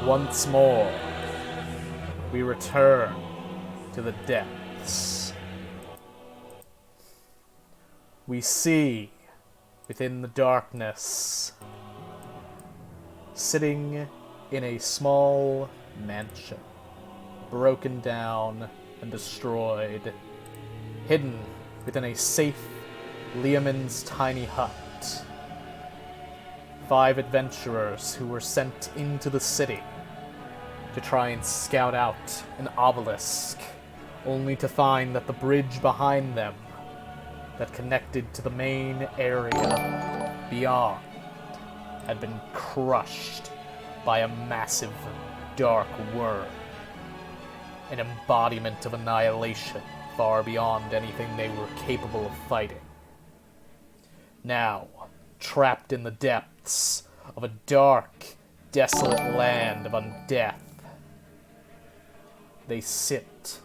Once more, we return to the depths. We see, within the darkness, sitting in a small mansion, broken down and destroyed, hidden within a safe Leomund's tiny hut. 5 adventurers who were sent into the city to try and scout out an obelisk, only to find that the bridge behind them that connected to the main area beyond had been crushed by a massive dark worm, an embodiment of annihilation far beyond anything they were capable of fighting. Now, trapped in the depths of a dark, desolate land of undeath, they sit,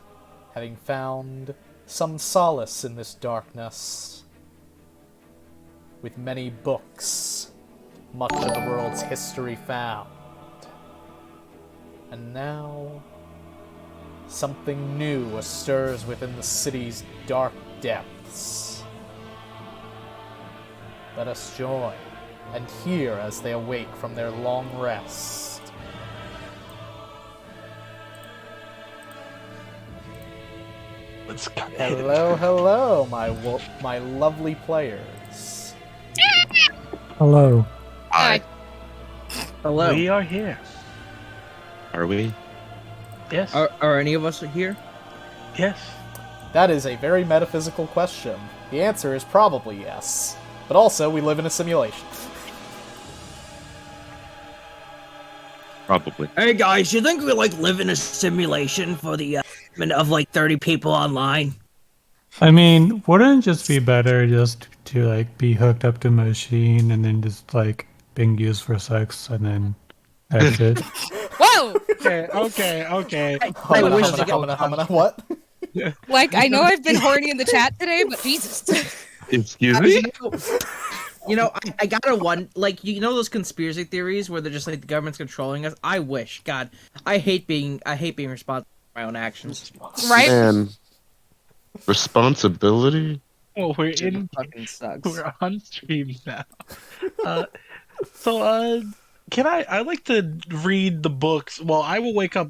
having found some solace in this darkness, with many books, much of the world's history found. And now, something new stirs within the city's dark depths. Let us join and hear as they awake from their long rest. Let's cut Hello, hello, my lovely players. Hello. Hi. Hello. We are here. Are we? Yes. Are any of us here? Yes. That is a very metaphysical question. The answer is probably yes. But also, we live in a simulation. Probably. Hey guys, you think we live in a simulation for the of 30 people online? I mean, wouldn't it just be better just to be hooked up to a machine and then just being used for sex and then that's it? Whoa! Okay. I wish to get what? I know I've been horny in the chat today, but Jesus. Excuse me? I gotta one those conspiracy theories where they're just the government's controlling us. I wish, God, I hate being responsible for my own actions. Right? Man. Responsibility? Well, Fucking sucks. we're on stream now. Can I like to read the books? Well, I will wake up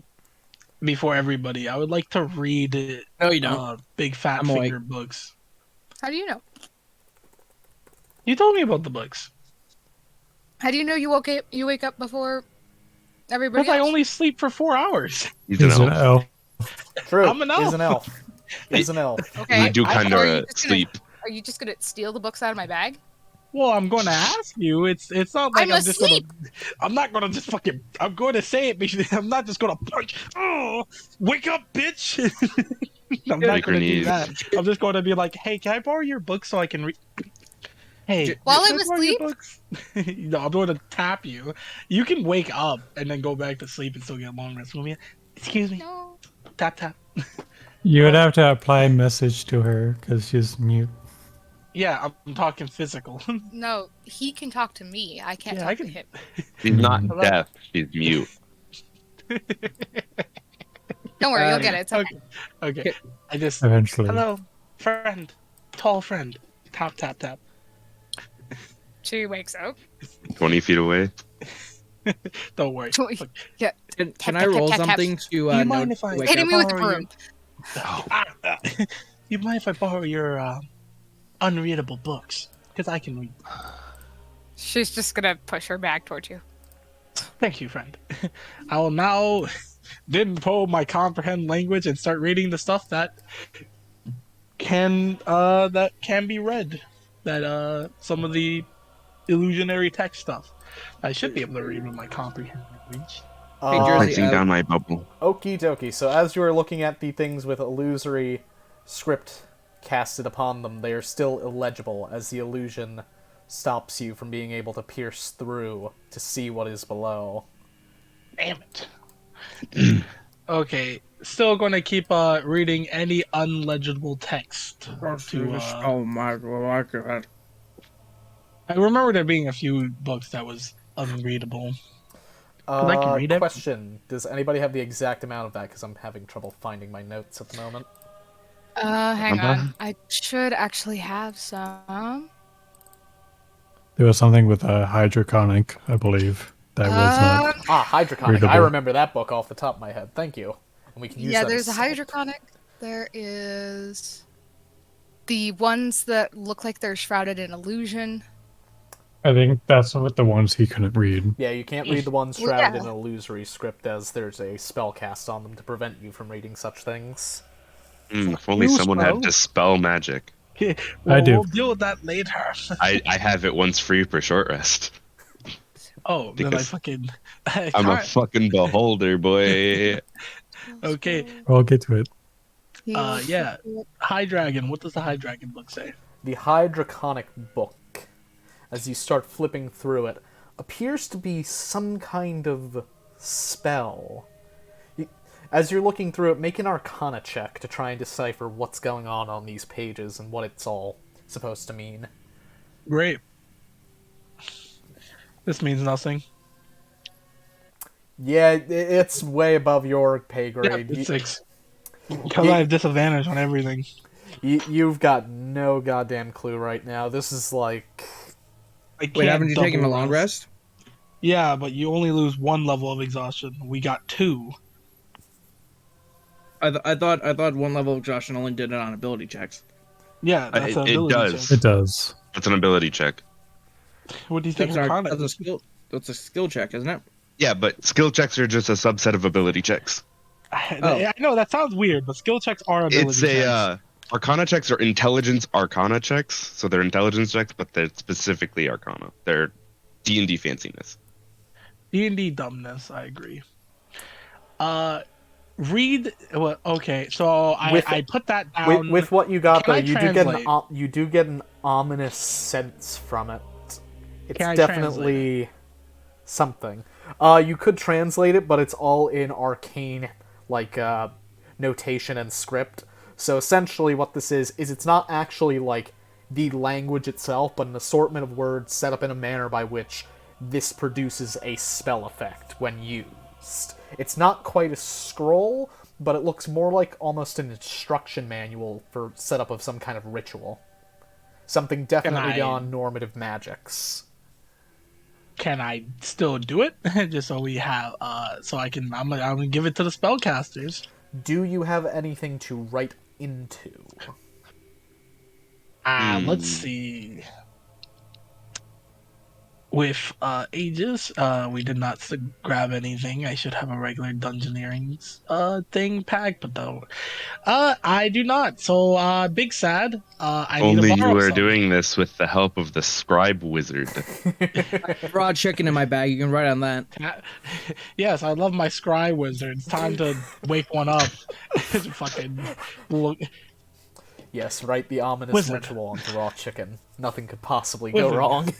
before everybody. I would like to read No, you don't. Big Fat I'm Finger awake. books. How do you know? You told me about the books. How do you know you wake up before everybody Because I else? only sleep for 4 hours. He's an elf. True. I'm an elf. He's an elf. He's an elf. Okay. We do kind Are you of just gonna- sleep. Are you just gonna steal the books out of my bag? Well, I'm going to ask you. It's not like I'm I'm just going asleep. to. I'm not going to just fucking. I'm going to say it, but I'm not just going to punch. Oh, wake up, bitch! I'm not Take her going to do knees. that. I'm just going to be like, hey, can I borrow your book so I can read? Hey, While can I'm borrow your asleep? books? No, I'm going to tap you. You can wake up and then go back to sleep and still get a long rest. Excuse me. No. Tap. You would have to apply a message to her because she's mute. Yeah, I'm talking physical. No, he can talk to me. I can't Yeah, talk I to can- him. She's not Hello? deaf. She's mute. Don't worry, you'll get it. It's okay. Okay. I just. Eventually. Hello, friend. Tall friend. Tap. She wakes up. 20 feet away. Don't worry. Yeah. Can Tap, I tap, roll tap, tap, something to you mind if I wake Hitting up? me with the borrow broom. You mind if I borrow your unreadable books? Because I can read. She's just gonna push her bag towards you. Thank you, friend. I will now pull my comprehend language and start reading the stuff that can be read. That some of the illusionary text stuff. I should be able to read with my comprehend language. Hey, Jersey, Placing down my bubble. Okie dokie. So as you are looking at the things with illusory script casted upon them, they are still illegible as the illusion stops you from being able to pierce through to see what is below. Damn it. Okay, still going to keep reading any unlegible text. Oh my God. I remember there being a few books that was unreadable. I can read it. Question: does anybody have the exact amount of that? Because I'm having trouble finding my notes at the moment. Hang Number? on. I should actually have some. There was something with a hydroconic, I believe. That was not. Hydroconic. I Readable. remember that book off the top of my head. Thank you. And we can use Yeah, that there's a as- hydroconic. There is the ones that look like they're shrouded in illusion. I think that's what the ones he couldn't read. Yeah, you can't read the ones Well, shrouded yeah. in an illusory script, as there's a spell cast on them to prevent you from reading such things. If only You someone spell? had dispel magic. Well, do. We'll deal with that later. I have it once free for short rest. Oh, then I Because fucking. I'm a fucking beholder, boy. Okay. We'll get to it. Yeah. High Dragon. What does the High Dragon book say? The hydroconic book, as you start flipping through it, appears to be some kind of spell. As you're looking through it, make an arcana check to try and decipher what's going on these pages and what it's all supposed to mean. Great. This means nothing. Yeah, it's way above your pay Yeah, grade. it's 6. Because I have disadvantage on everything. You've got no goddamn clue right now. This is like... I Wait, can't haven't you taken a double long rest? Yeah, but you only lose 1 level of exhaustion. We got 2. I thought one level of exhaustion only did it on ability checks. Yeah, that's an it ability does. check. It does. That's an ability check. What do you think That's, Arcana that's a is? skill. That's a skill check, isn't it? Yeah, but skill checks are just a subset of ability checks. I know that sounds weird, but skill checks are ability It's checks. Arcana checks are intelligence Arcana checks, so they're intelligence checks, but they're specifically Arcana. They're D&D fanciness. D&D dumbness, I agree. Read. Well, okay, so I put that down. With what you got Can there, I you do get an ominous sense from it. It's Can I definitely something. You could translate it, but it's all in arcane, like notation and script. So essentially, what this is it's not actually like the language itself, but an assortment of words set up in a manner by which this produces a spell effect when used. It's not quite a scroll, but it looks more like almost an instruction manual for setup of some kind of ritual. Something definitely beyond normative magics. Can I still do it? Just so we have, so I can. I'm gonna give it to the spellcasters. Do you have anything to write into? Let's see. With Aegis, we did not grab anything. I should have a regular Dungeoneering thing packed, but no. I do not. So, big sad. I Only need to you borrow are some. doing this with the help of the scribe wizard. Raw chicken in my bag. You can write on that. Yes, I love my scry wizard. It's time to wake one up. Fucking look. Yes, write the ominous Wizard. ritual onto raw chicken. Nothing could possibly go Wizard. wrong.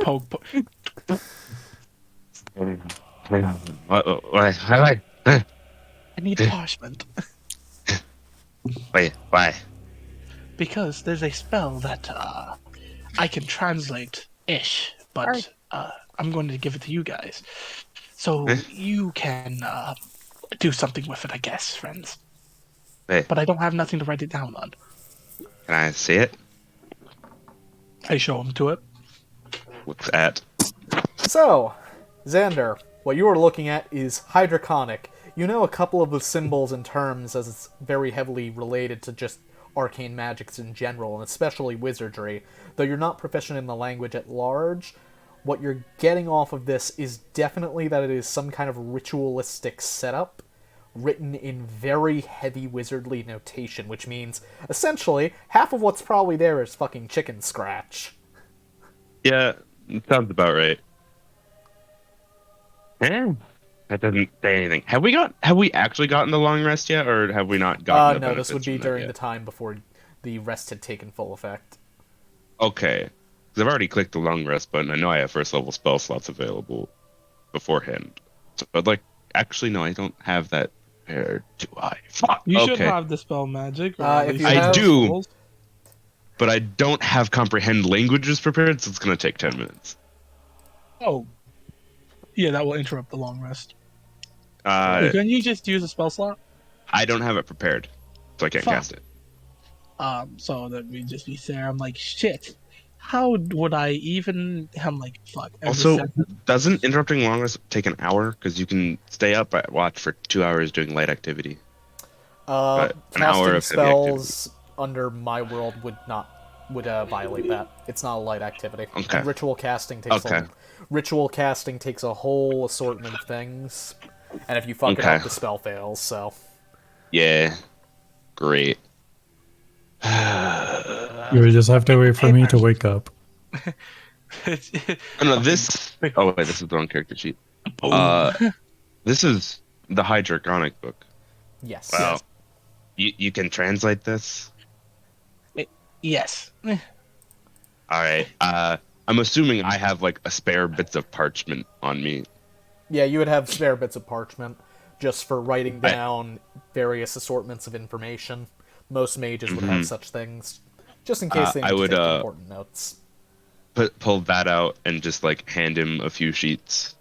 Poke. Why? I need parchment. Wait, why? Because there's a spell that I can translate ish, but I'm going to give it to you guys. So you can do something with it, I guess, friends. Wait, But I don't have nothing to write it down on. can I see it? I show him to it. What's at? So, Xander, what you are looking at is hydroconic. You know a couple of the symbols and terms as it's very heavily related to just arcane magics in general, and especially wizardry. Though you're not proficient in the language at large, what you're getting off of this is definitely that it is some kind of ritualistic setup written in very heavy wizardly notation, which means, essentially, half of what's probably there is fucking chicken scratch. Yeah, it sounds about right. That doesn't say anything. Have we actually gotten the long rest yet, or have we not gotten the No, this would benefits be from that during yet? the time before the rest had taken full effect. Okay. Because I've already clicked the long rest button. I know I have first level spell slots available beforehand. So, but actually, no, I don't have that. Where do I? Fuck. You should Okay. have dispel magic. Or If at least you I have- do. spells. But I don't have comprehend languages prepared, so it's going to take 10 minutes. Oh, Yeah, that will interrupt the long rest. Uh, Couldn't you just use a spell slot? I don't have it prepared, so I can't Fuck. cast it. So that we just be fair. I'm like, shit. How would I even? I'm like, fuck. Every Also, second. doesn't interrupting long rest take an hour? Because you can stay up at watch for 2 hours doing light activity. But an hour Casting of heavy activity. spells under my world would violate that. It's not a light activity. Okay. And ritual casting takes a whole assortment of things, and if you fuck it Okay. up, the spell fails. So Yeah. Great. You would just have to wait for me to wake up. Oh, no, this. Oh wait, this is the wrong character sheet. This is the High Draconic book. yes. Wow. You can translate this? Yes. All right. I'm assuming I have like a spare bits of parchment on me. Yeah, you would have spare bits of parchment just for writing down various assortments of information. Most mages would have such things, just in case they need to take important notes. Pull that out and just like hand him a few sheets.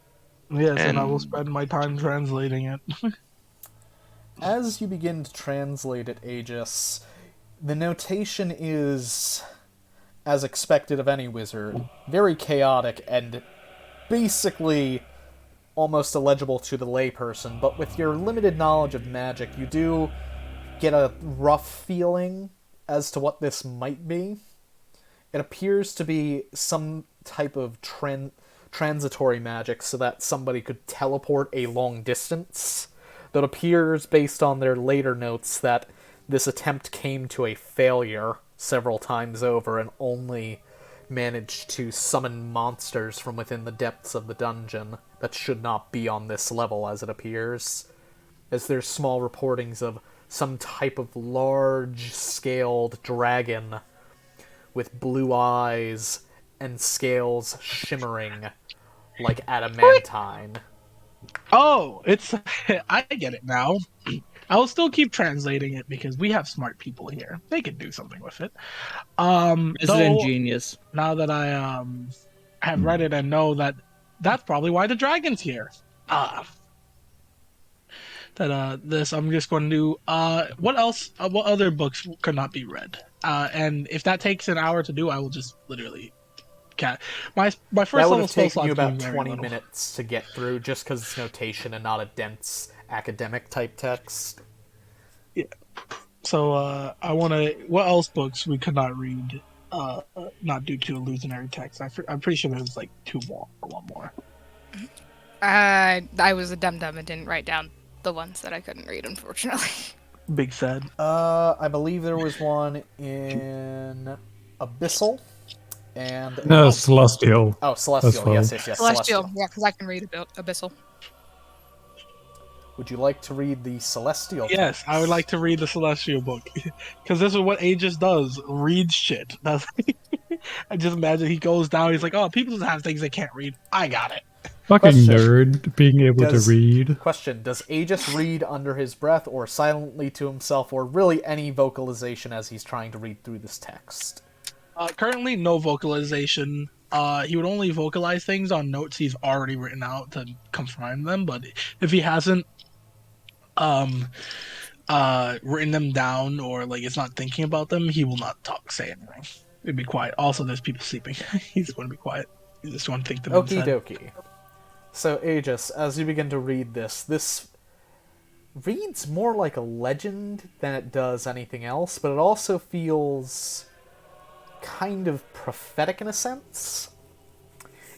Yes, and I will And- spend my time translating it. As you begin to translate it, Aegis, the notation is, as expected of any wizard, very chaotic and basically almost illegible to the layperson, but with your limited knowledge of magic, you do get a rough feeling as to what this might be. It appears to be some type of transitory magic so that somebody could teleport a long distance. Though it appears, based on their later notes, that this attempt came to a failure several times over and only managed to summon monsters from within the depths of the dungeon that should not be on this level, as it appears. As there's small reportings of some type of large-scaled dragon with blue eyes and scales shimmering like adamantine. Oh, it's. I get it now. I will still keep translating it because we have smart people here. They can do something with it. Resident Though, genius. now that I have read it and know that that's probably why the dragon's here. This I'm just going to do. What else? What other books could not be read? And if that takes an hour to do, I will just literally. My first That would level have spell taken slot's you gonna about be very 20 little. minutes to get through, just because it's notation and not a dense academic type text. So I want to. What else books we could not read? Not due to illusionary text. I'm pretty sure there was like two more or one more. I was a dum-dum and didn't write down the ones that I couldn't read, unfortunately. Big sad. I believe there was one in Abyssal and No, Celestial. oh, Celestial. well. Yes, Celestial, yeah, because I can read Abyssal. Would you like to read the Celestial? Yes, text? I would like to read the Celestial book because this is what Aegis does: reads shit. That's, I just imagine he goes down. He's like, "Oh, people just have things they can't read. I got it." Fucking Question. nerd being able Does- to read. Question: does Aegis read under his breath, or silently to himself, or really any vocalization as he's trying to read through this text? Currently, no vocalization. He would only vocalize things on notes he's already written out to confirm them. But if he hasn't written them down or like is not thinking about them, he will not say anything. He'd be quiet. Also, there's people sleeping. He's going to be quiet. He's just going to think them Okie inside. dokie. So, Aegis, as you begin to read this reads more like a legend than it does anything else, but it also feels kind of prophetic in a sense.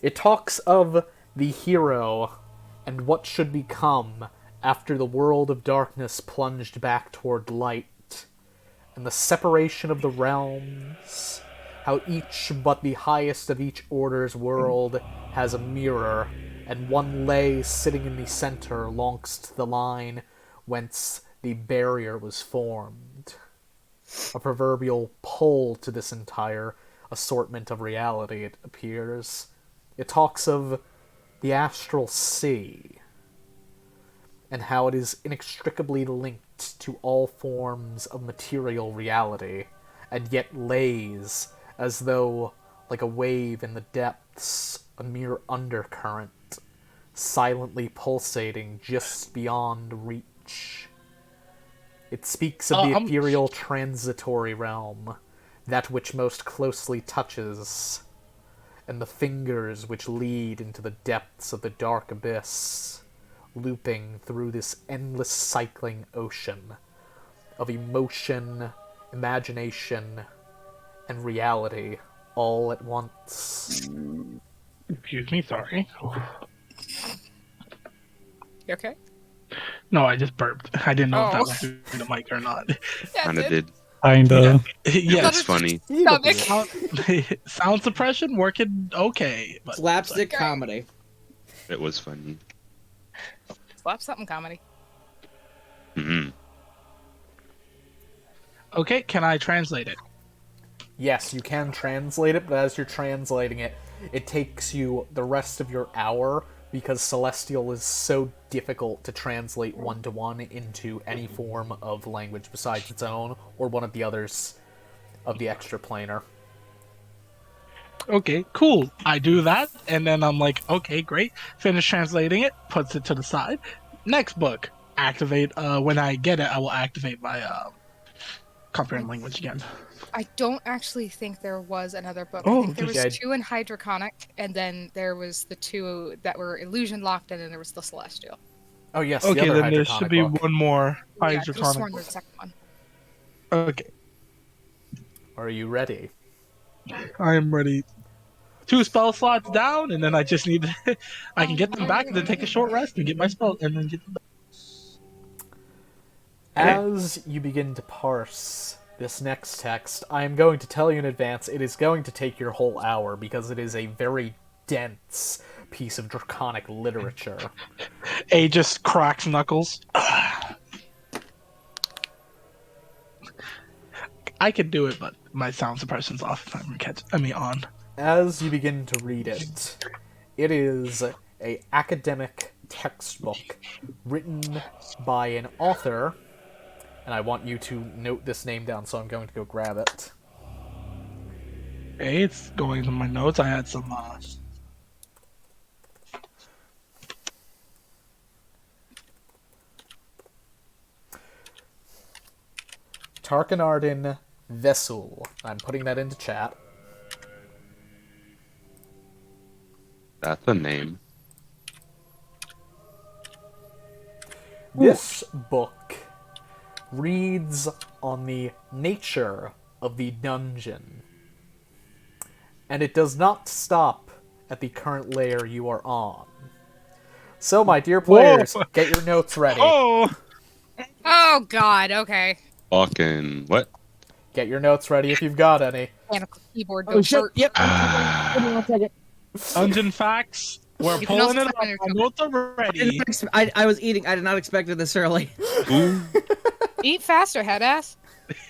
It talks of the hero and what should become after the world of darkness plunged back toward light, and the separation of the realms, how each but the highest of each order's world has a mirror, and one lay sitting in the center longst the line whence the barrier was formed. A proverbial pull to this entire assortment of reality, it appears. It talks of the astral sea, and how it is inextricably linked to all forms of material reality, and yet lays as though, like a wave in the depths, a mere undercurrent, silently pulsating just beyond reach. It speaks of the ethereal transitory realm, that which most closely touches, and the fingers which lead into the depths of the dark abyss, looping through this endless cycling ocean of emotion, imagination, and reality all at once. Excuse me, sorry. You okay? No, I just burped. I didn't know if that Oh. went through the mic or not. Yeah, Kind of dude. did. Kinda. It Yes, was funny. Stomach. sound suppression working okay. But Slapstick Great. comedy. It was funny. Slap something comedy. Hmm. okay, can I translate it? Yes, you can translate it, but as you're translating it, it takes you the rest of your hour because Celestial is so difficult to translate one-to-one into any form of language besides its own or one of the others of the extraplanar. Okay, cool. I do that, and then I'm like, okay, great. Finish translating it, puts it to the side. Next book, activate. When I get it, I will activate my comprehend language again. I don't actually think there was another book. Oh, I think there was yeah. 2 in Hydroconic, and then there was the 2 that were illusion locked, and then there was the Celestial. Oh yes, the Okay, other then there hydroconic should be book. one more Yeah, I could've hydroconic sworn book. there's a second one. Okay, Are you ready? I am ready. 2 spell slots down, and then I just need I can get them back and then take a short rest and get my spell and then get them back. As you begin to parse this next text, I am going to tell you in advance it is going to take your whole hour because it is a very dense piece of draconic literature. A just cracks knuckles. I could do it, but my sound suppression's off if I'm on. As you begin to read it, it is a academic textbook written by an author, and I want you to note this name down, so I'm going to go grab it. Okay, it's going to my notes. I had some Tarkanardin Vesul. I'm putting that into chat. That's a name. This book reads on the nature of the dungeon, and it does not stop at the current layer you are on. So, my dear players, get your notes ready. Oh! Oh god, okay. Fucking what? Get your notes ready if you've got any. Mechanical keyboard Oh goes shit! first. Yep. Give me 1 second. Dungeon facts. We're You can pulling also it up. find My it- notes are ready. I was eating. I did not expect it this early. Ooh. Eat faster, head ass.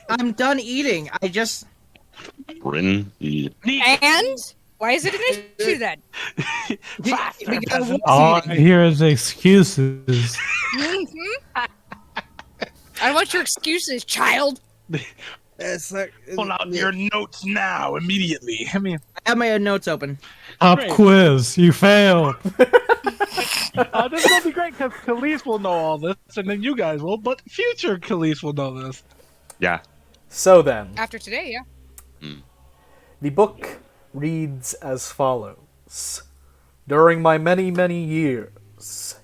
I'm done eating. I just. Bryn. And? Why is it an issue then? Faster, We got peasant. All I hear is excuses. I want your excuses, child. Pull out your notes now, immediately. I mean, I have my notes open. Top Great. quiz, you failed. this is gonna be great because Khalees will know all this, and then you guys will, but future Khalees will know this. Yeah. So then, After today, yeah. the book reads as follows. During my many, many years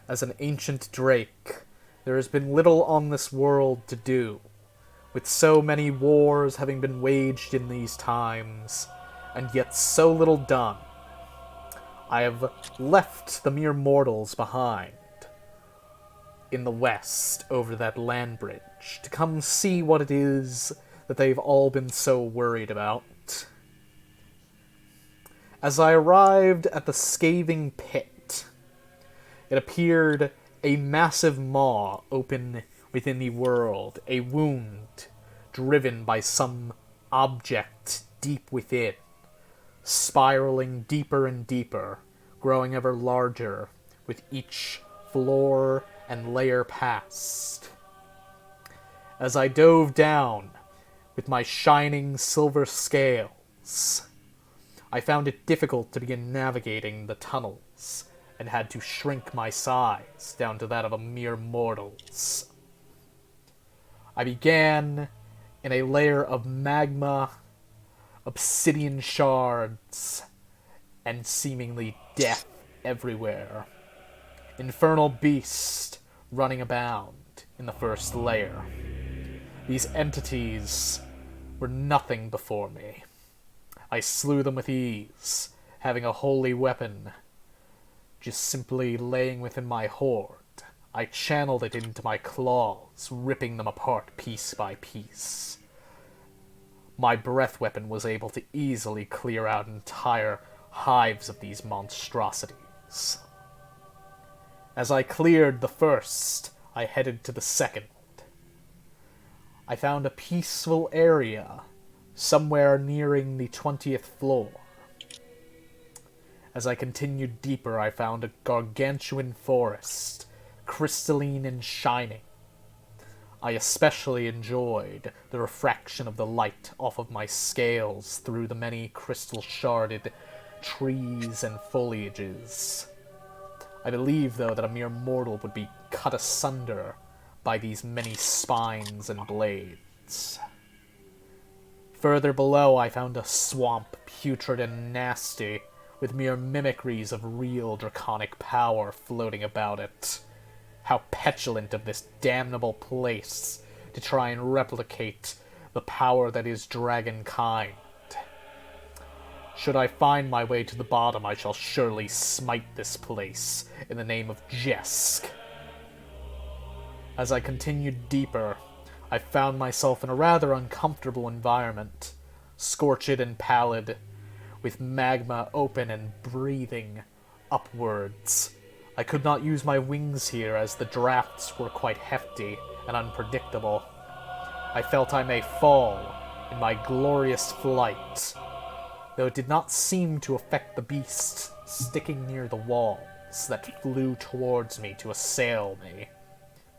as an ancient drake, there has been little on this world to do, with so many wars having been waged in these times, and yet so little done. I have left the mere mortals behind in the west over that land bridge to come see what it is that they've all been so worried about. As I arrived at the scathing pit, it appeared a massive maw open within the world, a wound driven by some object deep within, spiraling deeper and deeper, growing ever larger with each floor and layer passed. As I dove down with my shining silver scales, I found it difficult to begin navigating the tunnels and had to shrink my size down to that of a mere mortal's. I began in a layer of magma, obsidian shards, and seemingly death everywhere. Infernal beasts running abound in the first layer. These entities were nothing before me. I slew them with ease, having a holy weapon just simply laying within my hoard. I channeled it into my claws, ripping them apart piece by piece. My breath weapon was able to easily clear out entire hives of these monstrosities. As I cleared the first, I headed to the second. I found a peaceful area somewhere nearing the 20th floor. As I continued deeper, I found a gargantuan forest, crystalline and shining. I especially enjoyed the refraction of the light off of my scales through the many crystal-sharded trees and foliages. I believe, though, that a mere mortal would be cut asunder by these many spines and blades. Further below, I found a swamp, putrid and nasty, with mere mimicries of real draconic power floating about it. How petulant of this damnable place to try and replicate the power that is dragonkind. Should I find my way to the bottom, I shall surely smite this place in the name of Jesk. As I continued deeper, I found myself in a rather uncomfortable environment, scorched and pallid, with magma open and breathing upwards. I could not use my wings here as the drafts were quite hefty and unpredictable. I felt I may fall in my glorious flight, though it did not seem to affect the beasts sticking near the walls that flew towards me to assail me.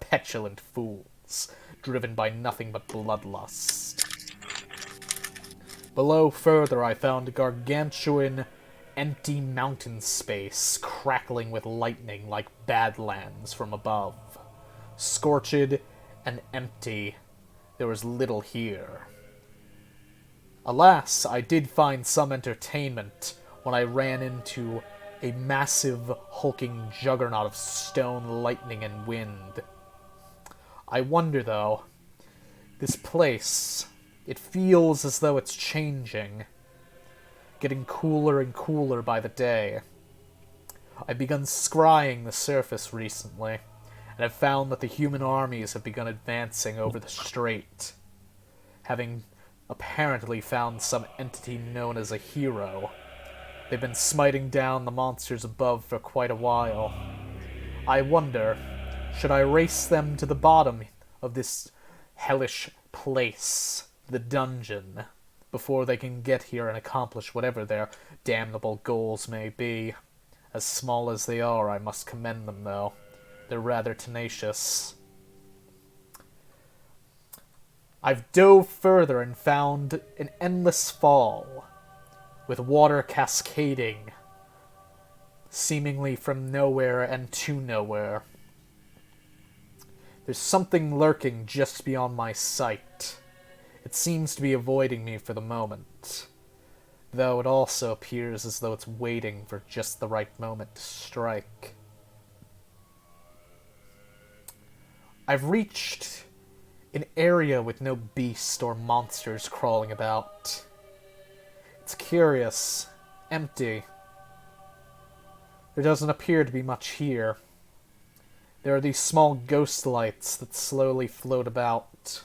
Petulant fools, driven by nothing but bloodlust. Below further, I found a gargantuan, empty mountain space crackling with lightning like badlands from above. Scorched and empty, there was little here. Alas, I did find some entertainment when I ran into a massive, hulking juggernaut of stone, lightning, and wind. I wonder, though, this place, it feels as though it's changing, getting cooler and cooler by the day. I've begun scrying the surface recently, and have found that the human armies have begun advancing over the strait, having apparently found some entity known as a hero. They've been smiting down the monsters above for quite a while. I wonder, should I race them to the bottom of this hellish place, the dungeon, before they can get here and accomplish whatever their damnable goals may be? As small as they are, I must commend them, though. They're rather tenacious. I've dove further and found an endless fall, with water cascading, seemingly from nowhere and to nowhere. There's something lurking just beyond my sight. It seems to be avoiding me for the moment, though it also appears as though it's waiting for just the right moment to strike. I've reached an area with no beast or monsters crawling about. It's curious, empty. There doesn't appear to be much here. There are these small ghost lights that slowly float about.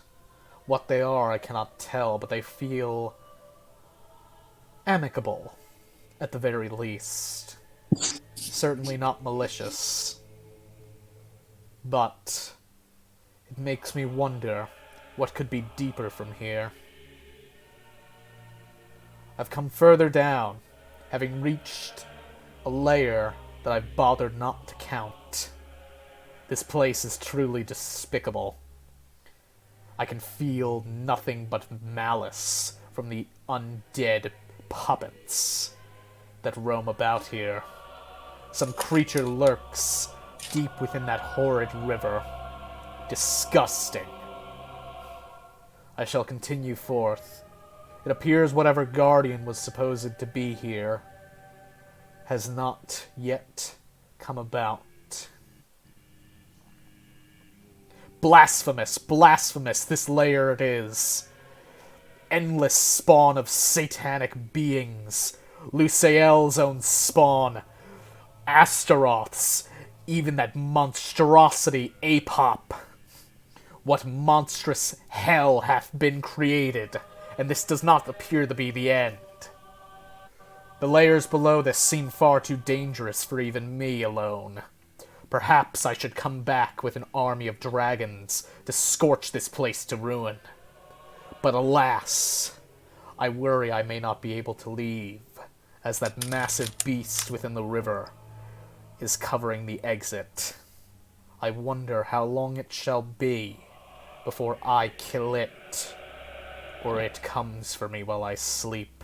What they are, I cannot tell, but they feel amicable, at the very least. Certainly not malicious. But it makes me wonder what could be deeper from here. I've come further down, having reached a layer that I've bothered not to count. This place is truly despicable. I can feel nothing but malice from the undead puppets that roam about here. Some creature lurks deep within that horrid river. Disgusting. I shall continue forth. It appears whatever guardian was supposed to be here has not yet come about. Blasphemous, blasphemous, this lair it is. Endless spawn of satanic beings. Luciel's own spawn. Astaroth's. Even that monstrosity Apop. What monstrous hell hath been created, and this does not appear to be the end. The layers below this seem far too dangerous for even me alone. Perhaps I should come back with an army of dragons to scorch this place to ruin. But alas, I worry I may not be able to leave, as that massive beast within the river is covering the exit. I wonder how long it shall be before I kill it, or it comes for me while I sleep.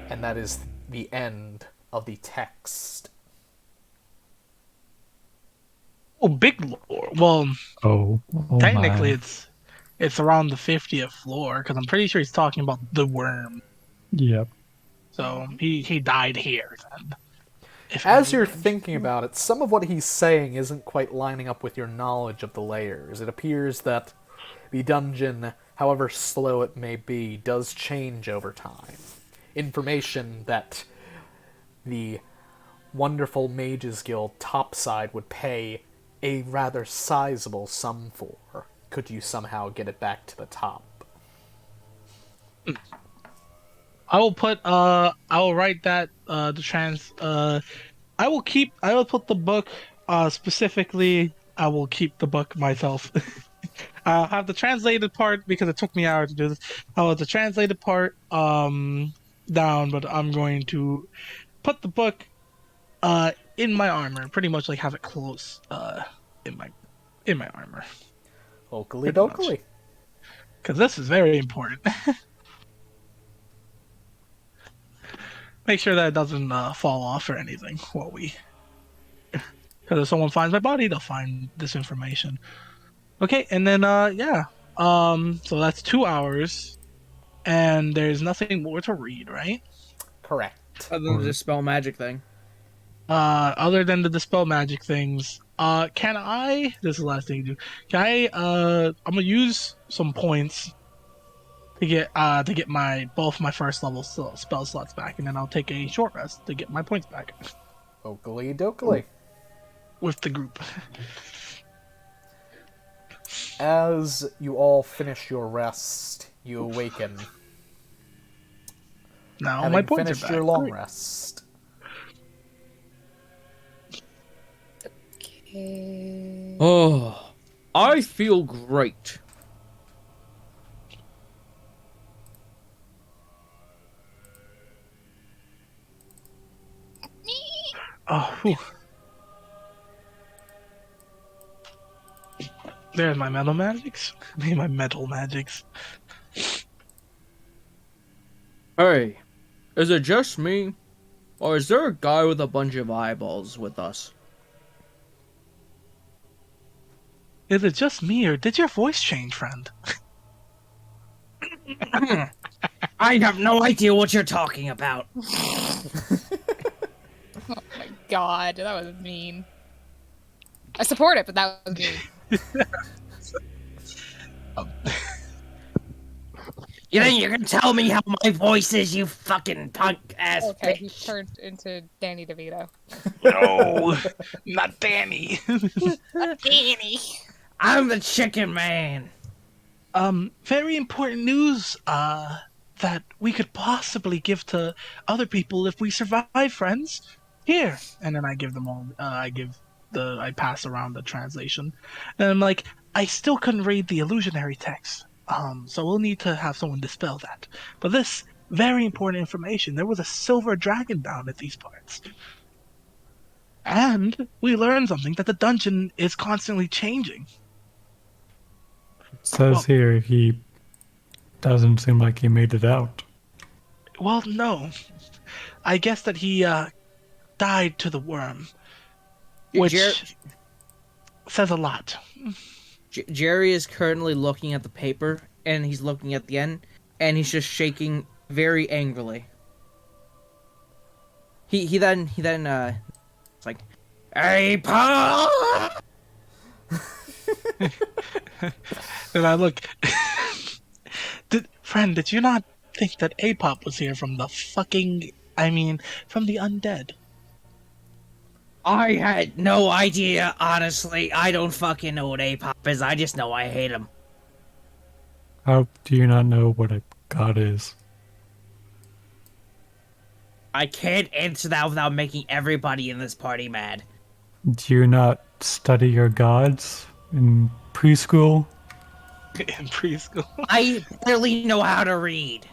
And that is the end of the text. Oh, big lore. Well, Oh technically my. it's around the 50th floor because I'm pretty sure he's talking about the worm. Yep. So he died here then. As you're thinking about it, some of what he's saying isn't quite lining up with your knowledge of the layers. It appears that the dungeon, however slow it may be, does change over time. Information that the wonderful Mages Guild topside would pay a rather sizable sum for, could you somehow get it back to the top. I will put I will write that I will put the book specifically I will keep the book myself. I'll have the translated part because it took me hours to do this. I'll have the translated part down, but I'm going to put the book in my armor, pretty much like have it close in my armor. Oakley dokley. Because this is very important. Make sure that it doesn't fall off or anything while we... Because if someone finds my body, they'll find this information. Okay, and then, yeah. So that's 2 hours. And there's nothing more to read, right? Correct. Other than the dispel magic thing. Other than the dispel magic things, can I... This is the last thing to do. Can I, I'm gonna use some points to get both my first level spell slots back, and then I'll take a short rest to get my points back Oakley dokley. with the group. As you all finish your rest, you awaken. Now Having my points finished are back. your long Great. rest. Okay. Oh, I feel great. Oh, whew. There's my metal magics. My metal magics. Hey, is it just me? Or is there a guy with a bunch of eyeballs with us? Is it just me, or did your voice change, friend? I have no idea what you're talking about. Oh my god, that was mean. I support it, but that was mean. You think you can tell me how my voice is, you fucking punk ass Okay, he bitch? turned into Danny DeVito. No, not Danny. Danny! I'm the chicken man. Very important news, that we could possibly give to other people if we survive, friends. Here. And then I give them all, I pass around the translation. And I'm like, I still couldn't read the illusionary text. So we'll need to have someone dispel that. But this very important information, there was a silver dragon bound at these parts. And we learned something, that the dungeon is constantly changing. Says here he doesn't seem like he made it out. Well, no. I guess that he died to the worm, which says a lot. Jerry is currently looking at the paper, and he's looking at the end, and he's just shaking very angrily. He then it's like, "Hey, Paul!" And I look, friend, did you not think that Apop was here from the from the undead? I had no idea, honestly. I don't fucking know what Apop is. I just know I hate him. How do you not know what a god is? I can't answer that without making everybody in this party mad. Do you not study your gods in preschool? In preschool. I barely know how to read.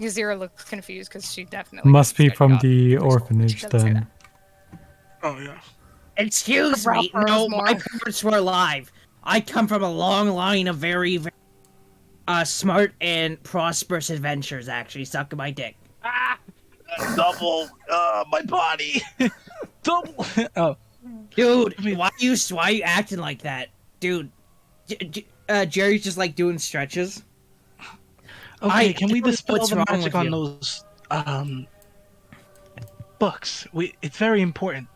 Zero looks confused because she definitely Must be studied from God in the preschool. orphanage She doesn't say then. Oh yeah. Excuse me. Proper No, more. my parents were alive. I come from a long line of very, very smart and prosperous adventures, actually. Suck my dick. Double. My body. Double. Oh. Dude, why you acting like that? Dude, Jerry's just like doing stretches. Okay, can we don't know dispel what's the wrong magic with on you. those books? It's very important.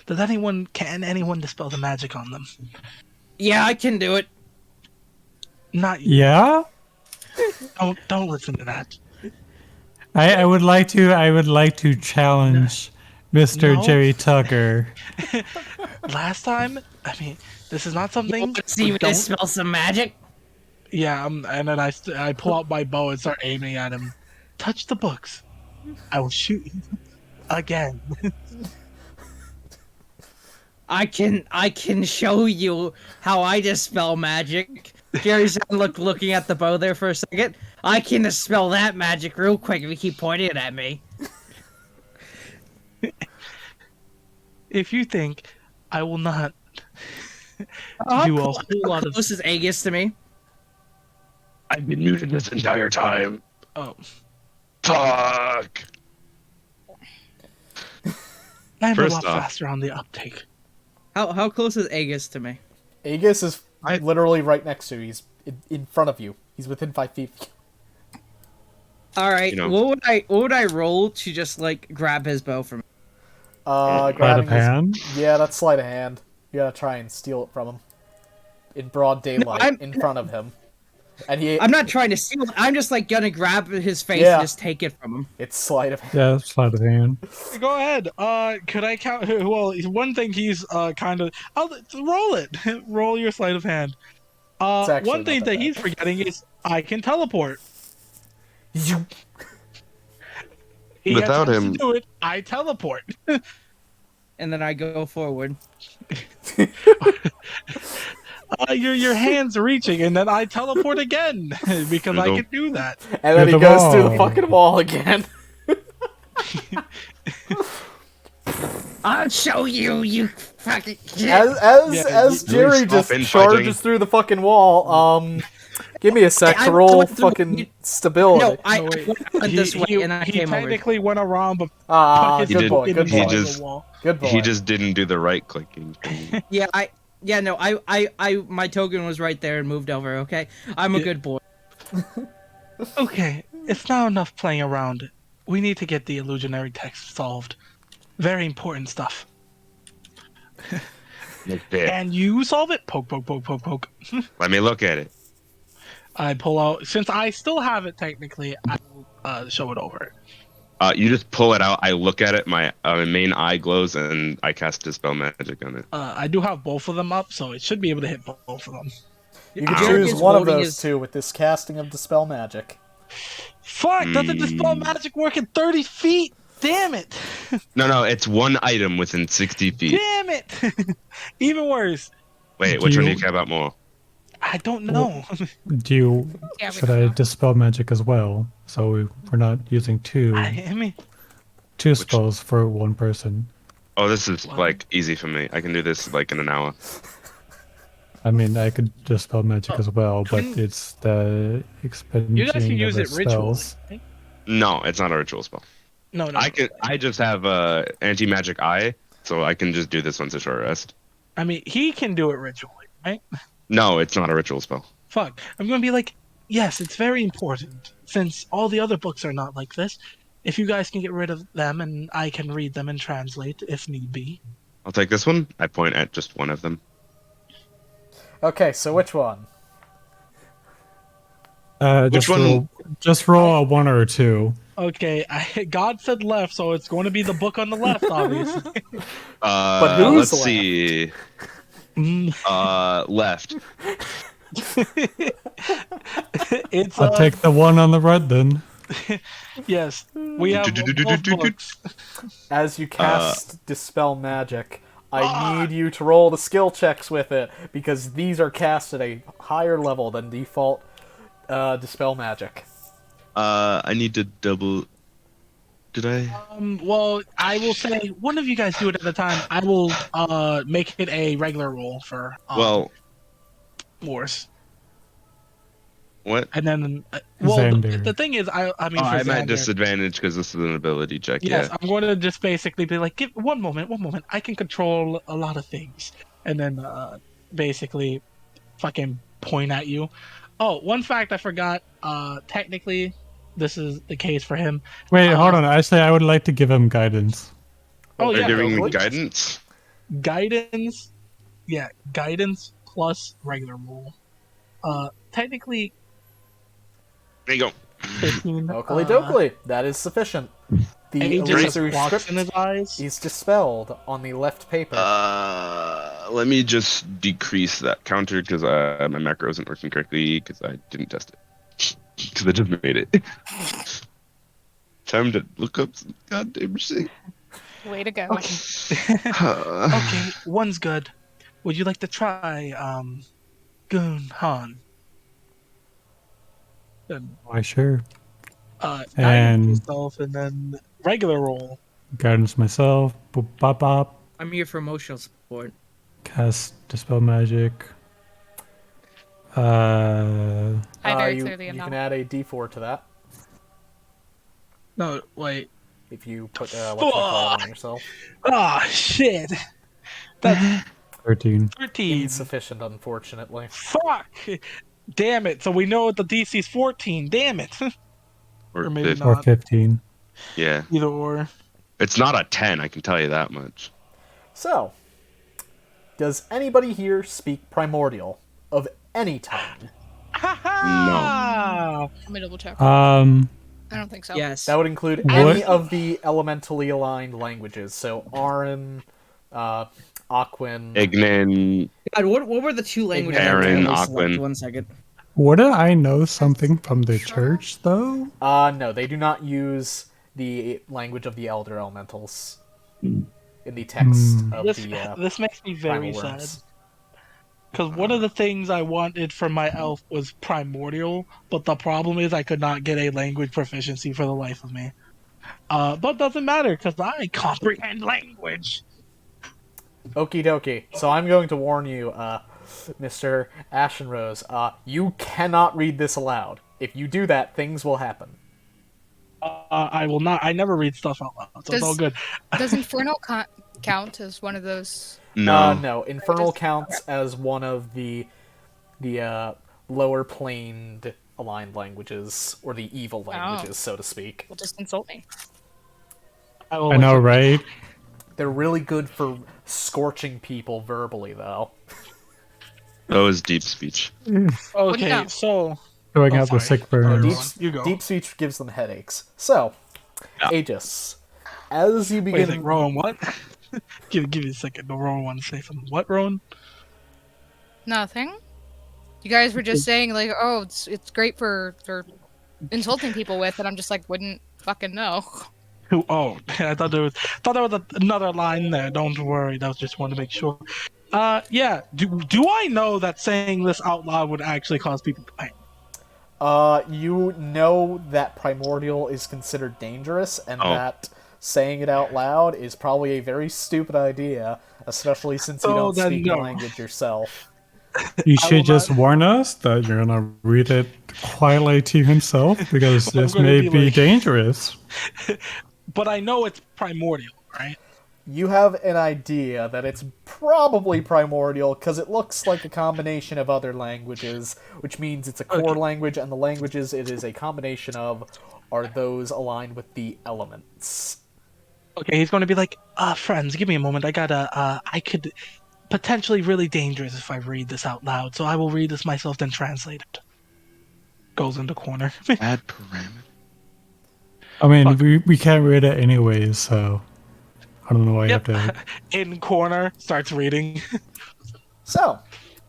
Can anyone dispel the magic on them? Yeah, I can do it. Not you. Yeah? Don't listen to that. I would like to challenge Mr. No. Jerry Tucker. Last time, this is not something. See me dispel some magic? Yeah, and then I pull out my bow and start aiming at him. Touch the books. I will shoot you again. I can show you how I dispel magic. Jerry's looking at the bow there for a second. I can dispel that magic real quick if you keep pointing it at me. If you think I will not How do a whole lot of. close is Aegis to me? I've been muted this entire time. Oh, Fuck. I'm a First lot off- faster on the uptake. How close is Aegis to me? Aegis is literally right next to you. He's in front of you. He's within 5 feet. All right, You know- what would I roll to just like grab his bow from? Sleight of Grabbing his- hand? Yeah, that's sleight of hand. You gotta try and steal it from him. In broad daylight, I'm- in front of him. And I'm not trying to steal it. I'm just like gonna grab his face Yeah. and just take it from him. it's sleight of hand. Yeah, sleight of hand. Go ahead. Could I count? Well, one thing he's kind of. I'll roll it. Roll your sleight of hand. actually One not thing that that bad. he's forgetting is I can teleport. You He Without attempts him- to do it, I teleport. And then I go forward. Your hands reaching, and then I teleport again because I Noodle. can do that. and then he the goes through the wall. fucking wall again. I'll show you, you fucking shit. As you Jerry stop just infighting. charges through the fucking wall, give me a sec I to roll went through- fucking stability. No, I No, wait. went this way and I he came over. technically went around, but Ah, He good did- boy, good he boy, just- the wall. good boy. He just didn't do the right clicking thing. Yeah, my token was right there and moved over. Okay, I'm a good boy. Okay, it's not enough playing around. We need to get the illusionary text solved. Very important stuff. Like that. And you solve it. Poke, poke, poke, poke, poke. Let me look at it. I pull out. Since I still have it technically, I will show it over. You just pull it out. I look at it. My main eye glows, and I cast Dispel Magic on it. I do have both of them up, so it should be able to hit both of them. You can Ow. choose Jerry's one of holding those his- two with this casting of Dispel Magic. Fuck! Doesn't dispel magic work at 30 feet? Damn it! No, it's one item within 60 feet. Damn it! Even worse. Wait, which one do you You- care about more? I don't know. Do you Yeah, we should don't I know. dispel magic as well? So we're not using two I mean, spells for one person. Oh, this is like easy for me. I can do this like in an hour. I mean, I could dispel magic as well, but can- it's the expending You guys can of use the it ritually. spells. Right? No, it's not a ritual spell. No. I just have anti-magic eye, so I can just do this once a short rest. I mean, he can do it ritually, right? No, it's not a ritual spell. Fuck. I'm gonna be like, yes, it's very important, since all the other books are not like this. If you guys can get rid of them, and I can read them and translate if need be. I'll take this one. I point at just one of them. Okay, so which one? Just one? roll a 1 or a 2. Okay, God said left, so it's going to be the book on the left, obviously. But who's Let's see. Left. It's I'll take the one on the right then. yes, we have both books. As you cast Dispel Magic, I need you to roll the skill checks with it, because these are cast at a higher level than default Dispel Magic. I need to double. Did I? Well, I will say one of you guys do it at a time. I will make it a regular roll for wars. What? And then, Xander. the thing is, I mean, for I'm at Xander, disadvantage because this is an ability check. yes, Yeah. I'm going to just basically be like, give one moment. I can control a lot of things, and then basically, fucking point at you. Oh, one fact I forgot. Technically, this is the case for him. Wait, hold on. Actually, I would like to give him guidance. Oh Are you yeah, giving me please. guidance? guidance. Yeah, guidance plus regular roll. Technically, There you go. 15. Oakley Dokley, that is sufficient. The Aegis illusory of Flux script in his eyes. is dispelled on the left paper. Let me just decrease that counter because my macro isn't working correctly because I didn't test it. Because I just made it. Time to look up some goddamn shit. Way to go. Okay, one's good. Would you like to try Goon Han? Then Why, sure. guidance And- yourself, and then regular roll. Guidance myself. Boop, bop, bop. I'm here for emotional support. Cast Dispel Magic. I very you clearly am can not. add a d4 to that No, wait. if you put what's it called on yourself. Ah, shit. That's 13. 13. Insufficient, unfortunately. Fuck. Damn it. So we know the DC's 14. Damn it. Or Or maybe 50. not. Or 15. Yeah. Either or. It's not a 10, I can tell you that much. So, does anybody here speak Primordial of any type? Ah. Let me double check. Uh, I don't think so. Yes. That would include What? any of the elementally aligned languages. So, Aran, Aquin. Ignin. God, what were the two languages? I Aaron, only selected? Aquin. 1 second. Wouldn't I know something from the church, though? No, they do not use the language of the Elder Elementals in the text of This makes me very Primal sad. Worms. Because one of the things I wanted for my elf was primordial, but the problem is I could not get a language proficiency for the life of me. But doesn't matter because I comprehend language. Okie dokie. So I'm going to warn you, Mr. Ashenrose, you cannot read this aloud. If you do that, things will happen. I will not. I never read stuff out loud, so it's all good. Does Infernal count as one of those? No. No. Infernal counts as one of the lower planed aligned languages, or the evil languages, so to speak. Will just insult me. will I know, right? They're really good for scorching people verbally, though. That was deep speech. Okay, No. so Going Oh, out the sorry. sick burns. Deep, You go. deep speech gives them headaches. So, Aegis, as you wait, begin... like, Rowan, what? give me a second. The Rowan want to say something. What, Rowan? Nothing. You guys were just saying like, oh, it's great for insulting people with, and I'm just like, wouldn't fucking know. Who? Oh, I thought there was another line there. Don't worry. That was just wanted to make sure. Yeah. Do I know that saying this out loud would actually cause people pain? You know that Primordial is considered dangerous, and that saying it out loud is probably a very stupid idea, especially since you Oh, don't then speak no. the language yourself. You I will should just not- warn us that you're gonna read it quietly to himself because I'm this gonna may be be like- dangerous. But I know it's primordial, right? You have an idea that it's probably primordial because it looks like a combination of other languages, which means it's a core Okay. language, and the languages it is a combination of are those aligned with the elements. Okay, he's going to be like, friends, give me a moment. I could potentially really dangerous if I read this out loud, so I will read this myself, then translate it. Goes in the corner. Add parameter. I mean, Fuck. we can't read it anyways, so I don't know why Yep. you have to. In corner, starts reading. So,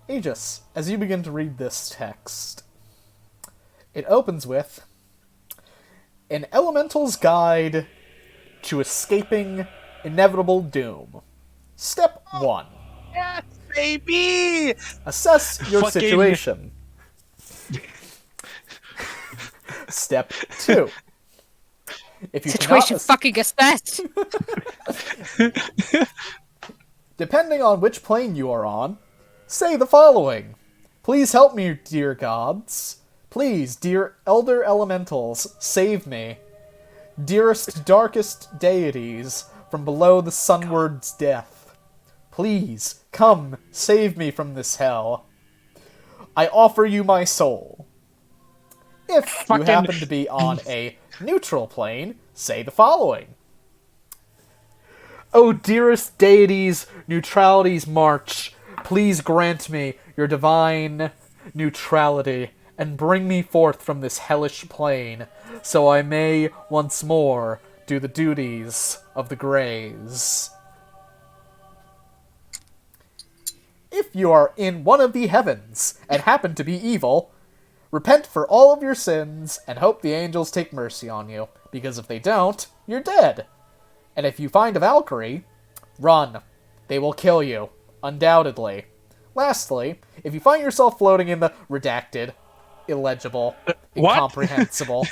Aegis, as you begin to read this text, it opens with An Elemental's Guide to Escaping Inevitable Doom. Step 1. Yes, baby! Assess your Fucking- situation. Step 2. If you Situation cannot fucking assessed. Depending on which plane you are on, say the following. Please help me, dear gods. Please, dear elder elementals, save me. Dearest, darkest deities, from below the sunward's death. Please, come, save me from this hell. I offer you my soul. If you Fucking- happen to be on a neutral plane, say the following. O dearest deities, neutrality's march, please grant me your divine neutrality, and bring me forth from this hellish plane, so I may once more do the duties of the Greys. If you are in one of the heavens, and happen to be evil, repent for all of your sins, and hope the angels take mercy on you, because if they don't, you're dead. And if you find a Valkyrie, run. They will kill you, undoubtedly. Lastly, if you find yourself floating in the redacted, illegible, What? incomprehensible,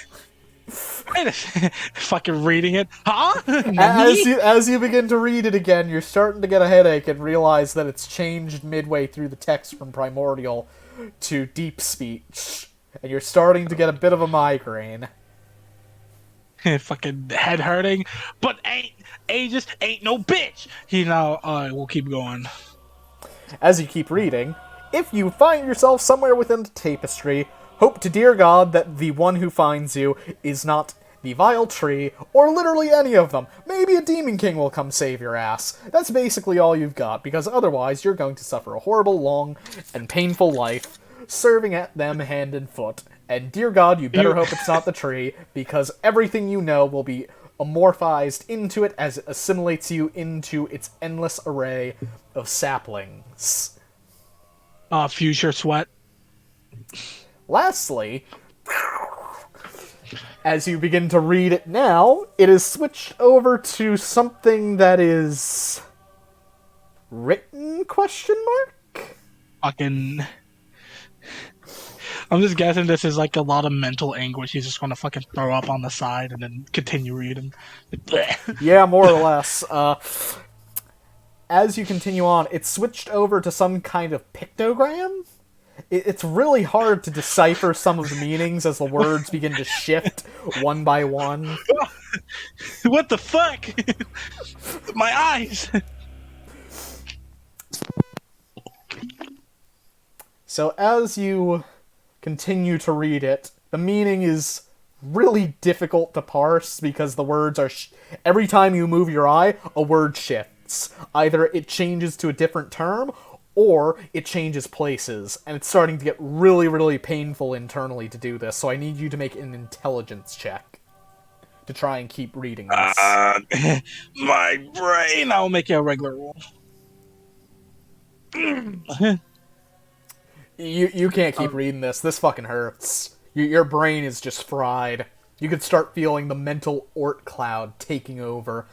Wait a second. Fucking reading it. Huh? as you begin to read it again, you're starting to get a headache and realize that it's changed midway through the text from primordial to deep speech, and you're starting to get a bit of a migraine. Fucking head hurting. But Aegis ain't no bitch. He now, we'll keep going. As you keep reading, if you find yourself somewhere within the tapestry, hope to dear God that the one who finds you is not the vile tree, or literally any of them. Maybe a demon king will come save your ass. That's basically all you've got, because otherwise you're going to suffer a horrible, long, and painful life, serving at them hand and foot. And dear God, you better hope it's not the tree, because everything you know will be amorphized into it as it assimilates you into its endless array of saplings. Future sweat. Lastly, as you begin to read it now, it is switched over to something that is written, question mark? Fucking. I'm just guessing this is like a lot of mental anguish. He's just gonna fucking throw up on the side and then continue reading. Yeah, more or less. As you continue on, it's switched over to some kind of pictogram. It's really hard to decipher some of the meanings as the words begin to shift one by one. What the fuck? My eyes. So as you continue to read it, the meaning is really difficult to parse because the words are... every time you move your eye, a word shifts. Either it changes to a different term, or it changes places, and it's starting to get really, really painful internally to do this, so I need you to make an intelligence check to try and keep reading this. My brain. I'll make you a regular roll. You can't keep reading this. This fucking hurts. Your brain is just fried. You could start feeling the mental Oort cloud taking over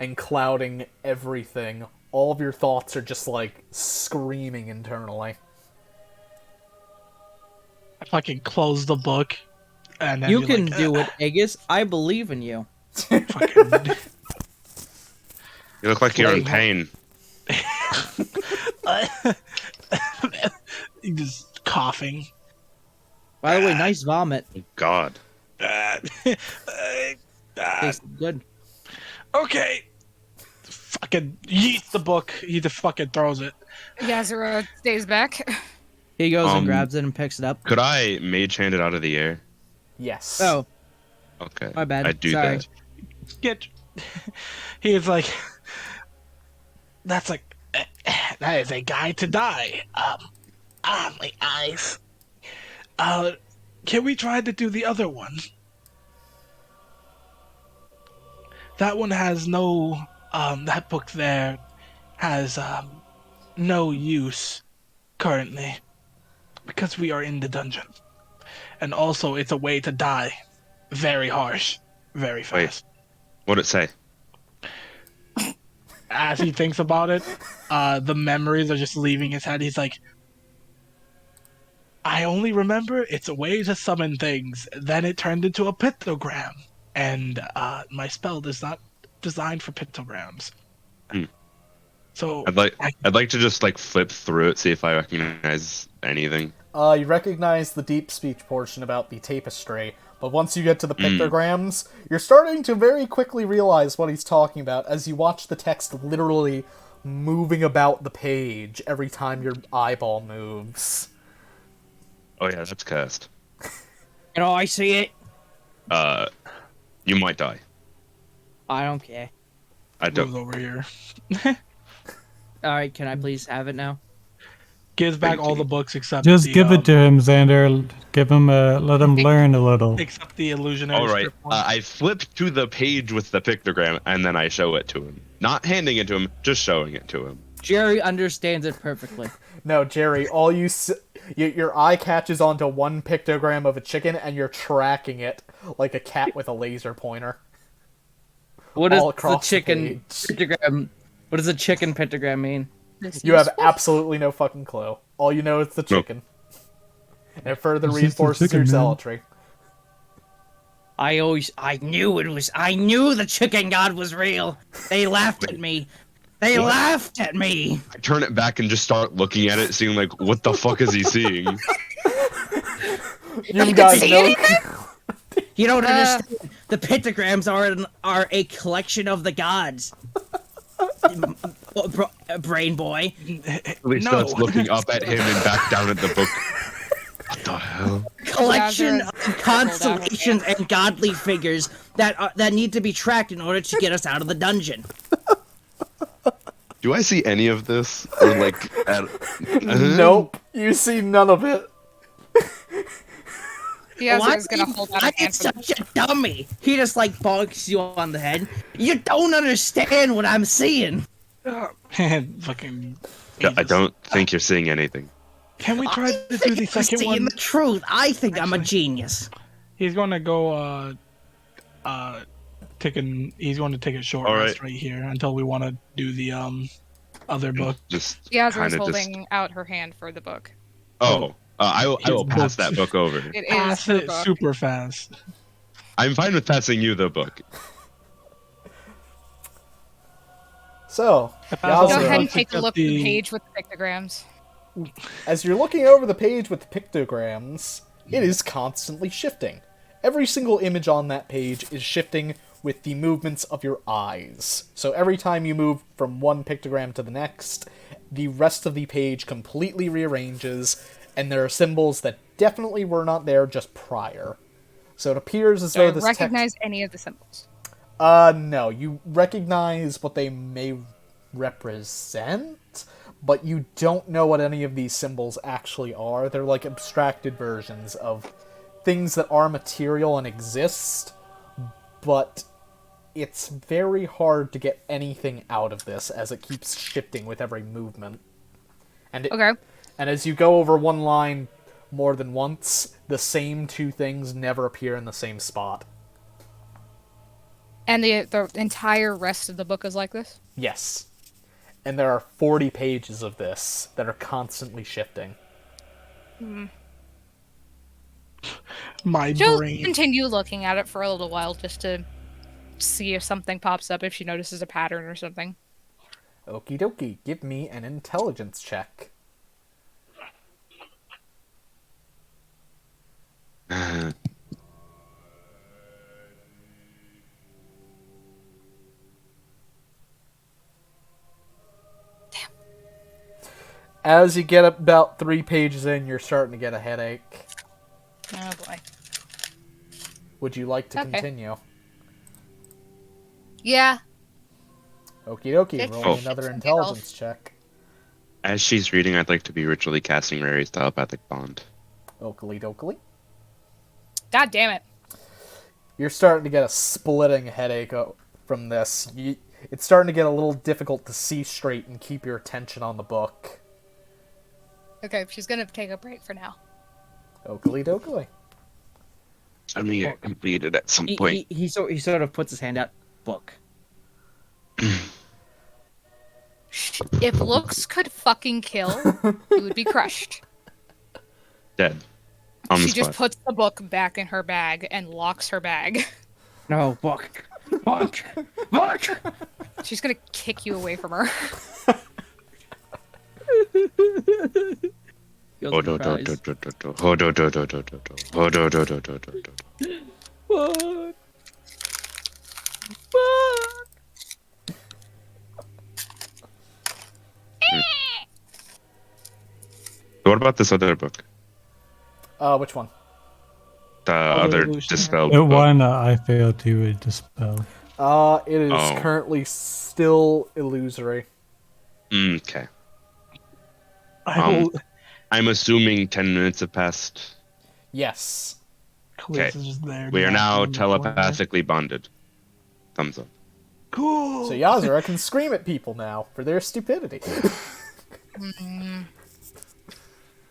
and clouding everything. All of your thoughts are just, like, screaming internally. I fucking close the book, and then You be can like, do it, Aegis. I believe in you. Fucking, You look like you're in pain. just coughing. By the way, nice vomit. God. Tastes good. Okay. Fucking yeets the book. He just fucking throws it. Yazura stays back. He goes and Um, grabs it and picks it up. Could I mage hand it out of the air? Yes. Oh, Okay. my bad. I do Sorry. that. Get. He is like. That's like. That is a guy to die. My eyes. Can we try to do the other one? That one has no. That book there has no use currently because we are in the dungeon, and also it's a way to die, very harsh, very fast. What'd it say? As he thinks about it, the memories are just leaving his head. He's like, I only remember it's a way to summon things. Then it turned into a pictogram, and my spell is not designed for pictograms. So I'd like to just like flip through it, see if I recognize anything. You recognize the deep speech portion about the tapestry, but once you get to the pictograms, you're starting to very quickly realize what he's talking about as you watch the text literally moving about the page every time your eyeball moves. Oh yeah, that's cursed. You know, I see it. You might die. I don't care. I moves don't. over here, All right, can I please have it now? gives back Thank all you. the books except Just the, give it to him, Xander. Give him let him learn a little. except the illusionary. All right. script one. I flip to the page with the pictogram and then I show it to him. Not handing it to him, just showing it to him. Jerry understands it perfectly. No, Jerry, all your eye catches onto one pictogram of a chicken and you're tracking it like a cat with a laser pointer. What does All the across the chicken page. pictogram? What does a chicken pictogram mean? You have absolutely no fucking clue. All you know is the chicken. And it further It's just the reinforces chicken, your man. zealotry. I knew the chicken god was real. They laughed at me. They laughed at me. I turn it back and just start looking at it, seeing like, what the fuck is he seeing? You guys know. You don't understand. The pictograms are a collection of the gods. Brain boy. He No. starts looking up at him and back down at the book. What the hell? Collection Yeah, of there's- constellations and godly figures that need to be tracked in order to get us out of the dungeon. Do I see any of this? Or like, Nope, you see none of it. Yazura's gonna hold out Why a hand is for such a dummy? He just like bonks you on the head. You don't understand what I'm seeing. Fucking. I don't think you're seeing anything. Can we try to do the You're second seeing one? the truth. I think I'm a genius. He's gonna go. He's going to take a short All rest right. right here until we want to do the other book. Just Yazura's kind of holding just. out her hand for the book. Oh, I will pass books. that book over. It is Pass her it book. super fast. I'm fine with passing you the book. So, Go Yazura, ahead and take a Except look at the- the page with the pictograms. as you're looking over the page with the pictograms, it is constantly shifting. Every single image on that page is shifting with the movements of your eyes. So every time you move from one pictogram to the next, the rest of the page completely rearranges, and there are symbols that definitely were not there just prior. So it appears as Do though I this recognize any of the symbols? No, you recognize what they may represent, but you don't know what any of these symbols actually are. They're like abstracted versions of things that are material and exist, but it's very hard to get anything out of this as it keeps shifting with every movement. And Okay. and as you go over one line more than once, the same two things never appear in the same spot. And the entire rest of the book is like this? Yes. And there are 40 pages of this that are constantly shifting. My She'll brain. continue looking at it for a little while just to see if something pops up, if she notices a pattern or something. Okie dokie, give me an intelligence check. As you get about 3 pages in, you're starting to get a headache. Oh boy. Would you like to Okay. continue? Yeah. Okie dokie, It's- roll me Oh. another it's intelligence check. As she's reading, I'd like to be ritually casting Rary's telepathic bond. Oakley dokley. God damn it. You're starting to get a splitting headache from this. It's starting to get a little difficult to see straight and keep your attention on the book. Okay, she's gonna take a break for now. Oakley dokley. I'm gonna get completed at some He, point. he sort of puts his hand out. Book. If looks could fucking kill, it would be crushed. Dead. On the She just spot. puts the book back in her bag and locks her bag. No, book. Book. Book. She's gonna kick you away from her. Feels Oh, do, do, surprised. do, do, do, do. Oh, do, do, do, do, do, do. Oh, do, do, do, do, do, do. Book. Book. What about this other book? Which one? The other illusion. dispelled The book. one I failed to dispel. It is Oh. currently still illusory. Okay. I will. I'm assuming 10 minutes have passed. Yes. Clear Okay. is just there. We are now in the corner. telepathically bonded. Thumbs up. Cool. So Yazura can scream at people now for their stupidity.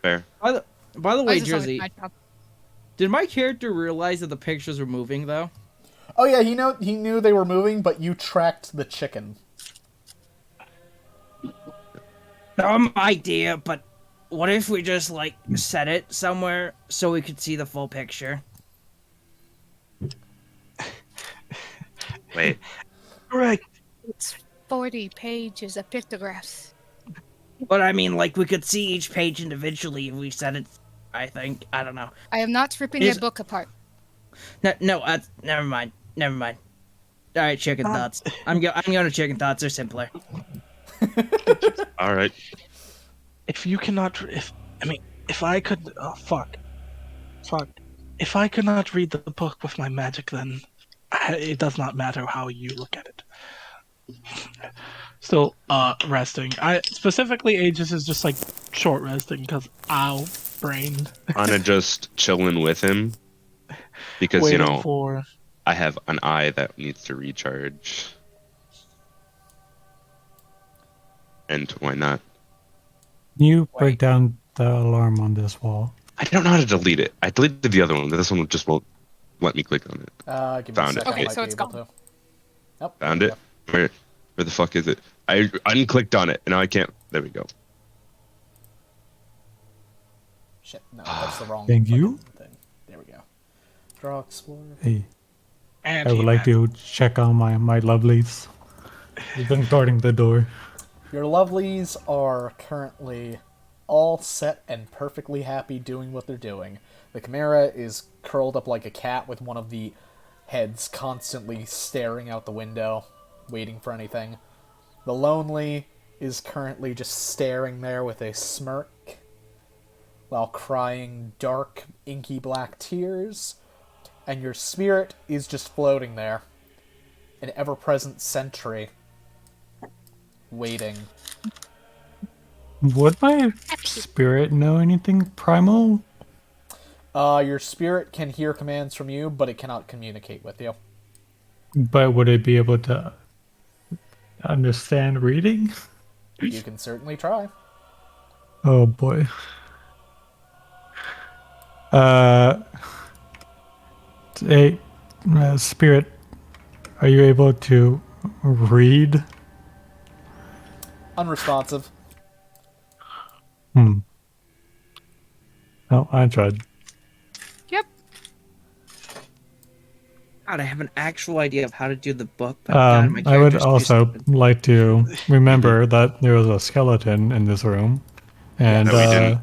Fair. By the I way, just wanted Jersey, my job. did my character realize that the pictures were moving though? Oh yeah, he knew they were moving, but you tracked the chicken. Dumb idea, but what if we just like set it somewhere so we could see the full picture? Wait. Correct. It's 40 pages of pictographs. But I mean, like we could see each page individually if we set it. I think I don't know. I am not ripping Is- your book apart. No, never mind. Never mind. All right, chicken thoughts. I'm going to chicken thoughts. They're simpler. All right. If you cannot, if I could, fuck. If I could not read the book with my magic, then it does not matter how you look at it. Still, resting. I specifically Aegis is just like short resting because ow, brain. Anna just chilling with him. Because, Waiting you know, for. I have an eye that needs to recharge. And why not? Can you break down the alarm on this wall? I don't know how to delete it. I deleted the other one, but this one just won't let me click on it. Give me Found a it. second. Okay, I might so be it's able gone. to. Oh, Found there it? we go. Where the fuck is it? I unclicked on it, and now I can't. There we go. Shit, no, that's the wrong Thank you. fucking thing. There we go. Draw Explorer. Hey, And I would like to check on my lovelies. We've been guarding the door. Your lovelies are currently all set and perfectly happy doing what they're doing. The Chimera is curled up like a cat with one of the heads constantly staring out the window, waiting for anything. The Lonely is currently just staring there with a smirk while crying dark, inky black tears. And your spirit is just floating there, an ever-present sentry, waiting. Would my spirit know anything primal? Your spirit can hear commands from you, but it cannot communicate with you. But would it be able to understand reading? You can certainly try. Oh boy. Hey, spirit, are you able to read? Unresponsive. Oh, I tried. Yep. God, I have an actual idea of how to do the book. But God, my I would character's too also stupid. like to remember that there was a skeleton in this room, and No, we didn't.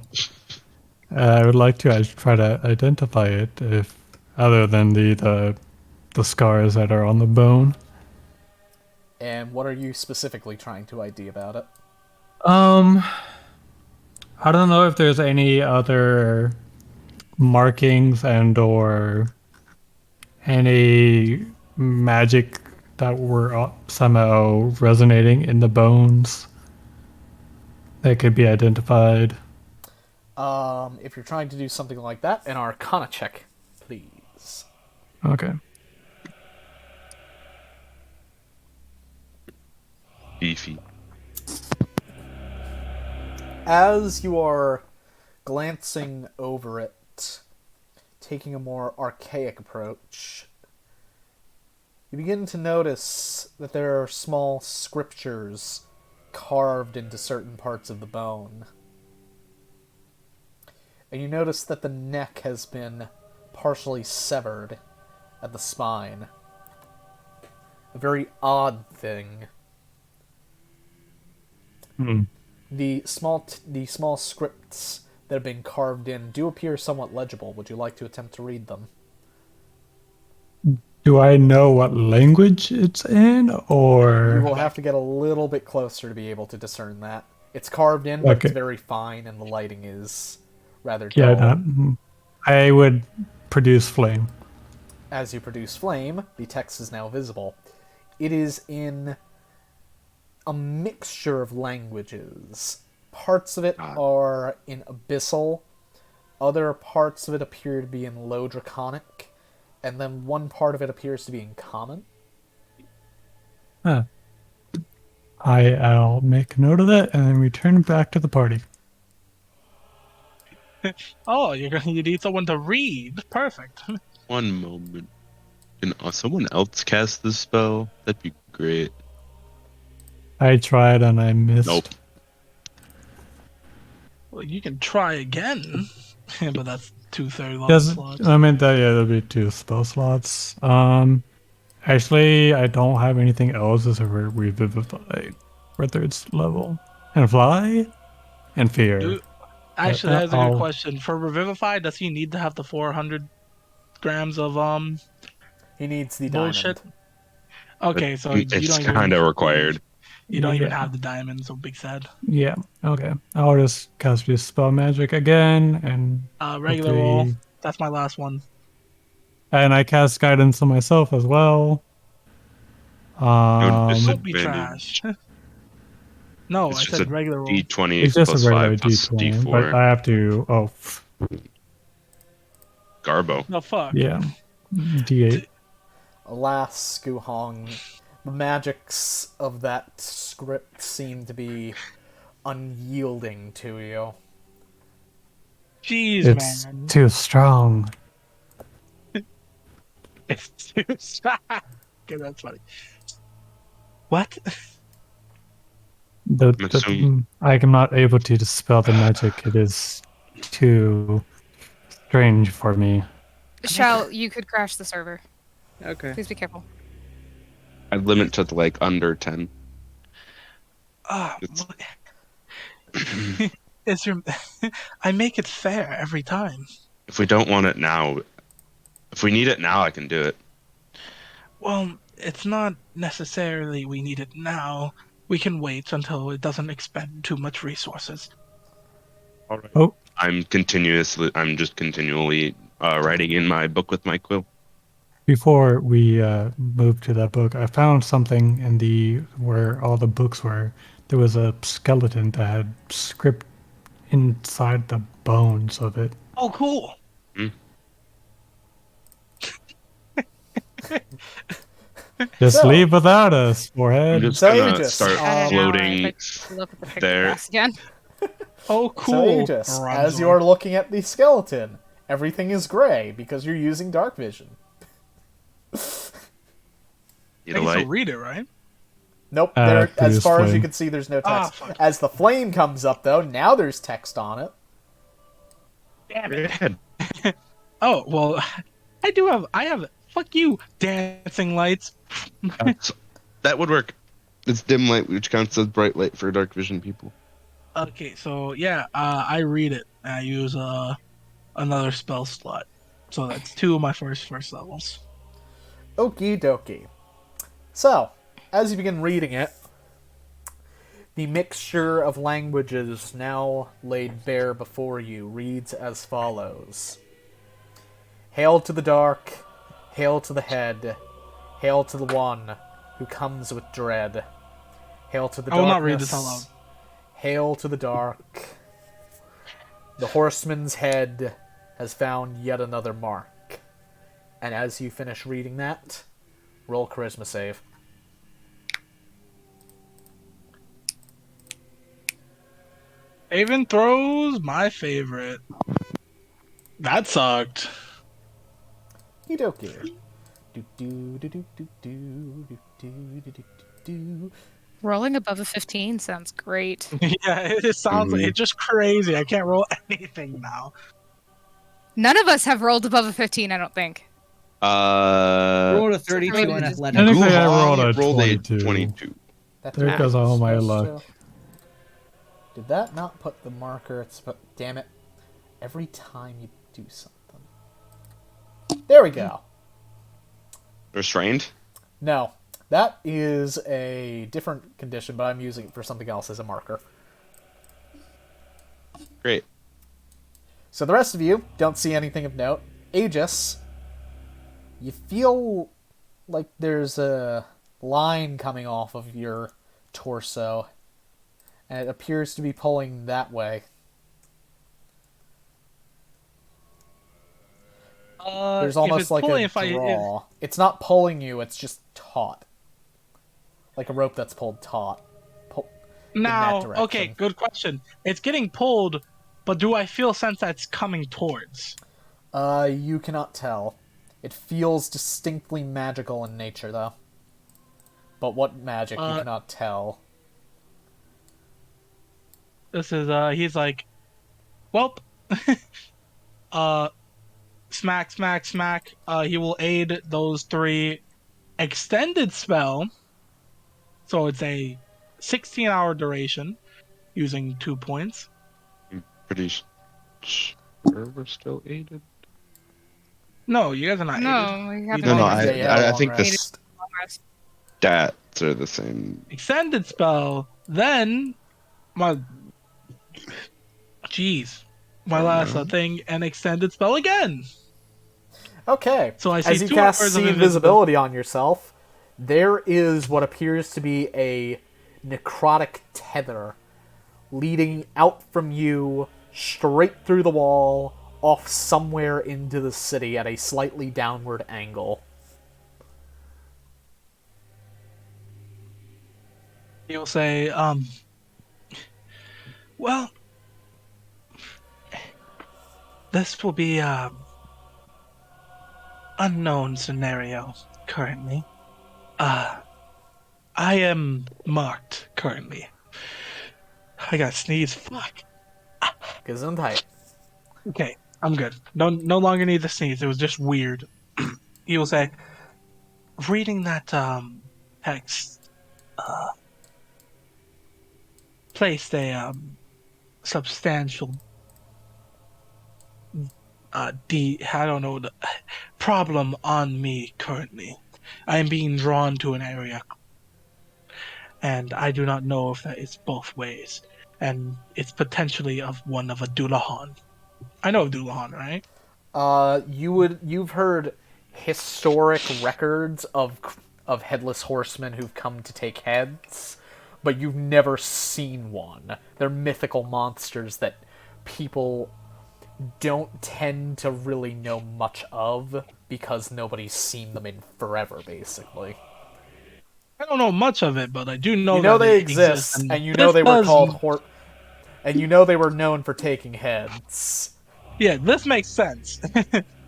I would like to try to identify it, if other than the scars that are on the bone. And what are you specifically trying to ID about it? I don't know if there's any other markings and or any magic that were somehow resonating in the bones that could be identified. If you're trying to do something like that, an Arcana check, please. Okay. Beefy. As you are glancing over it, taking a more archaic approach, you begin to notice that there are small scriptures carved into certain parts of the bone. And you notice that the neck has been partially severed at the spine. A very odd thing. The small scripts that have been carved in do appear somewhat legible. Would you like to attempt to read them? Do I know what language it's in, or... You will have to get a little bit closer to be able to discern that. It's carved in, but Okay. it's very fine, and the lighting is rather dull. Yeah, I would produce flame. As you produce flame, the text is now visible. It is in a mixture of languages. Parts of it are in Abyssal, other parts of it appear to be in Low Draconic, and then one part of it appears to be in Common. Huh. I'll make a note of that and then return back to the party. Oh, you need someone to read. Perfect. One moment. Can someone else cast this spell? That'd be great. I tried and I missed. Nope. Well, you can try again, but that's 2 level Does slots. I mean that? Yeah, there'll be 2 spell slots. Actually, I don't have anything else as a revivify for 3rd level, and fly, and fear. Actually, that's a I'll- good question. For Revivify, does he need to have the 400 grams of He needs the bullshit? diamond. Okay, so you It's don't even kind of required. You don't even Yeah. have the diamond, so big sad. Yeah. Okay. I'll just cast this spell magic again, and Regular hopefully- roll. That's my last one. And I cast guidance on myself as well. Don't be Disadvantage. trash. No, It's I just said a regular roll. D20 It's just plus a regular 5 plus D20, D4. but I have to. Oh, Garbo. No fuck. yeah. D8. Alas, Skuhong, the magics of that script seem to be unyielding to you. Jeez, It's man. too strong. It's too strong. Okay, that's funny. What? assuming- I am not able to dispel the magic. It is too strange for me. Shall, you could crash the server. Okay. Please be careful. I'd limit to like under 10. Ah, It's- it's your. I make it fair every time. If we don't want it now, if we need it now, I can do it. Well, it's not necessarily we need it now. We can wait until it doesn't expend too much resources. All right. Oh. I'm just continually writing in my book with my quill. Before we move to that book, I found something in where all the books were. There was a skeleton that had script inside the bones of it. Oh, cool. Just So- leave without us, I'm forehead. just So gonna Aegis, start I don't know, floating Look at the picture there. glass again. Oh, So cool. Aegis, Bronzor. as you are looking at the skeleton, everything is gray because you're using dark vision. Need I a can light. still read it, right? Nope, Uh, there, as produce far as you flame. can see, there's no Ah, text. fuck. As the flame comes up, though, now there's text on it. Damn Go ahead. Oh, well, I have, fuck you, dancing lights. That would work. It's dim light, which counts as bright light for dark vision people. Okay, so yeah, I read it. I use another spell slot. So that's 2 of my first levels. Okie dokie. So, as you begin reading it, the mixture of languages now laid bare before you reads as follows. Hail to the dark, hail to the head, hail to the one who comes with dread. Hail to the darkness. I will not read this out loud. Hail to the dark. The horseman's head has found yet another mark. And as you finish reading that, roll charisma save. Haven throws, my favorite. That sucked. Okie dokie. Rolling above a 15 sounds great. Yeah, it just sounds it's just crazy. I can't roll anything now. None of us have rolled above a 15, I don't think. Rolled a 32 on Maybe athletics. I think I Guhong rolled a 22. 22. There goes all my luck. Did that not put the marker? Damn it. Every time you do something. There we go. Restrained? No. That is a different condition, but I'm using it for something else as a marker. Great. So the rest of you don't see anything of note. Aegis, you feel like there's a line coming off of your torso, and it appears to be pulling that way. There's almost like a draw. It's not pulling you, it's just taut. Like a rope that's pulled taut. Now, okay, good question. It's getting pulled, but do I feel sense that's coming towards? You cannot tell. It feels distinctly magical in nature, though. But what magic, you cannot tell. This is, he's like, welp. Smack, smack, smack. He will aid those 3 extended spell. So it's a 16-hour duration using 2 points. I'm pretty sure we're still aided. No, you guys are not aided. No, we haven't. No, aided. I think the Aided. stats are the same. Extended spell, then my last thing, an extended spell again. Okay. So I see as you 2 cast hours see of invisibility on yourself, there is what appears to be a necrotic tether leading out from you straight through the wall off somewhere into the city at a slightly downward angle. You'll say, well, this will be unknown scenario currently. I am marked currently. I got sneeze. Fuck. Gesundheit. Okay, I'm good. No longer need the sneeze. It was just weird. He will say, reading that text placed a substantial I don't know, the problem on me currently. I am being drawn to an area, and I do not know if that is both ways, and it's potentially of one of a Dullahan. I know of Dullahan, right? You've heard historic records of headless horsemen who've come to take heads, but you've never seen one. They're mythical monsters that people don't tend to really know much of because nobody's seen them in forever, basically. I don't know much of it, but I do know you know that they it exist, exists, and you know they were called and you know they were known for taking heads. Yeah, this makes sense.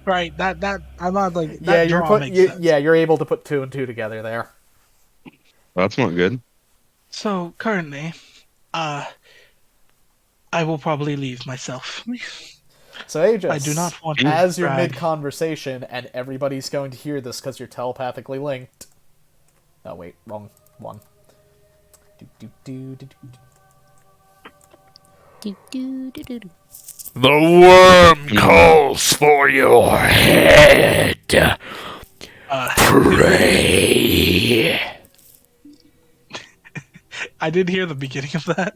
Right, that I'm not like Yeah, that draw makes sense. Yeah, you're able to put 2 and 2 together there. Well, that's not good. So currently, I will probably leave myself. So Aegis, I do not want to as you're brag. mid-conversation, and everybody's going to hear this because you're telepathically linked. Oh wait, wrong one. The worm calls for your head. Pray. I did hear the beginning of that.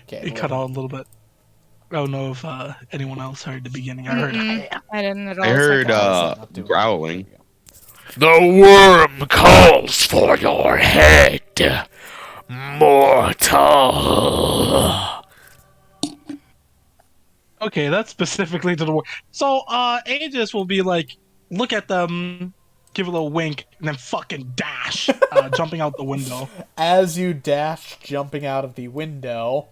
Okay, It cut out a little bit. I don't know if anyone else heard the beginning. I heard. I didn't at all. I heard not doing it? growling. The worm calls for your head, mortal. Okay, that's specifically to the word. So, Aegis will be like, look at them, give a little wink, and then fucking dash, jumping out the window. As you dash, jumping out of the window,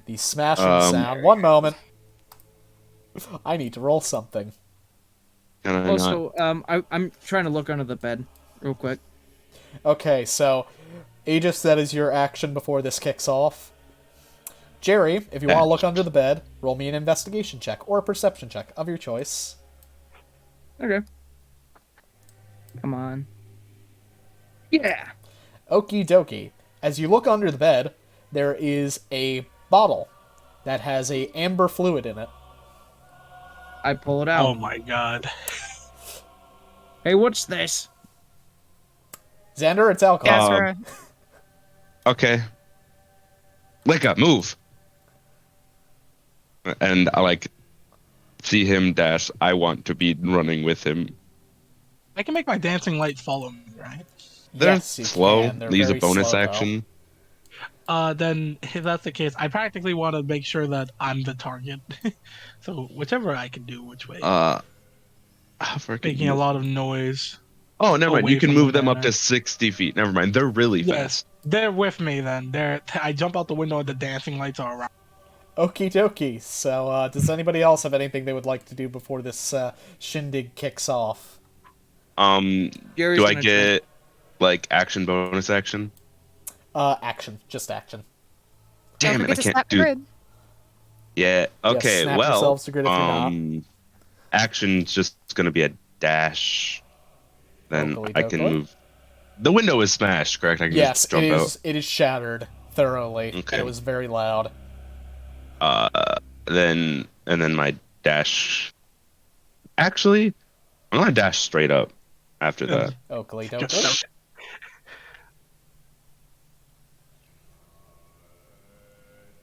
the smashing sound. One moment. I need to roll something. Can I not? Also, I'm trying to look under the bed real quick. Okay, so Aegis, that is your action before this kicks off. Jerry, if you want to look under the bed, roll me an investigation check or a perception check of your choice. Okay. Come on. Yeah. Okie dokie. As you look under the bed, there is a bottle that has a amber fluid in it. I pull it out. Oh my god. Hey, what's this? Xander, it's alcohol. Yes, right. Okay. Licka, move. And I like see him dash. I want to be running with him. I can make my dancing light follow me, right? They're Yes, you slow. can. They're Leaves a very bonus slow, though. action. Then if that's the case, I practically want to make sure that I'm the target. So whichever I can do, which way. How far can Making you a move? lot of noise. Oh, never mind. away You can from the move them up banner. to 60 feet. Never mind. They're really Yes, fast. they're with me then. I jump out the window and the dancing lights are around. Okie dokie. So, does anybody else have anything they would like to do before this shindig kicks off? Jerry's Do I gonna get like action bonus action? Action. Just action. Damn Don't it! I forget to can't snap the do. grid. Yeah. Okay. snap well, yourselves to grid if you're not. action's just gonna be a dash. Then Oakley I can dokley. move. The window is smashed, correct? I can Yes, just jump out. it is shattered thoroughly, and Okay. it was very loud. Then my dash. Actually, I'm gonna dash straight up after that. Oakley dokley.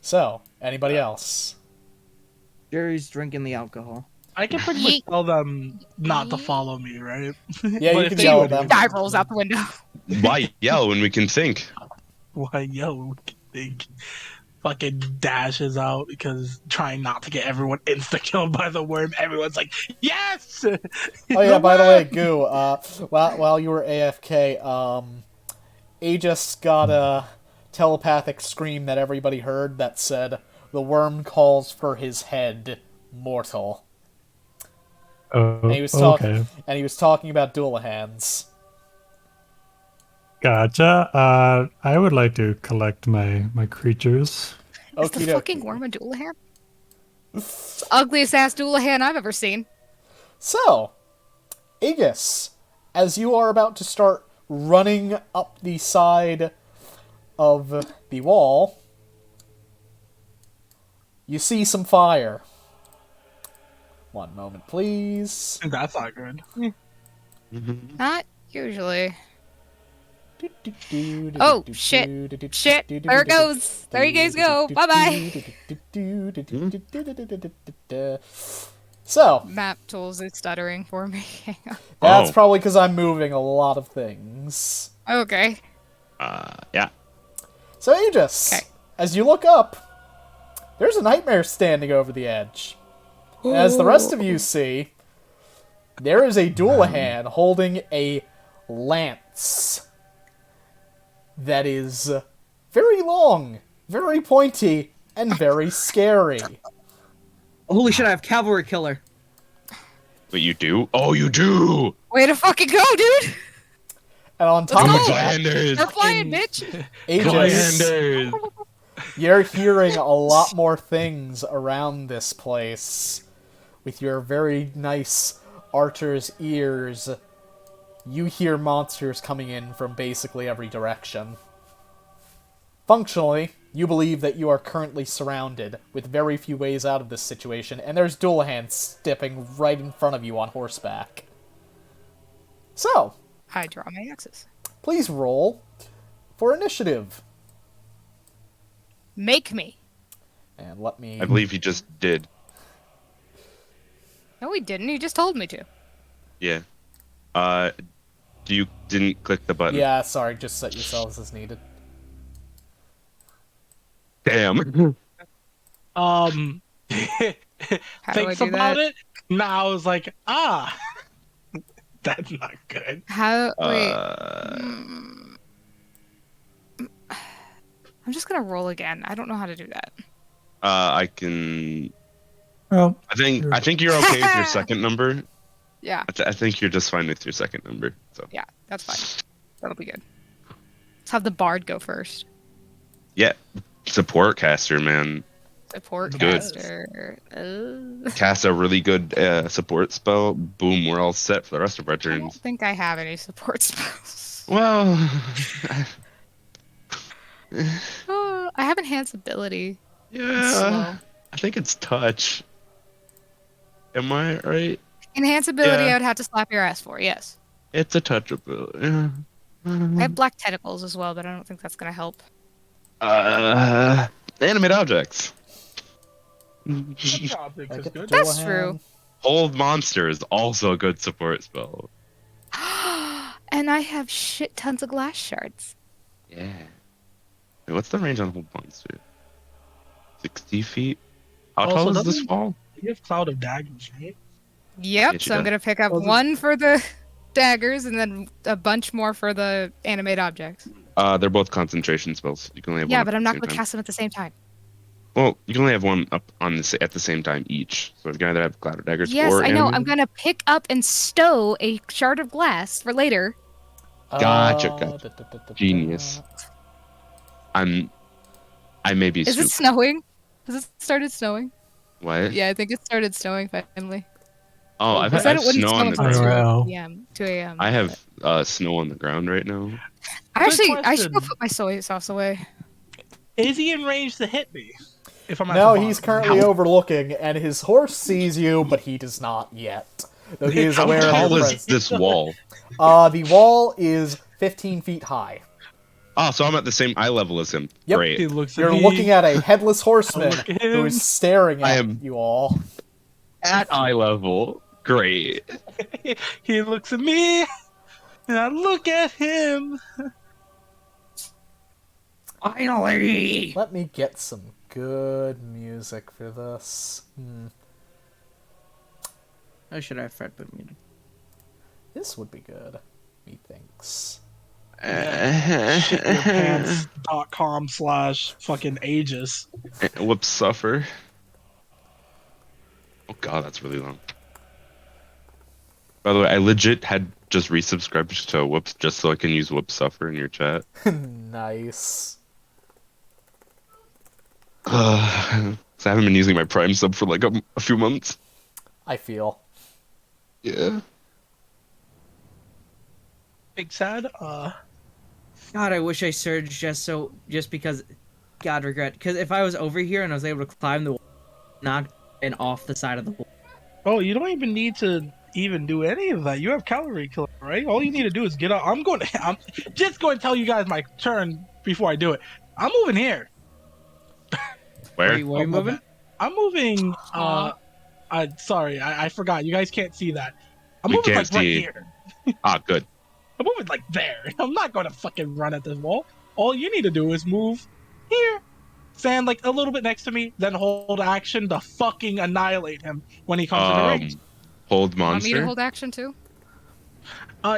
So, anybody else? Jerry's drinking the alcohol. I can pretty much Yeet. tell them not to follow me, right? Yeah, But you if can they yell would- at them. Guy rolls out the window. Why yell when we can think? Why yo? Think fucking dashes out because trying not to get everyone insta killed by the worm. Everyone's like, yes. Oh yeah, by the way, Goo, while you were AFK, Aegis got a telepathic scream that everybody heard that said, "The worm calls for his head, mortal." Oh, And he was okay. and he was talking about Dualahans. Gotcha. I would like to collect my Is creatures. the Okie fucking dokie. worm a Doulahan? It's the ugliest ass Doulahan I've ever seen. So, Aegis, as you are about to start running up the side of the wall, you see some fire. One moment, please. That's not good. Not usually. Oh, shit. Shit. There it goes. There you guys go. Bye-bye. So, Map tools is stuttering for me. Hang on. that's Oh. probably because I'm moving a lot of things. Okay. Yeah. So, Aegis, Okay. as you look up, there's a nightmare standing over the edge. As the rest of you see, there is a Dualahan holding a lance that is very long, very pointy, and very scary. Holy shit! I have cavalry killer. But you do? Oh, you do! Way to fucking go, dude! And on top Let's of go. that, Commanders! We're flying, bitch! Aegis, Commanders! you're hearing a lot more things around this place. With your very nice archer's ears, you hear monsters coming in from basically every direction. Functionally, you believe that you are currently surrounded, with very few ways out of this situation, and there's Dullahan stepping right in front of you on horseback. So, I draw my axes. please roll for initiative. Make me. And let me... I believe he just did. No, he didn't. He just told me to. Yeah. You didn't click the button. Yeah, sorry, just set yourselves as needed. Damn. How do I Thinks do about that? it. Now I was like, that's not good. How? Wait. Uh, I'm just gonna roll again. I don't know how to do that. I can. Well, I think you're okay with your second number. Yeah. I think you're just fine with your second number. So Yeah, that's fine. That'll be good. Let's have the bard go first. yeah, support caster, man. Support Good. caster. Cast a really good support spell. Boom, we're all set for the rest of our I don't turns. think I have any support spells. Well, Oh, I have enhanced ability. yeah, Slow. I think it's touch. Am I right? Enhanced ability, Yeah. I would have to slap your ass for. Yes. It's a touch ability. Yeah. I have black tentacles as well, but I don't think that's gonna help. Animate objects. Object is good. That's true. Hold monster is also a good support spell. And I have shit tons of glass shards. Yeah. Wait, what's the range on hold monster? 60 feet? How Also, tall is this doesn't- wall? You have Cloud of Daggers, right? Yep, Yeah, she so I'm does. gonna pick up Well, the- one for the daggers and then a bunch more for the animate objects. They're both concentration spells. You can only have Yeah, one but up I'm at not the same gonna time. cast them at the same time. Well, you can only have one up on at the same time each. So you can either have Cloud of Daggers Yes, or I know. I'm animate. gonna pick up and stow a shard of glass for later. Gotcha. Genius. I may be Is it stupid. snowing? Has it started snowing? What? Yeah, I think it started snowing finally. Oh, I've I had said it wouldn't snow snow on the until ground. ground. 2 a.m. 2 a.m. I have snow on the ground right now. I should go question. put my soy sauce away. Is he in range to hit me? If I'm at No, the he's bottom? currently overlooking, and his horse sees you, but he does not yet. Though he is How aware of tall your is presence. this wall? The wall is 15 feet high. Oh, so I'm at the same eye level as him. Yep. He Great. looks at You're me. looking at a headless horseman Look at who him. is staring I at am- you all. At eye level. Great. He looks at me, and I look at him. Finally! Let me get some good music for this. How should I have Fred put music? This would be good, methinks. Shityourpants.com/fucking ages. Whoops, suffer. Oh god, that's really long. By the way, I legit had just resubscribed to Whoops just so I can use Whoops suffer in your chat. Nice. So I haven't been using my Prime sub for like a few months. I feel. Yeah. Big sad. God, I wish I surged just because. God, regret. Because if I was over here and I was able to climb the wall, knocked and off the side of the wall. Oh, you don't even need to even do any of that. You have calorie killer, right? All you need to do is get up. I'm just going to tell you guys my turn before I do it. I'm moving here. Where? Where you moving? I'm moving. Sorry, I forgot. You guys can't see that. I'm We moving can't like right see. here. Ah, good. I'm moving like there. I'm not going to fucking run at this wall. All you need to do is move here. Stand like a little bit next to me, then hold action to fucking annihilate him when he comes into range. Hold Want me to monster. hold action too?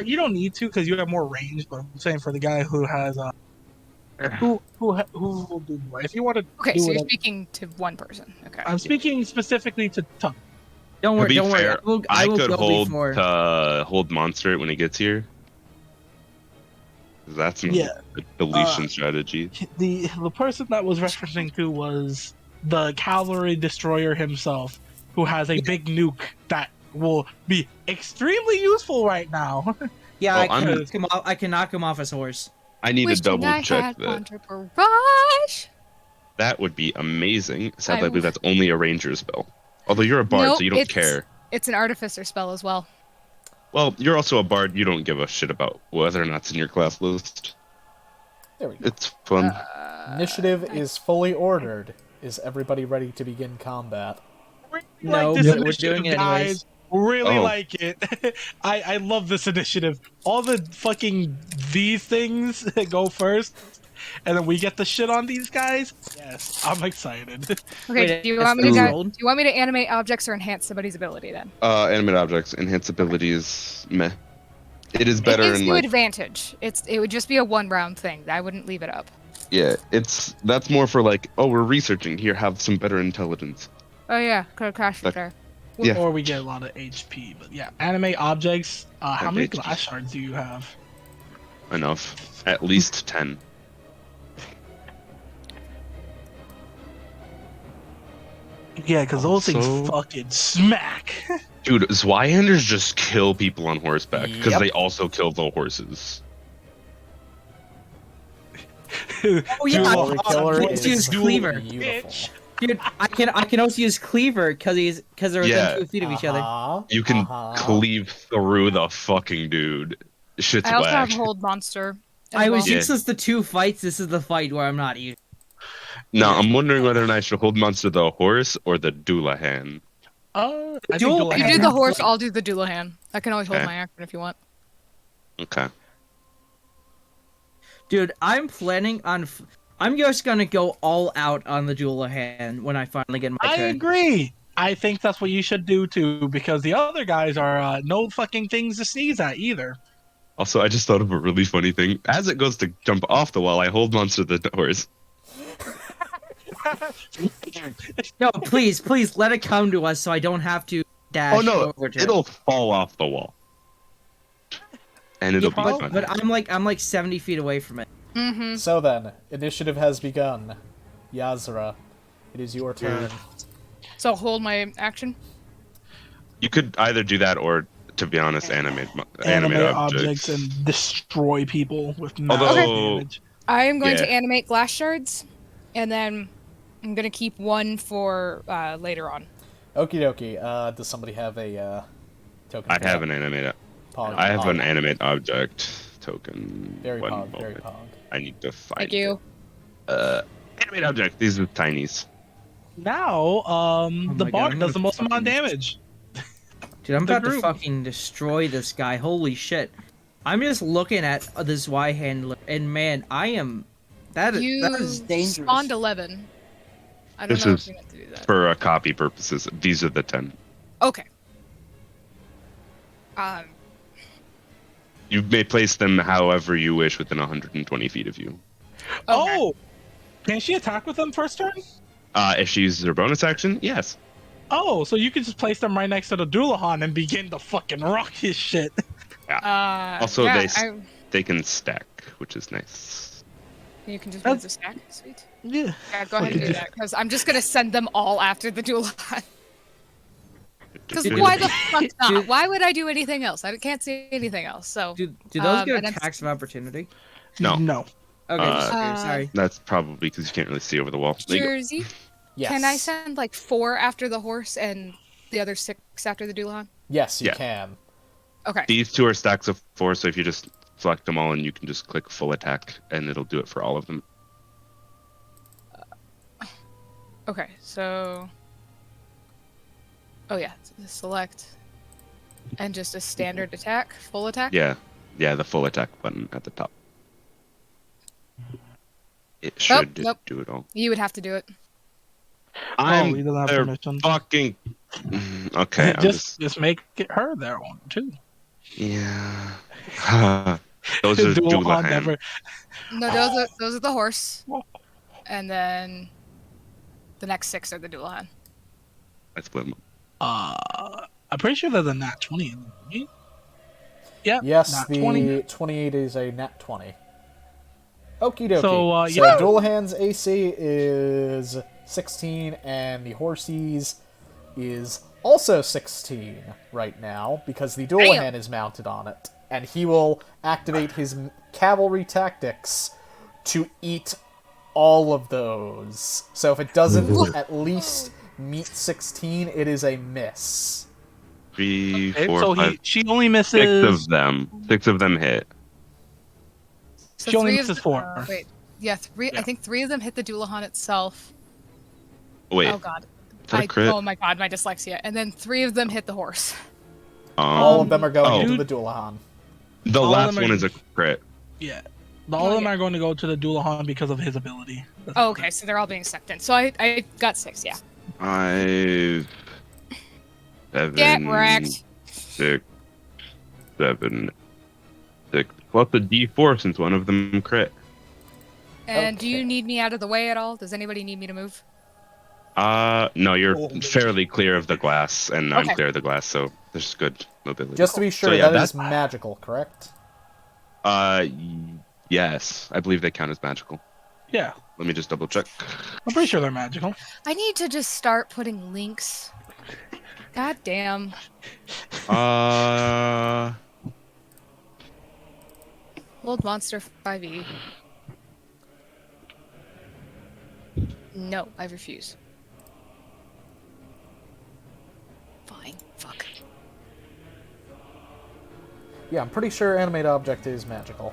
You don't need to because you have more range. But I'm saying for the guy who has who will do more. If you want to, Okay, do so you're whatever- speaking to one person. Okay. I'm speaking specifically to Tuck. Don't To worry, be don't worry. fair, I will could go hold before. hold monster when he gets here. That's Yeah. a deletion strategy. The person that was referencing to was the cavalry destroyer himself, who has a big nuke that will be extremely useful right now. Yeah, Oh, I can I'm- knock him off. I can knock him off his horse. I need to Wishing double I check had that. Contra Barrage. That would be amazing. Sadly, I I believe that's only a ranger spell. Although you're a bard, Nope, so you don't care. It's an artificer spell as well. Well, you're also a bard. You don't give a shit about whether or not it's in your class list. There we go. It's fun. Initiative is fully ordered. Is everybody ready to begin combat? No, this but we're initiative, doing it anyways. guys. Really Oh. like it. I love this initiative. All the fucking these things go first, and then we get the shit on these guys. Yes, I'm excited. Okay, Wait, do you it's want me to rolled? do you want me to animate objects or enhance somebody's ability then? Animate objects, enhance abilities, meh. It is better it gives in you like advantage. It would just be a 1-round thing. I wouldn't leave it up. yeah. That's more for like we're researching here. Have some better intelligence. Oh yeah, could have crashed Like- there. Yeah. Or we get a lot of HP. But yeah, animate objects. How many HP. glass shards do you have? Enough. At least 10. Yeah, because those things Also- fucking smack. Dude, Zweihanders just kill people on horseback because Yep. they also kill the horses. Oh yeah, Jewelry killer let's is use cleaver. beautiful. Dude, I can also use cleaver because they're within Yeah. 2 feet of each other. Uh-huh, You can uh-huh. cleave through the fucking dude. Shit's I also whack. have hold monster. I was Yeah. useless to 2 fights. This is the fight where I'm not used. No, I'm wondering whether or not I should hold monster the horse or the Doulahan. I think Dual- you'll You have- do the horse, I'll do the Doulahan. I can always hold Okay. my action if you want. Okay. Dude, I'm planning on. I'm just gonna go all out on the Doulahan when I finally get my I turn. agree. I think that's what you should do too, because the other guys are no fucking things to sneeze at either. Also, I just thought of a really funny thing. As it goes to jump off the wall, I hold monster the horse. No, please, let it come to us so I don't have to dash Oh no, over to it. it'll fall off the wall. And it'll be but, fun. but I'm like 70 feet away from it. Mm-hmm. So then, initiative has begun. Yazra, it is your turn. So I'll hold my action. You could either do that or, to be honest, animate Objects and destroy people with massive Although- damage. I am going Yeah. to animate glass shards, and then I'm gonna keep one for later on. Okie dokie. Does somebody have a token? I for have that? an animate. Pog. I have Pog. an animate object token. Very One pog. Very moment. pog. I need to find Thank you. it. Animate object. These are tinies. Now, the my God, bard I'm does the gonna most amount of fucking- damage. Dude, I'm The about to group. fucking destroy this guy. Holy shit! I'm just looking at this Y handler, and man, I am. That You is dangerous. spawned 11. I don't This know is if you meant to do that. For copy purposes. These are the 10. Okay. You may place them however you wish within 120 feet of you. Okay. Oh, can she attack with them first turn? If she uses her bonus action, yes. Oh, so you can just place them right next to the Doulahan and begin to fucking rock his shit. Also, yeah, they can stack, which is nice. you can just That's- use a stack. Sweet. Yeah. Yeah, go ahead and do that, because I'm just gonna send them all after the Doulahan. Because why the fuck not? Dude. Why would I do anything else? I can't see anything else. So Do those get and I'm- attacks of opportunity? No. No. Okay, just Uh, sorry. That's probably because you can't really see over the wall. There you go. Jersey, Yes. can I send like 4 after the horse and the other 6 after the Doulahan? Yes, you Yeah. can. Okay. These 2 are stacks of 4, so if you just select them all and you can just click full attack, and it'll do it for all of them. Okay, so. Oh yeah, select. And just a standard attack, full attack. Yeah, the full attack button at the top. It Oh, should nope. do it all. You would have to do it. I'm he doesn't have their permission. fucking. Okay, I'm just make it her their one too. Yeah. Those are Doulahan Doulahan. never. No, those are the horse. And then the next 6 are the Doulahan. I split them. I'm pretty sure there's a nat 20 in there, right? Yeah. Yes, nat the 20. 28 is a nat 20. Okie dokie. So, So yeah. Doulahan's AC is 16, and the Horsey's is also 16 right now, because the Doulahan is mounted on it. And he will activate his cavalry tactics to eat all of those. So if it doesn't at least meet 16, it is a miss. 3, Okay, 4, so 5, she only misses. 6 of them. 6 of them hit. So She only three of misses the- 4. Wait, yeah, three. Yeah. I think 3 of them hit the Dullahan itself. Wait, Oh god. is that a crit? Oh my god, my dyslexia. And then 3 of them hit the horse. All of them are going oh. into the Dullahan. The all of last them are- one is a crit. Yeah. All of them yeah. are going to go to the Dullahan because of his ability. Oh, okay, so they're all being sucked in. So I got 6, yeah. 5, 7, Get wrecked. 6, 7, 6. Plus the D4 since one of them crit. And do you Okay. need me out of the way at all? Does anybody need me to move? No, you're fairly clear of the glass, and I'm Okay. clear of the glass, so there's good mobility. Just to be sure, So, yeah, that is that- magical, correct? Yes, I believe they count as magical. Yeah. Let me just double check. I'm pretty sure they're magical. I need to just start putting links. God damn. Old Monster 5e. No, I refuse. Fine. Fuck. Yeah, I'm pretty sure animate object is magical.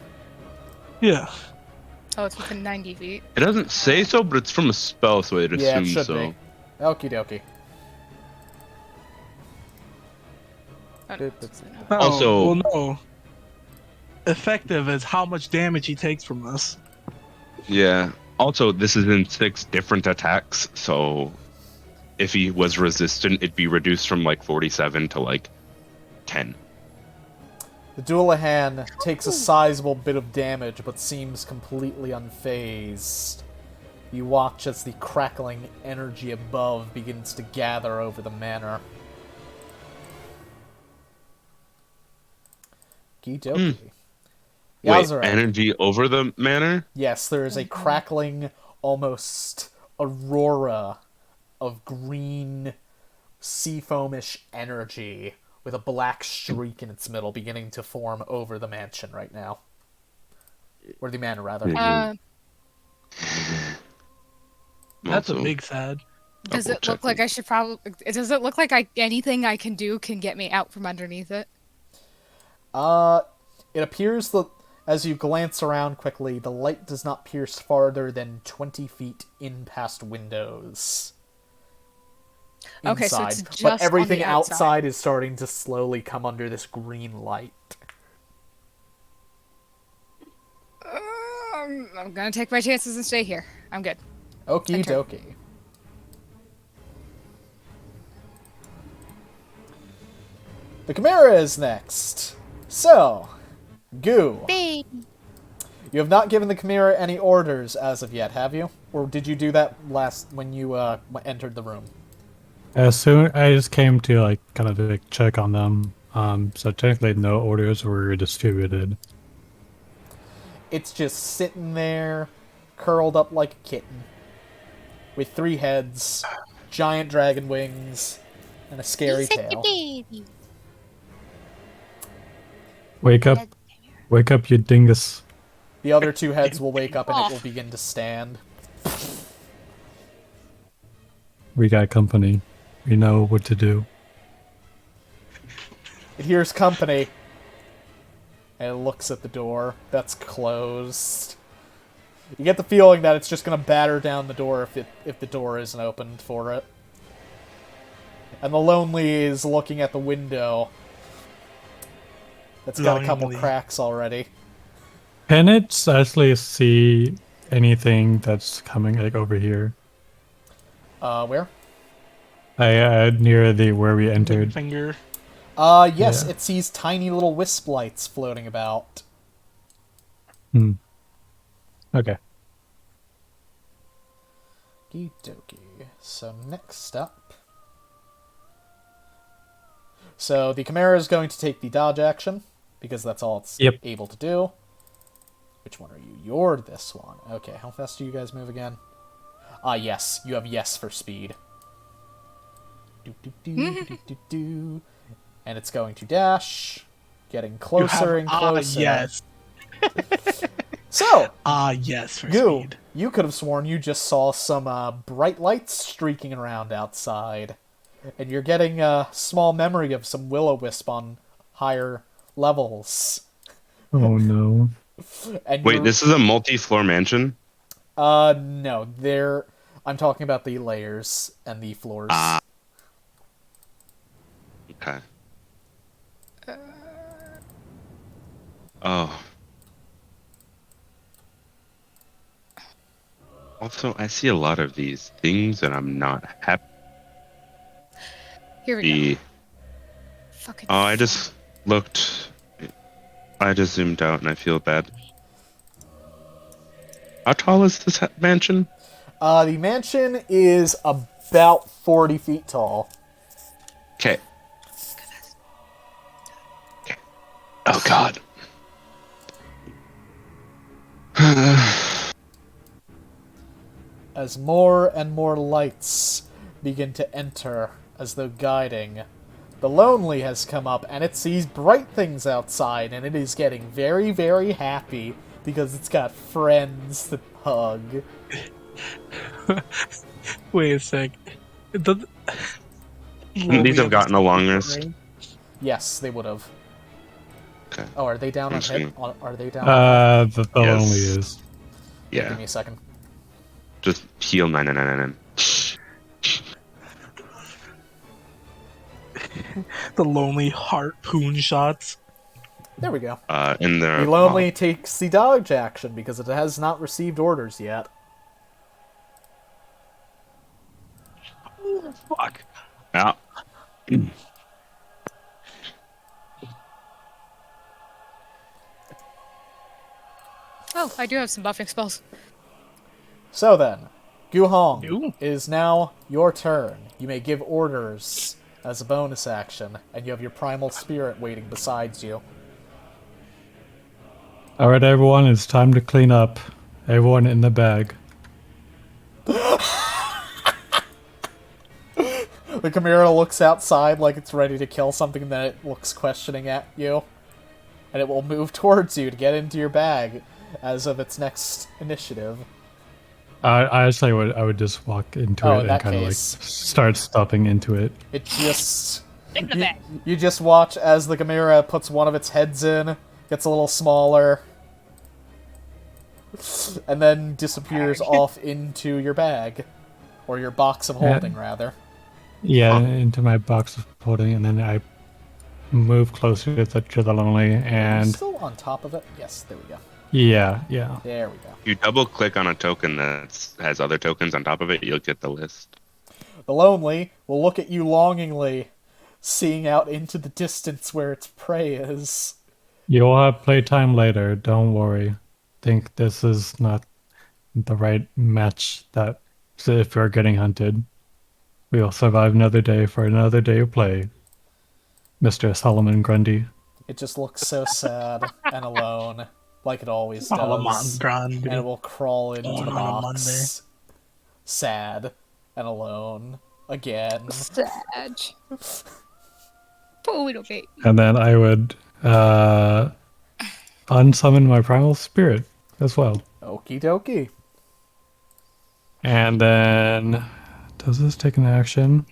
Yeah. Oh, it's within 90 feet. It doesn't say so, but it's from a spell, so I'd Yeah, it assume should so. be. Okie dokie. Oh, no, it's not. No, Also- well, no. Effective is how much damage he takes from this. Yeah. Also, this is in 6 different attacks, so if he was resistant, it'd be reduced from like 47 to like 10. The Dullahan takes a sizable bit of damage, but seems completely unfazed. You watch as the crackling energy above begins to gather over the manor. Okie Wait, Yazara. energy over the manor? Yes, there is a crackling, almost aurora of green, seafoamish energy with a black streak in its middle beginning to form over the mansion right now. Or the manor, rather. That's Also, a big sad. Does double it look like checking. I should probably... Does it look like anything I can do can get me out from underneath it? It appears that as you glance around quickly, the light does not pierce farther than 20 feet in past windows. Okay, so Inside. it's But just on everything the outside. outside is starting to slowly come under this green light. I'm gonna take my chances and stay here. I'm good. Okie Enter. dokie. The Chimera is next. So, Goo. You have not given the Chimera any orders as of yet, have you? Or did you do that last when you entered the room? As soon I just came to like kind of like check on them. So technically no orders were distributed. It's just sitting there, curled up like a kitten, with 3 heads, giant dragon wings, and a scary tail. Wake up, you dingus. The other 2 heads will wake up and it will begin to stand. We got company. We know what to do. It hears company, and it looks at the door that's closed. You get the feeling that it's just going to batter down the door if the door isn't opened for it. And the Lonely is looking at the window. That's got a couple Lonely. cracks already. Can it actually see anything that's coming like over here? Where? Near the where we entered. Finger. Yes, Yeah. it sees tiny little wisp lights floating about. Okay. Okie dokie. So next up. So the Chimera is going to take the dodge action, because that's all it's Yep. able to do. Which one are you? You're this one. Okay, how fast do you guys move again? Yes. You have yes for speed. Do, do, do, do, do, do, do. And it's going to dash, getting closer and closer. Yes. So, Yes, for Goo, speed. you could have sworn you just saw some bright lights streaking around outside. And you're getting a small memory of some will-o-wisp on higher levels. Oh no. And Wait, this is a multi-floor mansion? No, I'm talking about the layers and the floors. Okay. Oh. Also, I see a lot of these things, and I'm not happy. Here we go. Fucking. Oh, I just looked. I just zoomed out, and I feel bad. How tall is this mansion? The mansion is about 40 feet tall. Okay. Oh God. As more and more lights begin to enter as though guiding, the Lonely has come up and it sees bright things outside and it is getting very, very happy because it's got friends to hug. Wait a sec. These have gotten a long rest. Yes, they would have. Okay. Oh, are they down on I'm hit? Are they down on The Yes. Lonely is. Yeah. Give me a second. Just heal 999. The Lonely harpoon shots. There we go. In there. The Lonely takes the dodge action because it has not received orders yet. Oh, fuck. Yeah. Oh, I do have some buffing spells. So then, Guhong, Ooh. it is now your turn. You may give orders as a bonus action, and you have your primal spirit waiting besides you. Alright, everyone, it's time to clean up. Everyone in the bag. The Chimera looks outside like it's ready to kill something, then it looks questioning at you. And it will move towards you to get into your bag as of its next initiative. I actually would just walk into Oh, it in and that kind of like case. start stuffing into it. It just... In the bag. You just watch as the Chimera puts one of its heads in, gets a little smaller, and then disappears off into your bag. Or your box of holding, rather. Yeah, into my box of holding, and then I move closer to the Lonely, and Still on top of it? Yes, there we go. yeah. There we go. If you double click on a token that has other tokens on top of it, you'll get the list. The Lonely will look at you longingly, seeing out into the distance where its prey is. You'll have playtime later, don't worry. Think this is not the right match that if you're getting hunted. We'll survive another day for another day of play. Mr. Solomon Grundy. It just looks so sad and alone, like it always Solomon does. Grundy. And it will crawl into the On a box, sad and alone, again. Sad. Poor little baby. And then I would unsummon my primal spirit as well. Okie dokie. And then does this take an action?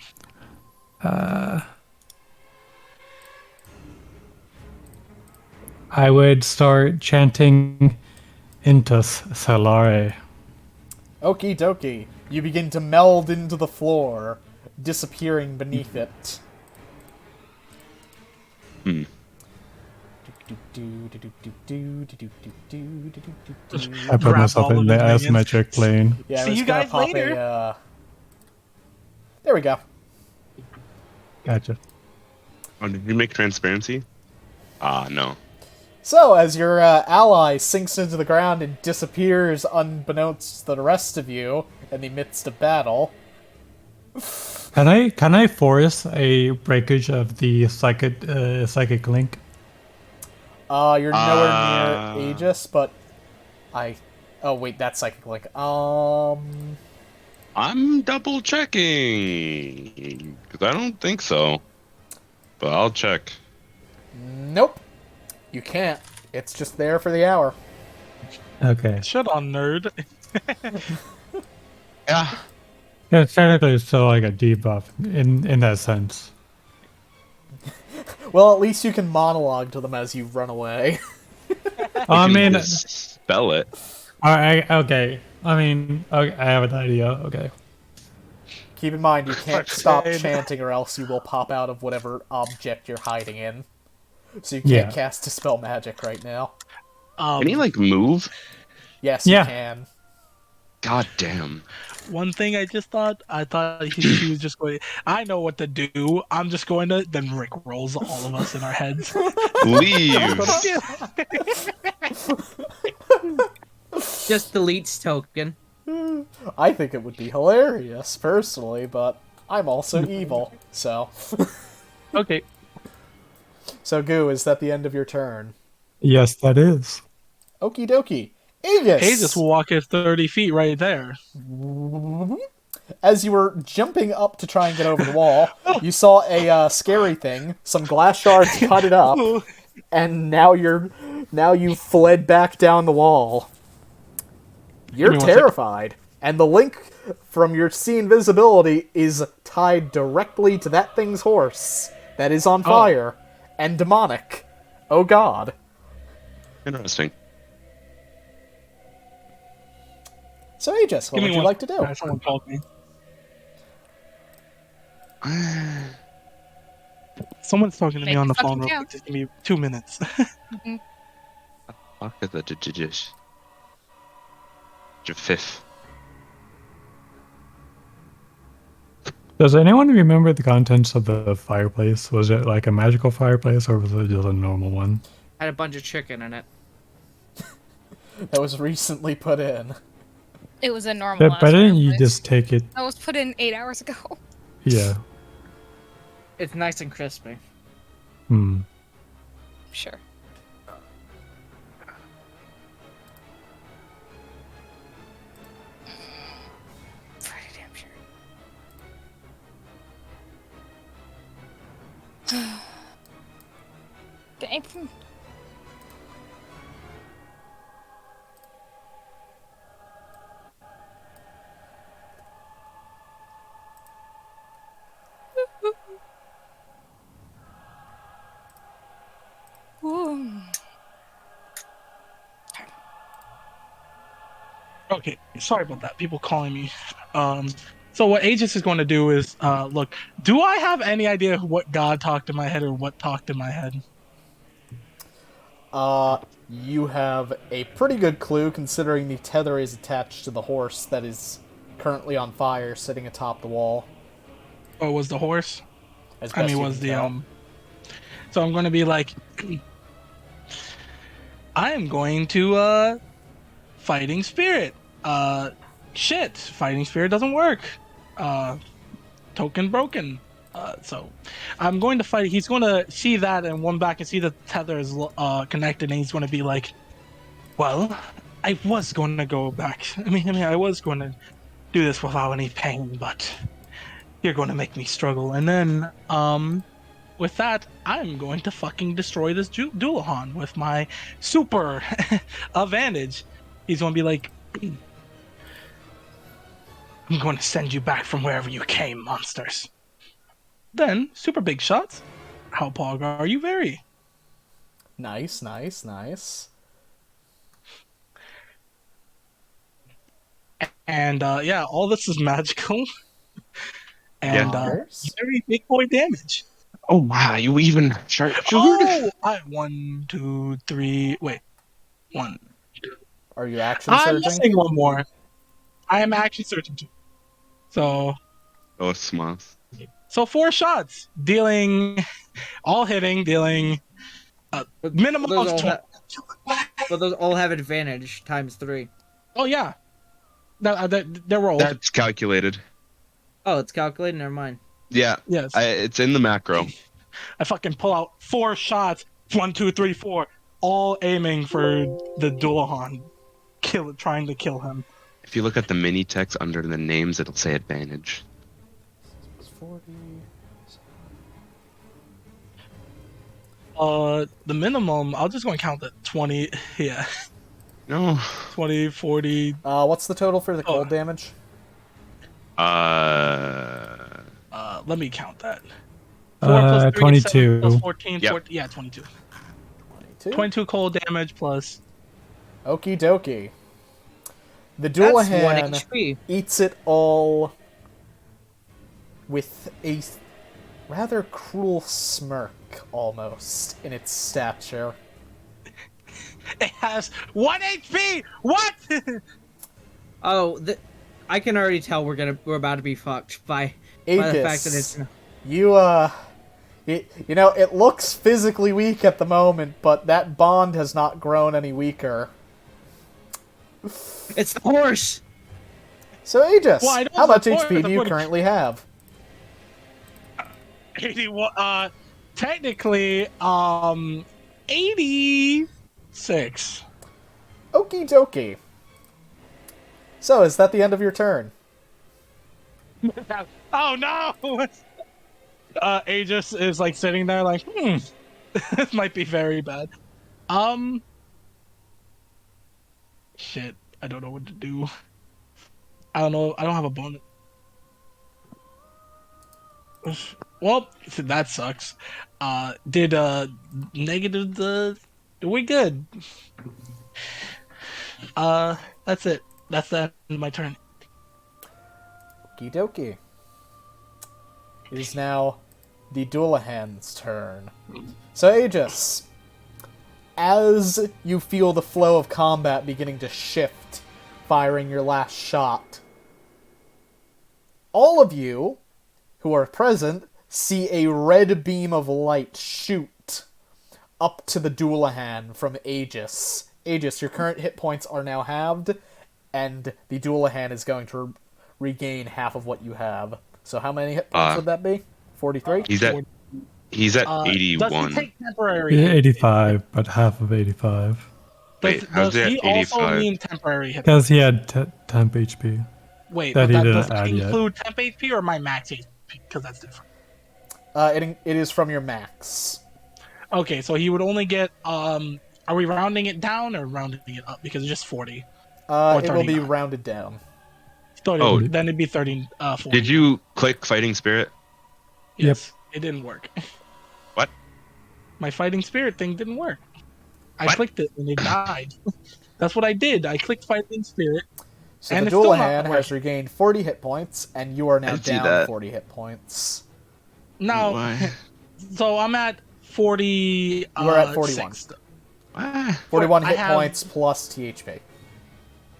I would start chanting Intus Salare. Okie dokie. You begin to meld into the floor, disappearing beneath it. I put myself all in of the his minions. asymmetric plane. Yeah, See it's you gonna guys pop later. There we go. Gotcha. Oh, did you make transparency? No. So, as your ally sinks into the ground and disappears unbeknownst to the rest of you in the midst of battle, Can I force a breakage of the psychic link? you're nowhere near Aegis, but oh wait, that's Psychic Link. I'm double checking because I don't think so, but I'll check. Nope. You can't. It's just there for the hour. Okay. Shut on, nerd. Yeah. Yeah, technically it's still like a debuff in that sense. Well, at least you can monologue to them as you run away. I You can mean, just spell it. okay. I mean, okay, I have an idea. Okay. Keep in mind, you can't stop Fucking- chanting or else you will pop out of whatever object you're hiding in. So you can't Yeah. cast Dispel Magic right now. Can you, like, move? Yes, Yeah. you can. God damn. One thing I thought she was just going. I know what to do. I'm just going to. Then Rick rolls all of us in our heads. Leaves. Just deletes token. I think it would be hilarious, personally, but I'm also evil, so... Okay. So, Goo, is that the end of your turn? Yes, that is. Okie dokie. Aegis! Aegis will walk his 30 feet right there. As you were jumping up to try and get over the wall, you saw a scary thing. Some glass shards cut it up, and now you fled back down the wall. You're Give me 1 second. terrified, and the link from your see invisibility is tied directly to that thing's horse that is on fire and demonic. Oh god. Interesting. So Aegis, what would you like to do? Someone called me. Someone's talking to me Make on it the phone fucking real count. quick. Just give me 2 minutes. Fuck at the dish. Fifth. Does anyone remember the contents of the fireplace? Was it like a magical fireplace or was it just a normal one? Had a bunch of chicken in it. That was recently put in. It was a normal. But didn't you just take it? That was put in 8 hours ago. Yeah. It's nice and crispy. Hmm. Sure. Pretty damn sure. Dang. Ooh. Okay, sorry about that. People calling me. So what Aegis is going to do is, look, do I have any idea what God talked in my head or what talked in my head? You have a pretty good clue considering the tether is attached to the horse that is currently on fire sitting atop the wall. Oh, was the horse? As I best mean, you was can the, tell. So I'm going to be like, I am going to, Fighting Spirit. Shit, Fighting Spirit doesn't work. Token broken. So I'm going to fight. He's going to see that and one back and see the tether is connected, and he's going to be like, "Well, I was going to go back. I mean, I was going to do this without any pain, but you're going to make me struggle." And then, with that, I'm going to fucking destroy this Dullahan with my super advantage. He's going to be like, "I'm going to send you back from wherever you came, monsters." Then, super big shots. How pog are you very? Nice, nice, nice. And, yeah, all this is magical. And, Nice. very big boy damage. Oh wow, you even sharpshooted? Oh! 1, 2, 3, wait. 1. Are you action I'm surging? missing one more. I am action searching too. So, Oh, smart. 4 shots. Dealing, all hitting, dealing, minimum Those of all 20. But those all have advantage times 3. Oh, yeah. They're rolled. That's calculated. Oh, it's calculated. Never mind. Yeah, Yes. it's in the macro. I fucking pull out 4 shots. 1, 2, 3, 4. All aiming for the Dullahan. Trying to kill him. If you look at the mini text under the names, it'll say advantage. 40. The minimum, I'll just go and count the 20. Yeah, No. 20, 40. What's the total for the cold damage? Let me count that. 4 plus 3 is 22. 7 plus 14, Yep. 14. Yeah, 22. 22? 22 cold damage plus. Okie dokie. The That's 1 Dullahan HP. eats it all with a rather cruel smirk, almost, in its stature. It has 1 HP. What? Oh, I can already tell we're about to be fucked by the fact that it's. You know, it looks physically weak at the moment, but that bond has not grown any weaker. It's the horse. So, Aegis, Well, I know how much the point- HP do the you point- currently have? 81. Technically, 86. Okie dokie. So, is that the end of your turn? Oh no! Aegis is like sitting there like, this might be very bad. Shit, I don't know what to do. I don't know. I don't have a bonus. Well, that sucks. Did negative the? We good. That's it. That's the end of my turn. Okie dokie. It is now the Dullahan's turn. So, Aegis, as you feel the flow of combat beginning to shift, firing your last shot, all of you who are present see a red beam of light shoot up to the Dullahan from Aegis. Aegis, your current hit points are now halved, and the Dullahan is going to regain half of what you have. So how many hit points would that be? 43? He's at 81. Does he take temporary? Yeah, 85, but half of 85. Wait, how's does it he at also 85? mean temporary hit? Because he had temp HP. Wait, that but he does didn't it add yet. include temp HP or my max HP? Because that's different. It is from your max. Okay, so he would only get. Are we rounding it down or rounding it up? Because it's just 40. Or It will be 39. rounded down. 30, Oh. then it'd be 30. 40. Did you click Fighting Spirit? Yes, it didn't work. What? My fighting spirit thing didn't work. I What? clicked it and it died. That's what I did. I clicked fighting spirit. So And the it's still not Dullahan has working. regained 40 hit points, and you are now I see down that. 40 hit points. Now, Why? so I'm at 40. You are at 41. 6. Why? 41 I hit have- points plus THP.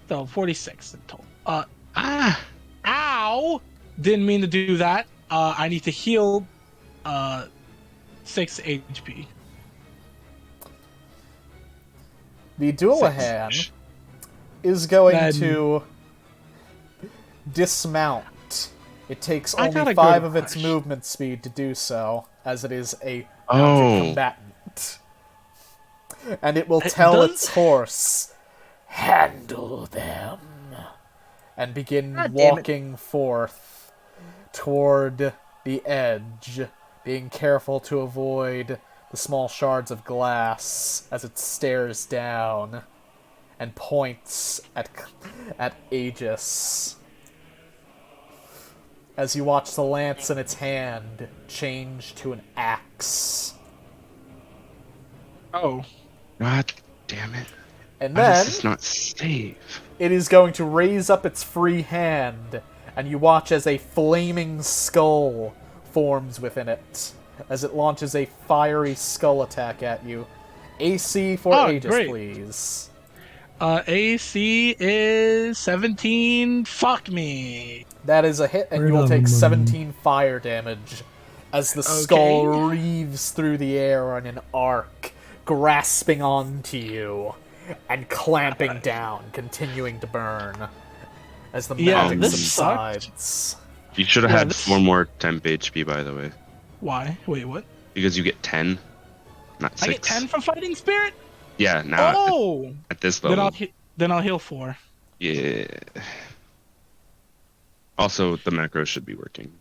So 46 in total. Ah! Ow! Didn't mean to do that. I need to heal 6 HP. The Dullahan is going Then- to dismount. It takes I got only a 5 good of its rush. movement speed to do so, as it is a Oh. mounted combatant. And it will It tell does- its horse, handle them, and begin God damn it. walking forth toward the edge, being careful to avoid the small shards of glass as it stares down and points at Aegis. As you watch the lance in its hand change to an axe. Oh. God damn it. And Why then does this not save? it is going to raise up its free hand, and you watch as a flaming skull forms within it, as it launches a fiery skull attack at you. AC for Oh, Aegis, great. please. AC is 17. Fuck me. That is a hit, and you will take 17 fire damage as the skull reaves through the air on an arc, grasping onto you and clamping down, continuing to burn as the Yeah, magic this subsides. You should have Yeah, had this- 4 more temp HP, by the way. Why? Wait, what? Because you get 10, not 6. I get 10 from fighting spirit? Yeah, now Oh! at this Then level. then I'll heal 4. Yeah. Also, the macros should be working.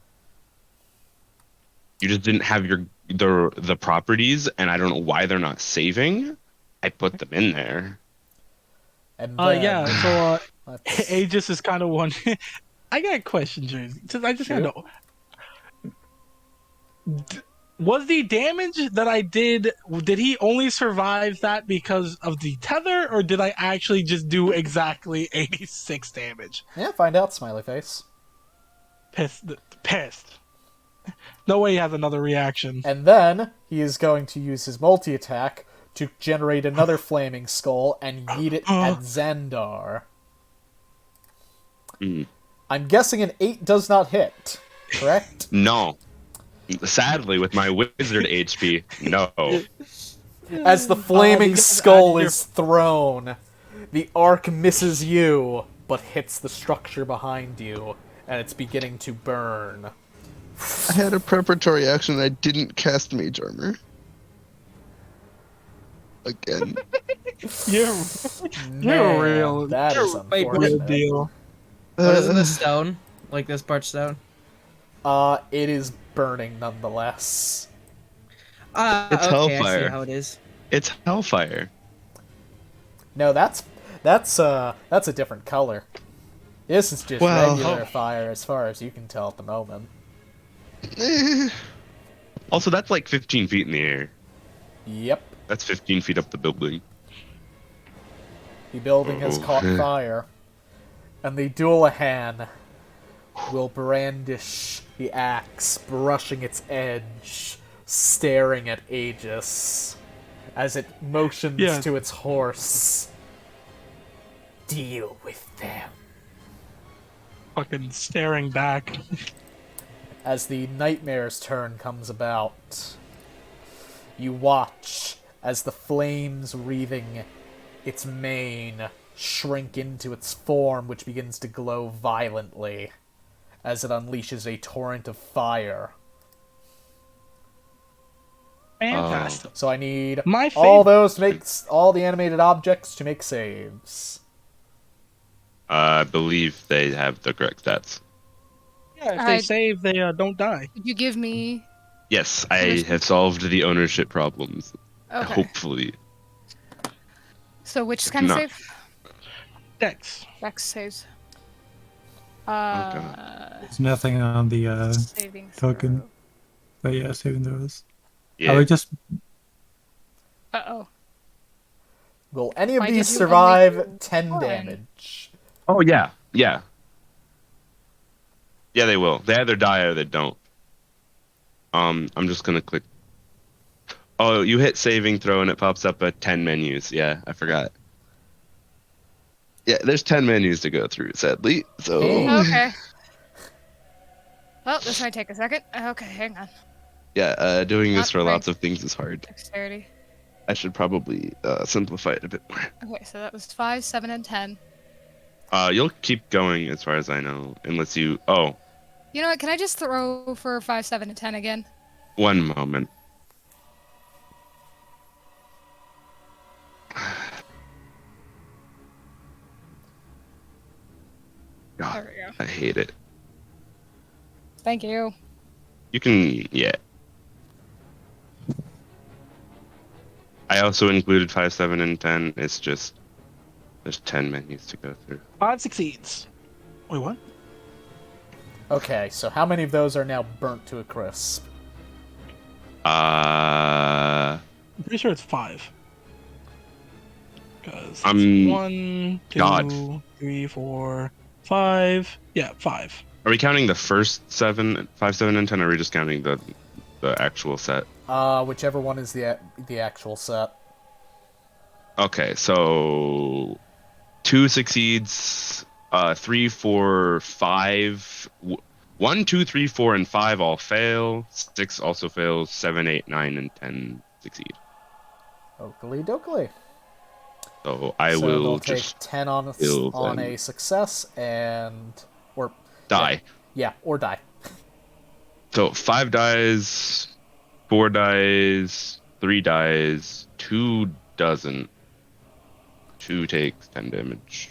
You just didn't have your the properties, and I don't know why they're not saving. I put them in there. And then, Yeah. So let's- Aegis is kind of one. I got a question, Jersey. I just gotta Shoot. know. Was the damage that I did he only survive that because of the tether, or did I actually just do exactly 86 damage? yeah, find out, smiley face. Pissed. No way he has another reaction. And then he is going to use his multi-attack to generate another flaming skull and yeet it at Xandar. I'm guessing an 8 does not hit, correct? No. Sadly, with my wizard HP, no. As the flaming you guys skull added your- is thrown, the arc misses you, but hits the structure behind you, and it's beginning to burn. I had a preparatory action and I didn't cast Mage Armor. Again. You're Man, real- that is Wait, real unfortunate. deal. What is in the stone? Like this parched stone? It is burning nonetheless. It's Okay, I see hellfire. how it is. It's hellfire. No, that's a different color. This is just Well- regular fire as far as you can tell at the moment. Eh, Also, that's like 15 feet in the air. Yep, That's 15 feet up the building. the building has caught fire, and the Dullahan will brandish the axe, brushing its edge, staring at Aegis as it motions Yeah. to its horse. Deal with them. Fucking staring back. As the nightmare's turn comes about, you watch as the flames wreathing its mane shrink into its form, which begins to glow violently as it unleashes a torrent of fire. Fantastic. So I need My all favorite- those to make all the animated objects to make saves. I believe they have the correct stats. Yeah, if I- they save, they don't die. Could you give me? Yes, I have solved the ownership problems. Okay. Hopefully. So which kind of No. save? Dex. Dex saves. God. There's nothing on the Saving token. throw. But yeah, saving those. Yeah. I would just Uh-oh. Will any of Why did these you survive only do 10 one? damage? Oh, yeah. Yeah. Yeah, they will. They either die or they don't. I'm just gonna click. Oh, you hit saving throw and it pops up at 10 menus. Yeah, I forgot. Yeah, there's 10 menus to go through, sadly. So Hey. Okay. Well, this might take a second. Okay, hang on. yeah, doing this Not for great. lots of things is hard. Dexterity. I should probably simplify it a bit more. Okay, so that was 5, 7, and 10. You'll keep going as far as I know, unless you. Oh, You know what? Can I just throw for 5, 7, and 10 again? one moment. God, There we go. I hate it. Thank you. You can, yeah. I also included 5, 7, and 10. It's just there's 10 menus to go through. 5 succeeds. Wait, what? Okay, so how many of those are now burnt to a crisp? I'm pretty sure it's 5. Because I'm- 1, 2, God. 3, 4, 5. Yeah, 5. Are we counting the first 7, 5, 7, and 10, or are we just counting the actual set? Whichever one is the actual set. Okay, so 2 succeeds, 3, 4, 5. 1, 2, 3, 4, and 5 all fail. 6 also fails. 7, 8, 9, and 10 succeed. Oakley dokley. So I So will they'll just take 10 on kill on them. a success and or die. yeah, or die. So 5 dies, 4 dies, 3 dies, 2 doesn't. 2 takes 10 damage.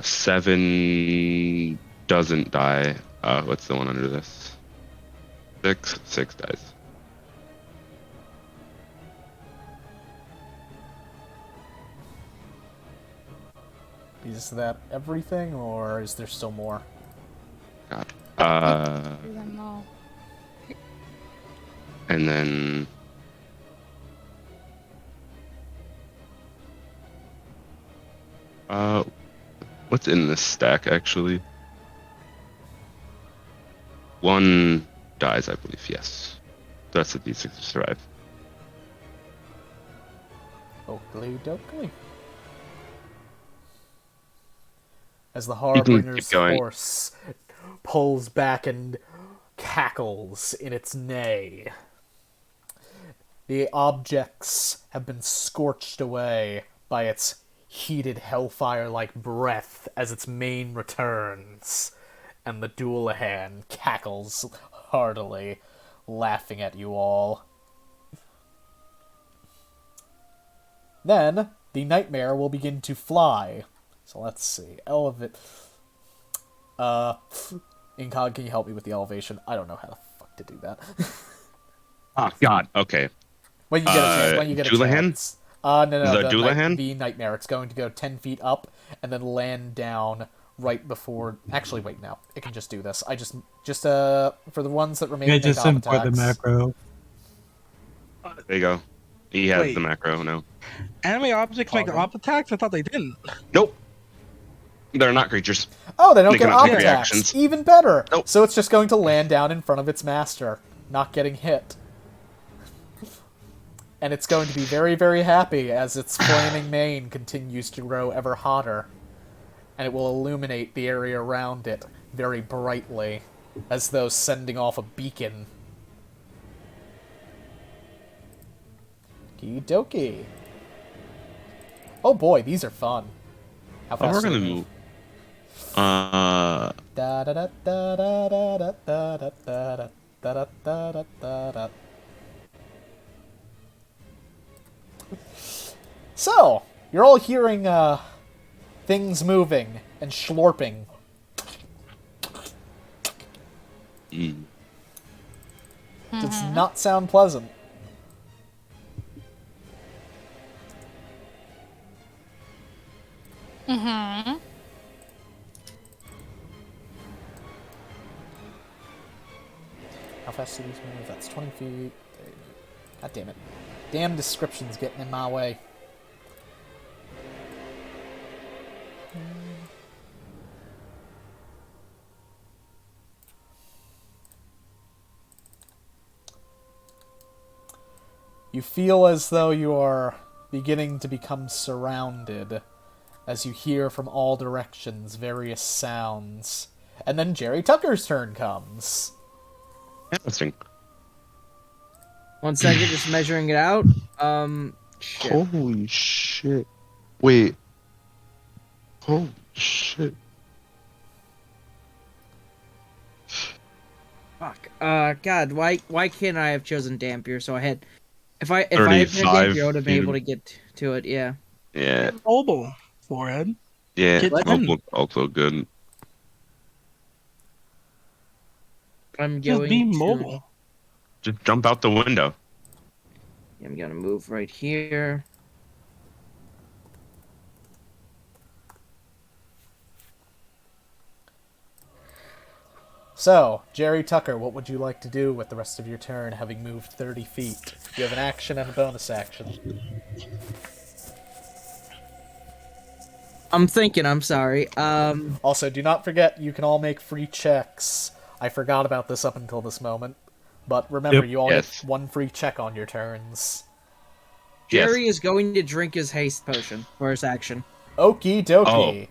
7 doesn't die. What's the one under this? Six dice. Is that everything, or is there still more? God. Do them all. And then what's in this stack actually? One dies, I believe. Yes, that's a D6 to survive. Oakley dokley. As the You can keep Harbinger's going. horse pulls back and cackles in its neigh. The objects have been scorched away by its heated hellfire-like breath as its mane returns, and the Doulahan cackles heartily, laughing at you all. Then, the nightmare will begin to fly. So let's see. Incog, can you help me with the elevation? I don't know how the fuck to do that. Oh God. Okay. When you get a chance. When you get a Doulahan? chance. No. The Doulahan? The nightmare. It's going to go 10 feet up and then land down right before. Actually, wait. Now it can just do this. I just for the ones that remain. Yeah, make just op import the attacks. macro. There you go. He has Wait. the macro now. Anime objects make Pardon? op attacks? I thought they didn't. Nope. They're not creatures. Oh, they don't They get cannot op take attacks. reactions. Even better. Nope. So it's just going to land down in front of its master, not getting hit. And it's going to be very, very happy as its flaming mane continues to grow ever hotter. And it will illuminate the area around it very brightly, as though sending off a beacon. Okie dokie. Oh boy, these are fun. How Oh, fast we're do gonna they move. Da da da da da da da da da da da da da da da. So, you're all hearing things moving and schlorping. Does not sound pleasant. Mm-hmm. How fast do these move? That's 20 feet. God damn it. Damn description's getting in my way. You feel as though you are beginning to become surrounded as you hear from all directions various sounds. And then Jerry Tucker's turn comes. Interesting. 1 second, just measuring it out. Shit. Holy shit. Wait. Holy shit. Fuck. God, why can't I have chosen Dampier? So I had, if I had been 35 Dampier, I would have been feet. able to get to it. Yeah. Yeah. Mobile. Forehead. Yeah. Get Also good. I'm Just going be to- mobile. Just jump out the window. I'm gonna move right here. So, Jerry Tucker, what would you like to do with the rest of your turn, having moved 30 feet? You have an action and a bonus action. I'm thinking. I'm sorry. Also, do not forget, you can all make free checks. I forgot about this up until this moment. But remember, Yep. you all Yes. get one free check on your turns. Jerry is going to drink his haste potion for his action. Okie dokie.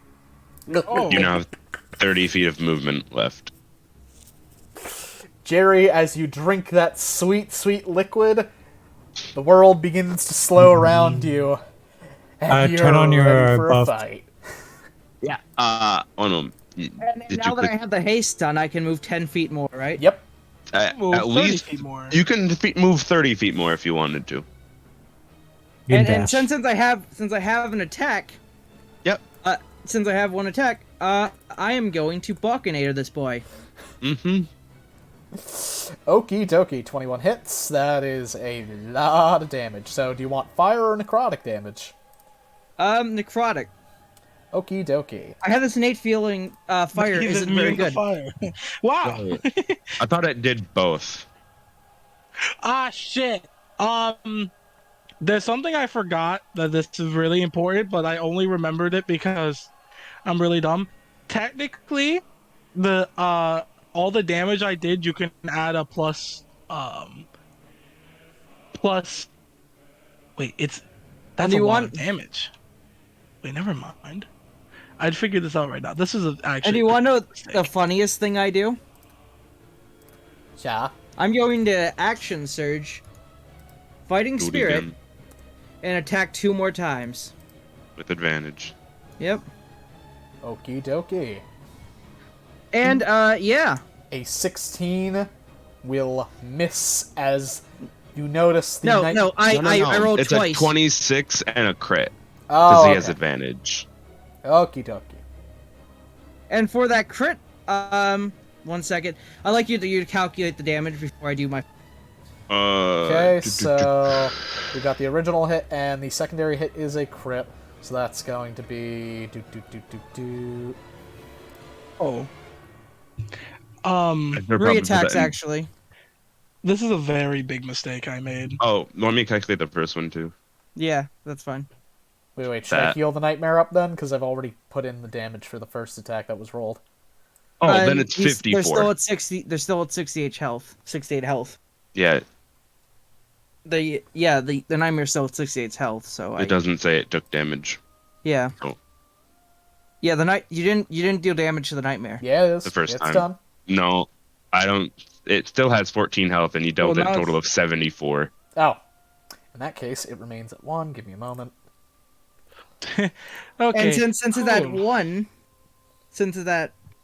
Oh. You now have 30 feet of movement left. Jerry, as you drink that sweet, sweet liquid, the world begins to slow around you. And you're turn on your ready for buff. a fight. Oh no. And Did now you that I click? have the haste done, I can move 10 feet more, right? Yep. Move At 30 least feet more. you can move 30 feet more if you wanted to. You can And dash. since I have an attack, Yep. since I have one attack, I am going to FalkkonE this boy. Mm-hmm. Okie dokie, 21 hits. That is a lot of damage. So, do you want fire or necrotic damage? Necrotic. Okie dokie. I have this innate feeling fire He's isn't very immune to good. fire. Wow. Right. I thought it did both. Ah, shit. There's something I forgot that this is really important, but I only remembered it because I'm really dumb. Technically, the all the damage I did, you can add a plus. Wait, that's And a you lot want- of damage. Wait, never mind. I'd figure this out right now. This is actually. And you want to know mistake. the funniest thing I do? Yeah. I'm going to action surge, fighting Do it spirit, again and attack 2 more times. with advantage. Yep. Okie dokie. And yeah. A 16 will miss as you notice the No, night... no, I rolled It's twice. a 26 and a crit Oh, because he has okay. advantage. Okie dokie. And for that crit, 1 second. I'd like you to calculate the damage before I do my. Okay, so we got the original hit, and the secondary hit is a crit. So that's going to be... Oh. 3 attacks, actually. This is a very big mistake I made. Oh, let me calculate the first one too. Yeah, that's fine. Wait, should I heal the nightmare up then? Because I've already put in the damage for the first attack that was rolled. Oh, then it's 54. They're still at 60. They're still at 68 health. 68 health. Yeah, The nightmare's still at 68 health. So it doesn't say it took damage. Yeah. Oh. Yeah, you didn't deal damage to the nightmare. Yeah, it is. The first it's time. done. No, I don't. It still has 14 health, and you dealt Well, a now total of 74. Oh. In that case, it remains at 1. Give me a moment. Okay. And since it's that cool.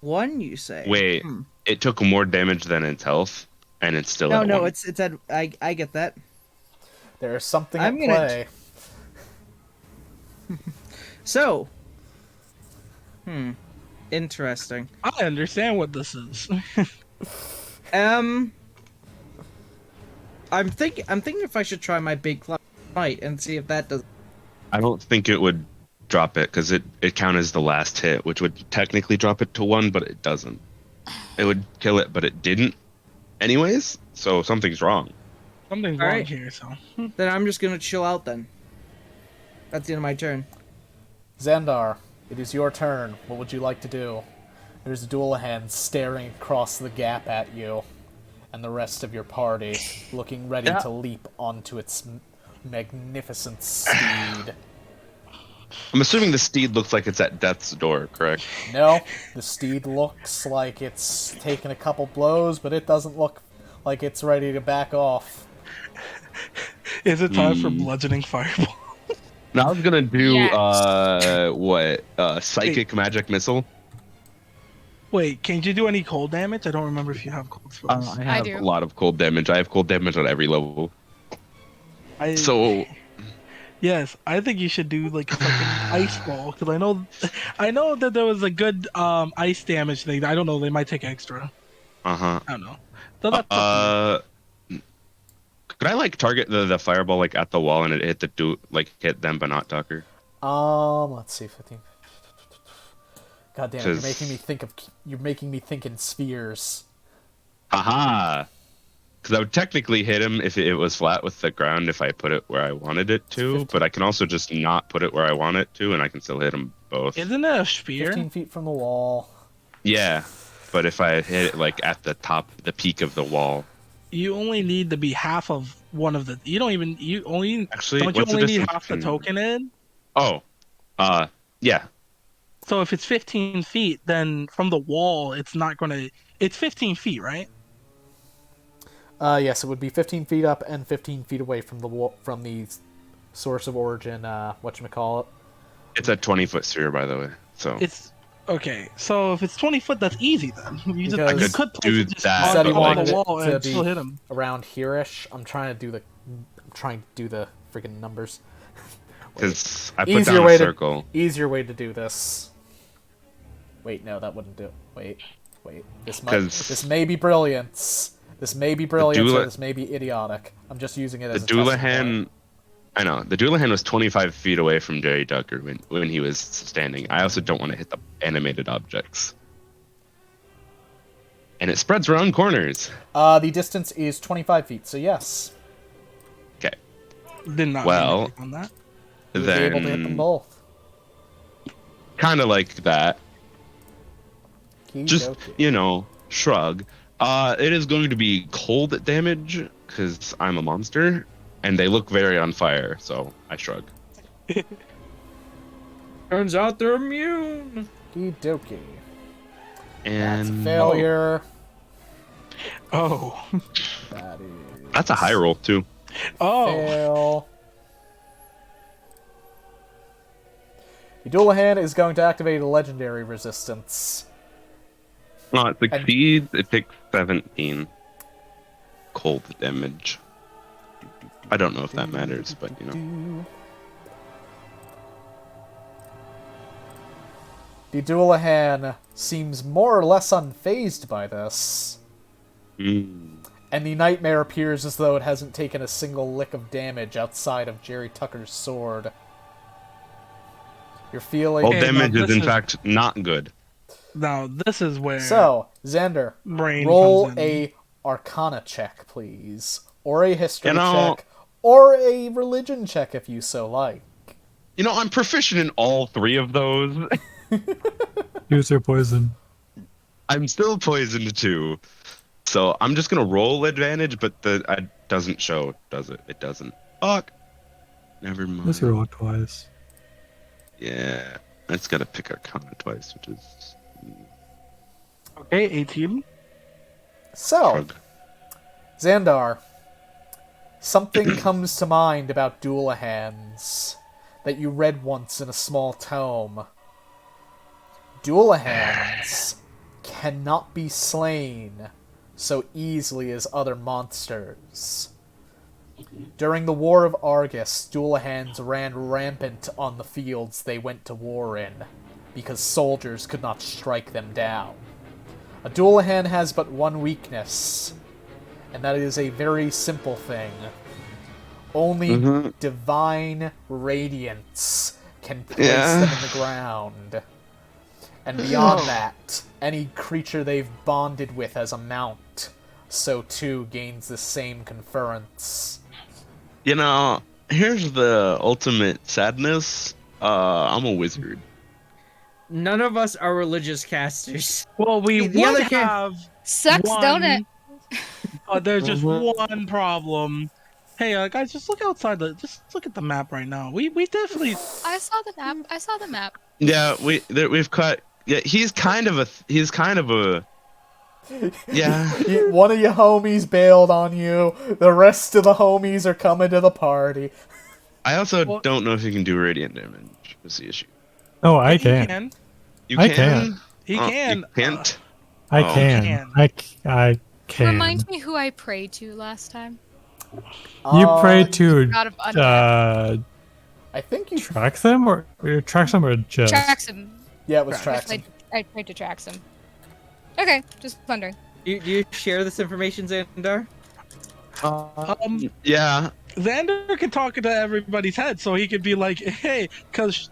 one, you say. Wait, it took more damage than its health, and it's still No, at no, 1. it's at. I get that. There is something I'm at gonna- play. So. Interesting. I understand what this is. I'm thinking if I should try my big club fight and see if that does. I don't think it would drop it because it counts as the last hit, which would technically drop it to 1, but it doesn't. It would kill it, but it didn't. Anyways, so something's wrong. Something's All wrong right. here, so. Then I'm just gonna chill out then. That's the end of my turn. Xandar, it is your turn. What would you like to do? There's Dullahan staring across the gap at you, and the rest of your party looking ready Yeah. to leap onto its magnificent steed. I'm assuming the steed looks like it's at death's door, correct? No, the steed looks like it's taken a couple blows, but it doesn't look like it's ready to back off. Is it time for bludgeoning fireball? Now I was gonna do Yes. psychic magic missile. Wait, can you do any cold damage? I don't remember if you have cold spells. I have do. a lot of cold damage. I have cold damage on every level. So Yes, I think you should do like a fucking ice ball because I know that there was a good ice damage thing. I don't know. They might take extra. uh-huh. I don't know. So that's up Could I like target the fireball like at the wall and it hit them but not Tucker? Let's see, 15. God damn it, Says- you're making me think in spheres. Haha. Because I would technically hit him if it was flat with the ground if I put it where I wanted it to, but I can also just not put it where I want it to, and I can still hit him both. Isn't it a spear? 15 feet from the wall. Yeah, but if I hit it like at the top, the peak of the wall. You only need to be half of one of the. You only Actually, don't you what's the only need distance half the between- token in? Oh, yeah. So if it's 15 feet, then from the wall, it's not gonna. It's 15 feet, right? Yes, it would be 15 feet up and 15 feet away from the source of origin, whatchamacallit. It's a 20-foot sphere, by the way. So It's okay. So if it's 20 foot, that's easy then. You just Because- you I could do place it just that, You said he on wanted the it wall to and be still hit him. around here-ish. I'm trying to do the freaking numbers. because I put Easier down way a to- circle. Easier way to do this. Wait, no, that wouldn't do it. Wait. This 'Cause- may be brilliance. This may be brilliant, or Doula- this may be idiotic. I'm just using it The as a testing Doulahan, point. I know the Doulahan was 25 feet away from Jerry Tucker when he was standing. I also don't want to hit the animated objects, and it spreads around corners. The distance is 25 feet, so yes. Okay, Did not Well, mean on that. You would be able to hit them then both. kind of like that. Just Okey-dokey. shrug. It is going to be cold damage because I'm a monster, and they look very on fire. So I shrug. Turns out they're immune. Okey-dokey. That's And a failure. Oh. That is that's a high roll too. Oh. fail. The Doulahan is going to activate a legendary resistance. No, it succeeds. It takes 17 cold damage. I don't know if that matters, but The Doulahan seems more or less unfazed by this. And the nightmare appears as though it hasn't taken a single lick of damage outside of Jerry Tucker's sword. You're feeling... Cold Okay, damage now is this in is- fact not good. Now this is where So, Xander, brain roll comes in. a Arcana check, please. Or a History You know- check. Or a Religion check, if you so like. I'm proficient in all three of those. Use your poison. I'm still poisoned too. So I'm just gonna roll advantage, but it doesn't show, does it? It doesn't. Fuck. Never mind. Let's roll twice. Yeah. I just gotta pick Arcana twice, which is Okay, 18. So, shrug. Xandar, something comes to mind about Doulahans that you read once in a small tome. Doulahans cannot be slain so easily as other monsters. During the War of Argus, Doulahans ran rampant on the fields they went to war in, because soldiers could not strike them down. A Doulahan has but one weakness, and that is a very simple thing. Only divine radiance can place them in the ground. And beyond that, any creature they've bonded with as a mount, so too gains the same conference. Here's the ultimate sadness. I'm a wizard. None of us are religious casters. Well, we The would other can- have Sucks, don't it? but there's just one problem. Hey, guys, just look outside. Just look at the map right now. We definitely. I saw the map. I saw the map. Yeah, we've cut. Yeah, he's kind of a. Yeah. One of your homies bailed on you. The rest of the homies are coming to the party. I also don't know if you can do radiant damage. Is the issue? Oh, I He can. can. You I can. can. He Oh, can. You can't. I Oh. can. Can. I can. Remind me who I prayed to last time. You pray to God of Undead. I think you... track them or just Traxum. Yeah, it was I Traxum. prayed to Traxum. Okay, just wondering. Do you share this information, Xandar? Yeah. Xander could talk into everybody's head, so he could be like, "Hey," because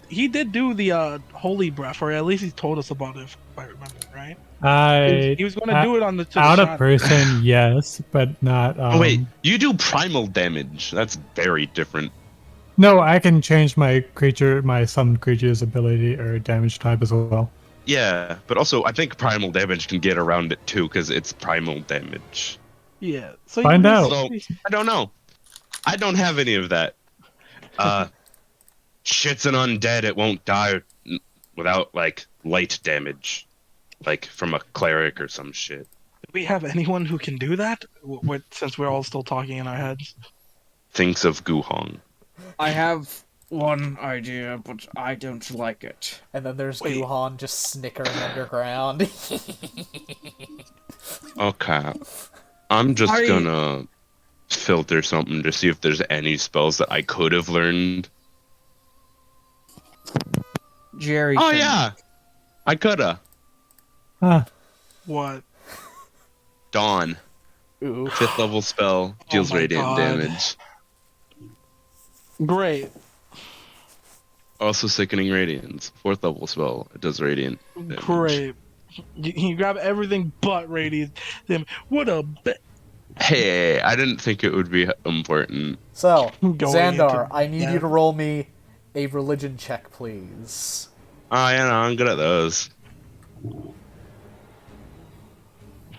he did do the holy breath, or at least he told us about it, if I remember right. He was going to do it on the out of shadow. person, yes, but not. Oh wait, you do primal damage. That's very different. No, I can change my summoned creature's ability or damage type as well. Yeah, but also I think primal damage can get around it too because it's primal damage. Yeah. So Find out. So I don't know. I don't have any of that. Shit's an undead. It won't die without like light damage, like from a cleric or some shit. Do we have anyone who can do that? Since we're all still talking in our heads. Thinks of Guhong. I have one idea, but I don't like it. And then there's Wait. Guhan just snickering underground. Okay. I'm just Sorry. gonna filter something to see if there's any spells that I could have learned. Jerry. Oh can- yeah, I coulda. Huh. What? Dawn. Ooh. 5th level spell. Deals my radiant God. damage. Great. Also Sickening Radiance. 4th level spell. It does radiant damage. Great. You grab everything but radiant. What a Hey, I didn't think it would be important. So, Going Xandar, into I need you that. to roll me a religion check, please. Oh, yeah, no, I'm good at those.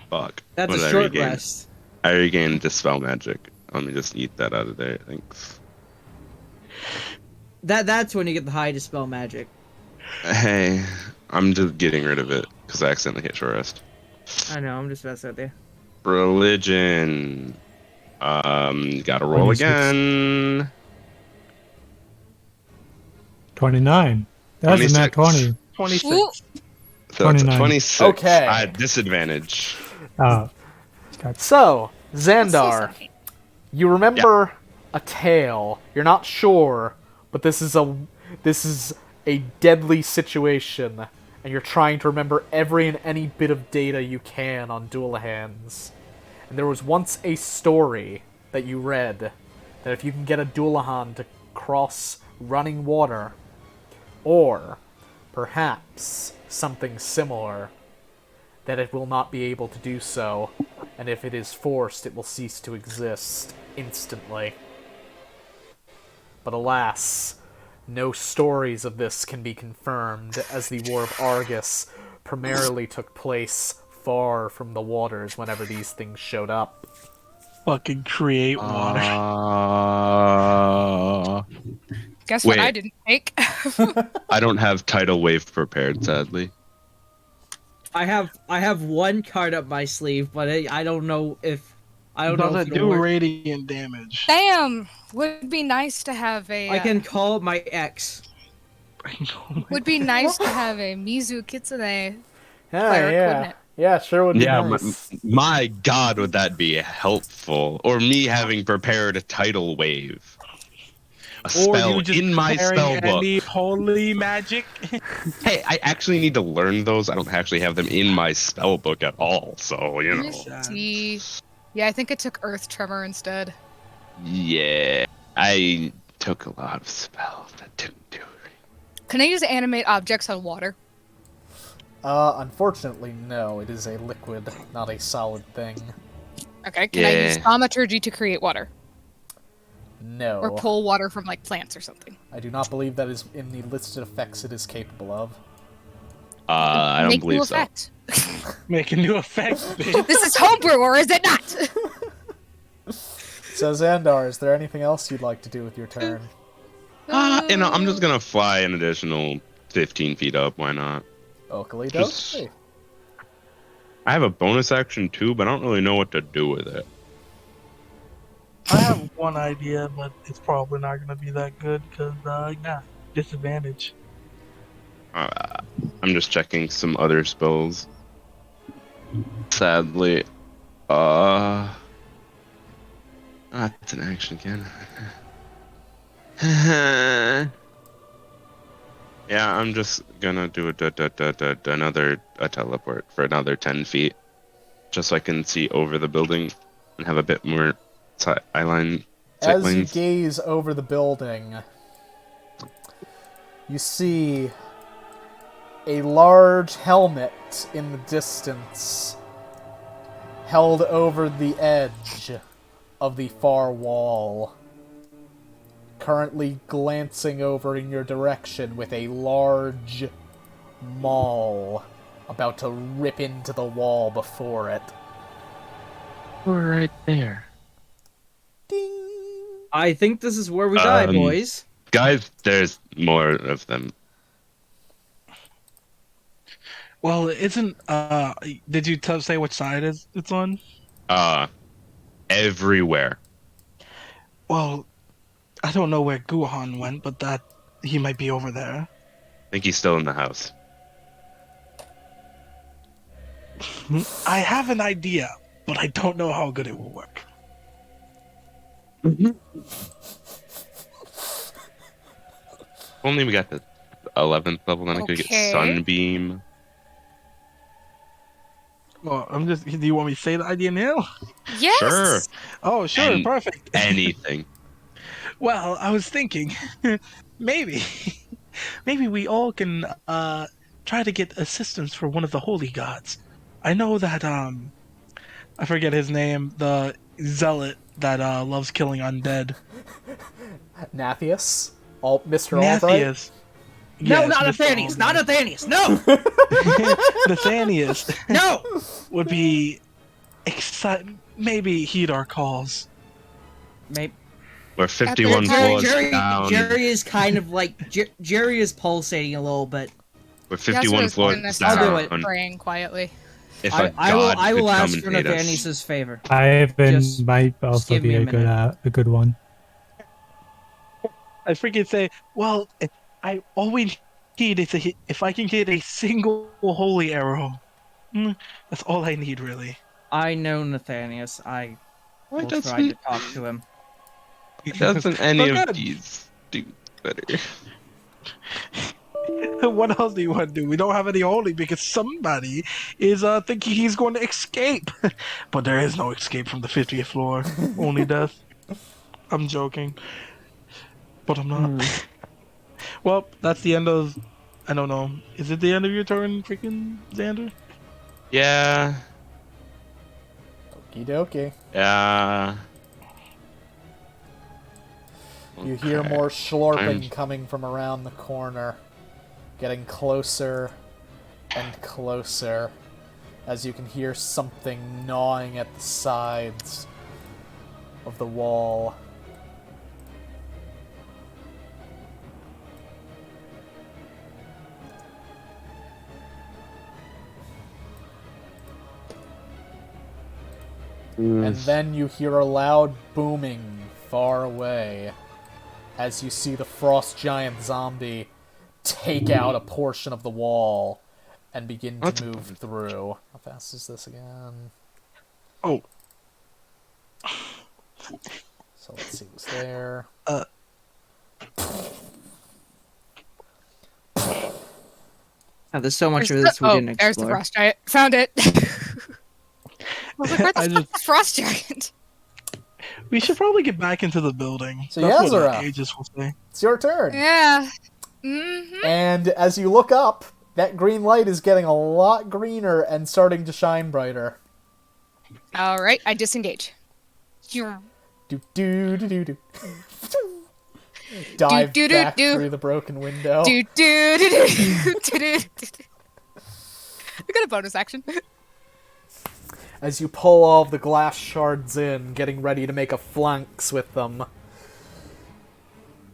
Fuck. That's What a did I short regain? rest. I regained Dispel Magic. Let me just eat that out of there, thanks. That's when you get the high dispel magic. Hey, I'm just getting rid of it because I accidentally hit short rest. I know, I'm just messing with you. Religion. Gotta roll 26. again. 29. That's a nat 26. 20. 26. Ooh. So it's a 29. 26. Okay. I had disadvantage. So, That's so Xandar, sorry. you remember a tale. You're not sure, but this is a deadly situation, and you're trying to remember every and any bit of data you can on Dualahands. And there was once a story that you read that if you can get a Dualahan to cross running water, or perhaps something similar, that it will not be able to do so, and if it is forced, it will cease to exist instantly. But alas, no stories of this can be confirmed, as the War of Argus primarily took place far from the waters whenever these things showed up. Fucking create water. Guess what I Wait. didn't take? I don't have Tidal Wave prepared, sadly. I have one card up my sleeve, but I don't know if Does if it it'll do work. radiant damage? Damn! Would be nice to have a. I can call my ex. Would be nice to have a Mizu Kitsune Yeah, cleric, wouldn't it? Yeah, sure would be Yeah, nice. my god, would that be helpful? Or me having prepared a Tidal Wave. A Or spell you just in my preparing spell book. any holy magic? Hey, I actually need to learn those. I don't actually have them in my spell book at all, so, you know. Let's see. Yeah, I think I took Earth Tremor instead. Yeah, I took a lot of spells that didn't do it. Can I use animate objects on water? Unfortunately, no. It is a liquid, not a solid thing. Okay, can I use Yeah. thaumaturgy to create water? No. Or pull water from, like, plants or something? I do not believe that is in the listed effects it is capable of. I don't Make new believe so. effect. Make a new effect, bitch. This is homebrew, or is it not? So, Xandar, is there anything else you'd like to do with your turn? I'm just gonna fly an additional 15 feet up. Why not? Oakley Just- does. I have a bonus action too, but I don't really know what to do with it. I have one idea, but it's probably not gonna be that good because, yeah, disadvantage. I'm just checking some other spells. Sadly, it's an action again. Yeah, I'm just gonna do another teleport for another 10 feet, just so I can see over the building and have a bit more eyeline. sight As you lines. gaze over the building, you see a large helmet in the distance held over the edge of the far wall, currently glancing over in your direction with a large maul about to rip into the wall before it. We're right there. Ding! I think this is where we die, boys. Guys, there's more of them. Well, isn't did you say which side it's on? Everywhere. Well, I don't know where Guhan went, but that he might be over there. I think he's still in the house. I have an idea, but I don't know how good it will work. Only we got the 11th level, then I could get Okay. Sunbeam. Well, I'm just. Do you want me to say the idea now? Yes. Sure. Oh, sure, And- perfect. Anything. Well, I was thinking, maybe, maybe we all can try to get assistance for one of the holy gods. I know that I forget his name, the zealot that loves killing undead. Nathius? Mr. Albright? Nathius. No, Yes, not Mr. Athenius. Not Albright. Athenius. No, Nathanius no. would be maybe heed our calls. Maybe. We're 51 Jerry- floors Jerry, down. Jerry is kind of like Jerry is pulsating a little bit. We're That's what I 51 was floors gonna down. I'll do it. Praying quietly. If I a god I will could come ask and for hate us. Nathanius' favor. Ivan Just might also give me be a a good minute. a good one. I freaking say, well, all we need is if I can get a single holy arrow. That's all I need, really. I know Nathanius. I Why will try to doesn't, talk to him. doesn't any Oh, of good. these do better? What else do you want to do? We don't have any holy because somebody is thinking he's going to escape. But there is no escape from the 50th floor. Only death. I'm joking. But I'm not. Well, that's the end of... I don't know. Is it the end of your turn, freaking Xander? Yeah. Okie dokie. Yeah. You hear Okay. more slurping I'm- coming from around the corner, getting closer and closer, as you can hear something gnawing at the sides of the wall. And then you hear a loud booming far away as you see the frost giant zombie take out a portion of the wall and begin to What? move through. How fast is this again? Oh. So let's see what's there. Oh, there's so much of this we didn't There's the explore. frost giant. Found it. I was like, where the I fuck just- is the frost giant? We should probably get back into the building. So That's what Yazara. Aegis will say. It's your turn. Yeah. Mm-hmm. And as you look up, that green light is getting a lot greener and starting to shine brighter. All right, I disengage. Do do do do do. Dive Do, do, do, back do. through the broken window. Do do do do do do. We got a bonus action. As you pull all of the glass shards in, getting ready to make a flanks with them.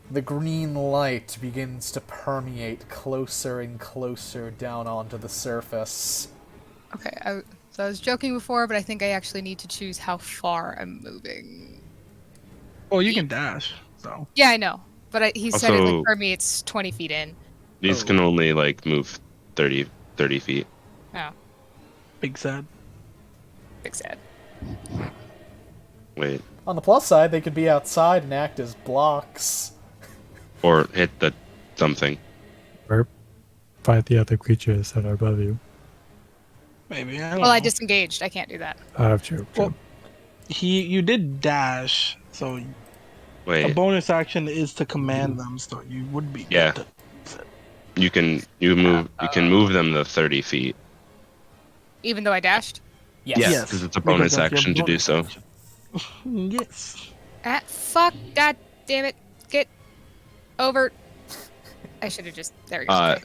The green light begins to permeate closer and closer down onto the surface. Okay, so I was joking before, but I think I actually need to choose how far I'm moving. Oh, you can dash. So Yeah, I know, but he said it Also- like permeates 20 feet in. These Oh. can only like move 30 feet. Oh, big sad. big sad. Wait. On the plus side, they could be outside and act as blocks. Or hit the something. Or fight the other creatures that are above you. Maybe. I don't Well, I know. disengaged. I can't do that. True. Well, you did dash, so a Wait. bonus action is to command them. So you would be. Yeah. good You can move them the 30 feet. Even though I dashed. Yes. Yes. Because it's a Because bonus that's your action to do bonus so. action. Yes. Ah, fuck. God damn it. Get over. I should have just. There we go. Okay.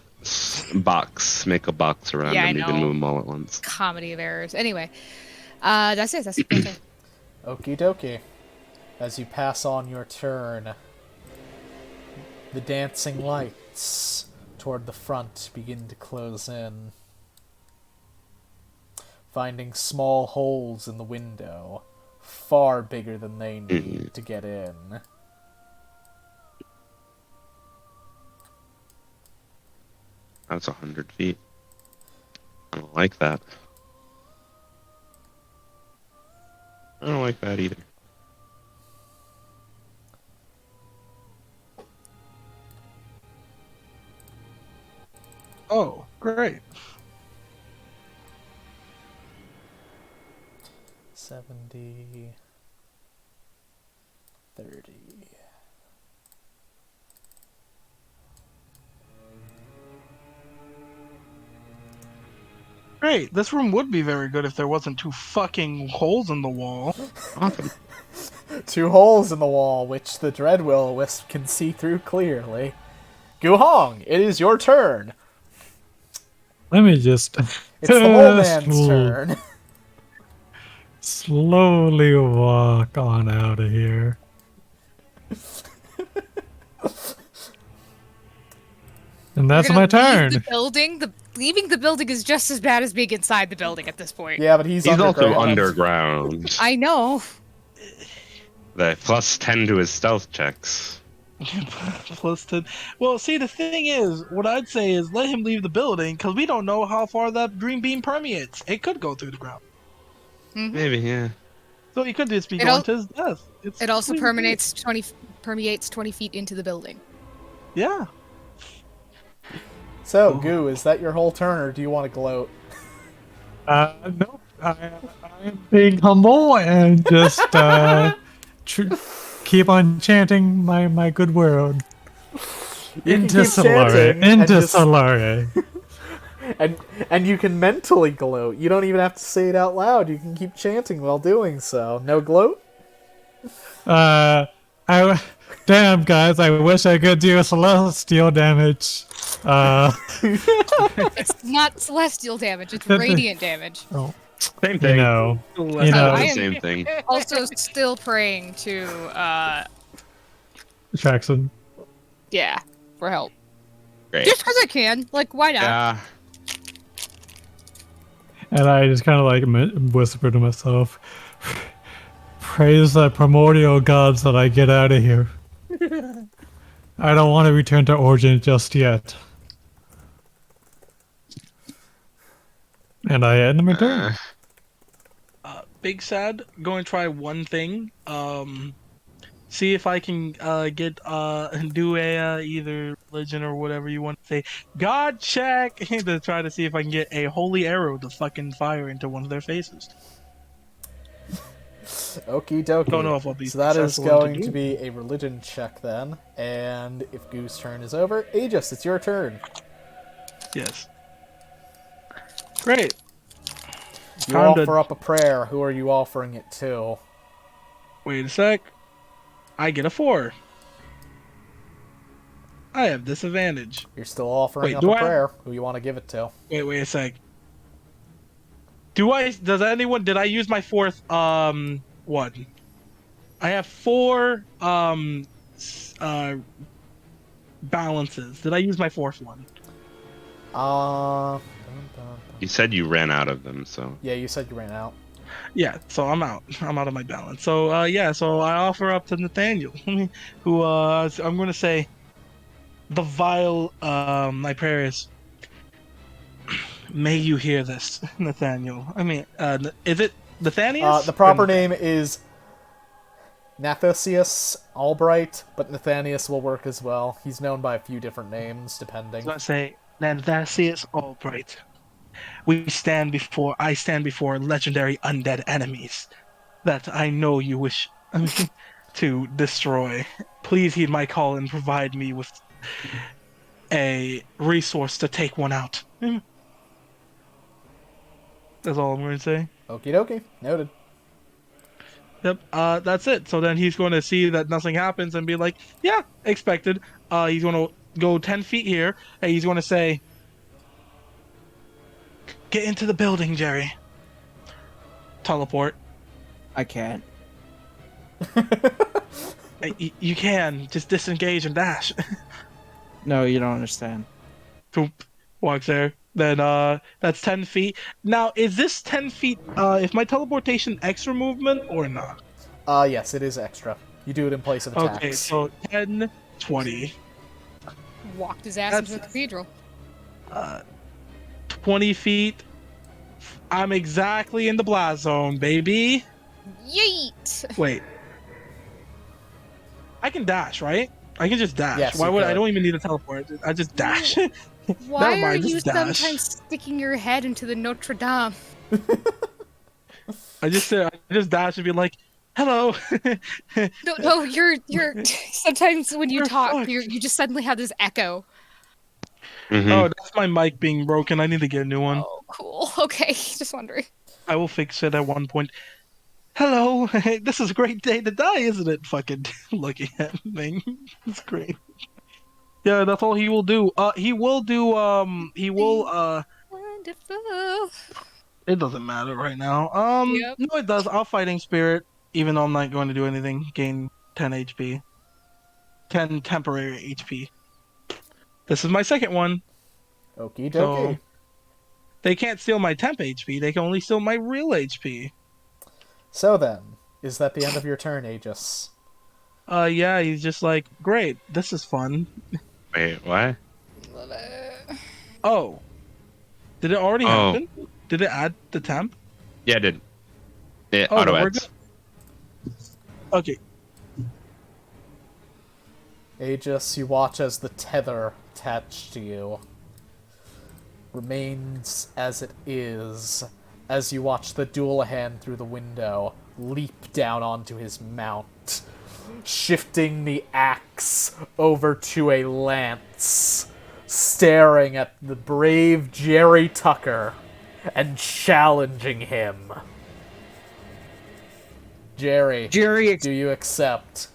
Make a box around Yeah, I them. You can know. move them all at once. Comedy of errors. Anyway, that's it. That's my turn. Okie dokie. As you pass on your turn, the dancing lights toward the front begin to close in, finding small holes in the window, far bigger than they need to get in. That's 100 feet. I don't like that. I don't like that either. Oh, great. 70, 30. Great. This room would be very good if there wasn't 2 fucking holes in the wall. Awesome. 2 holes in the wall, which the Dreadwill-O-Wisp can see through clearly. Guhong, it is your turn. Let me just. It's the whole man's turn. Slowly walk on out of here. And that's my turn. The building, leaving the building is just as bad as being inside the building at this point. Yeah, but he's also underground. I know. The plus 10 to his stealth checks. Plus 10. Well, see, the thing is, what I'd say is let him leave the building, because we don't know how far that green beam permeates. It could go through the ground. Maybe, yeah. So he could just be going to his death. It also permeates 20 feet into the building. Yeah. So, Goo, is that your whole turn, or do you want to gloat? Nope. I am being humble and just keep on chanting my good word. Into Solare. Into Solare. And you can mentally gloat. You don't even have to say it out loud. You can keep chanting while doing so. No gloat? Damn, guys, I wish I could do celestial damage. It's not celestial damage, it's radiant damage. Oh. Same thing. Same thing. Also still praying to, Jackson. yeah, for help. Great. Just because I can. Like, why not? Yeah. And I just kind of like whisper to myself, praise the primordial gods that I get out of here. I don't want to return to Origin just yet. And I end my turn. Big Sad, go and try one thing. See if I can do a either religion or whatever you want to say. God check to try to see if I can get a holy arrow to fucking fire into one of their faces. Okie dokie. Don't know if I'll be so that is successful going to be a religion check then. And if Goo's turn is over, Aegis, it's your turn. Yes. Great. You Time to- offer up a prayer. Who are you offering it to? Wait a sec. I get a 4. I have disadvantage. You're still offering Wait, up do a I- prayer. Who you want to give it to? Wait a sec. Did I use my 4th, one? I have 4, balances. Did I use my 4th one? You said you ran out of them, so. Yeah, you said you ran out. Yeah, so I'm out. I'm out of my balance. So, so I offer up to Nathaniel, who, I'm going to say, the vile, my prayer is, may you hear this, Nathaniel. I mean, is it Nathaniel? The proper name is Nathanius Albright, but Nathanius will work as well. He's known by a few different names, depending. I was going to say, Nathanius Albright. I stand before legendary undead enemies that I know you wish to destroy. Please heed my call and provide me with a resource to take one out. That's all I'm going to say. Okie dokie. Noted. Yep, that's it. So then he's going to see that nothing happens and be like, yeah, expected. He's going to go 10 feet here, and he's going to say, get into the building, Jerry. Teleport. I can't. You can. Just disengage and dash. No, you don't understand. Boop. Walks there. Then, that's 10 feet. Now, is this 10 feet, is my teleportation extra movement or not? Yes, it is extra. You do it in place of attacks. Okay, so 10, 20. Walked his ass into the cathedral. 20 feet. I'm exactly in the blast zone, baby. Yeet! Wait. I can dash, right? I can just dash. Yes, Why you would can. I don't even need to teleport. I just dash. Why Never mind, are you just dash. sometimes sticking your head into the Notre Dame? I just dash and be like, "Hello." No, you're sometimes when you You're talk, fucked. you just suddenly have this echo. Mhm. Oh, that's my mic being broken. I need to get a new one. Oh, cool. Okay, just wondering. I will fix it at one point. Hello, this is a great day to die, isn't it? Fucking looking at me. It's great. Yeah, that's all he will do. He will Wonderful. it doesn't matter right now. Yep. No, it does. I'll fighting spirit, even though I'm not going to do anything. Gain 10 HP. 10 temporary HP. This is my second one. Okie So dokie. they can't steal my temp HP. They can only steal my real HP. So then, is that the end of your turn, Aegis? Yeah, he's just like, great, this is fun. Wait, what? Love it. Oh. Did it already Oh. happen? Did it add the temp? Yeah, it did. It Oh, auto then we're adds. good. Okay. Aegis, you watch as the tether attached to you remains as it is, as you watch the Dualahan through the window leap down onto his mount, shifting the axe over to a lance, staring at the brave Jerry Tucker and challenging him. Jerry, Jerry, do you accept?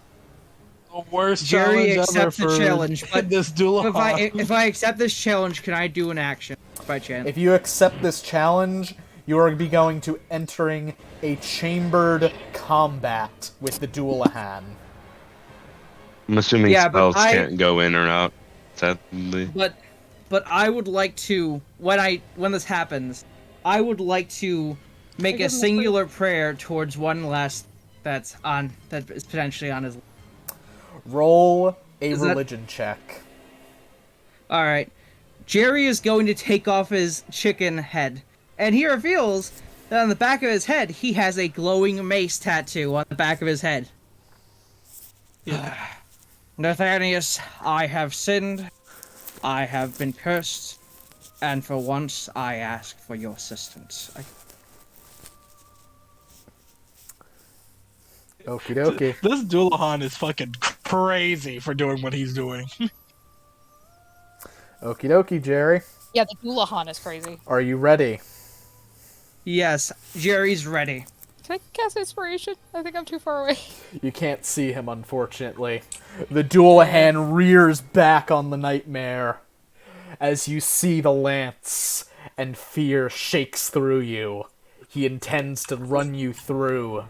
The worst Jerry challenge ever accept the for challenge, but this duel. if I accept this challenge, can I do an action by chance? If you accept this challenge, you are going to entering a chambered combat with the Dualahan. I'm assuming Yeah, but spells I- can't go in or out. Sadly. But I would like to when this happens, I would like to make a singular prayer towards one last that is potentially on his. Roll a Is that- religion check. All right, Jerry is going to take off his chicken head, and he reveals that on the back of his head he has a glowing mace tattoo on the back of his head. Nathanius, I have sinned. I have been cursed, and for once I ask for your assistance. Okie dokie. This Dualahan is fucking crazy for doing what he's doing. Okie dokie, Jerry. Yeah, the Dualahan is crazy. Are you ready? Yes, Jerry's ready. Can I cast inspiration? I think I'm too far away. You can't see him, unfortunately. The Dualahan rears back on the nightmare as you see the lance, and fear shakes through you. He intends to run you through,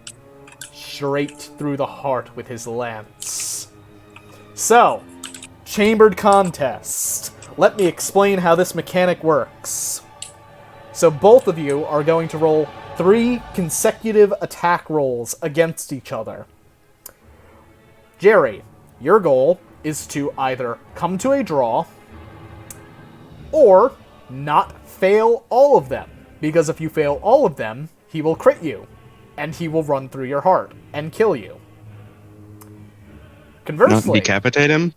straight through the heart with his lance. So, chambered contest. Let me explain how this mechanic works. So both of you are going to roll 3 consecutive attack rolls against each other. Jerry, your goal is to either come to a draw or not fail all of them. Because if you fail all of them, he will crit you, and he will run through your heart and kill you. Not Conversely, decapitate him?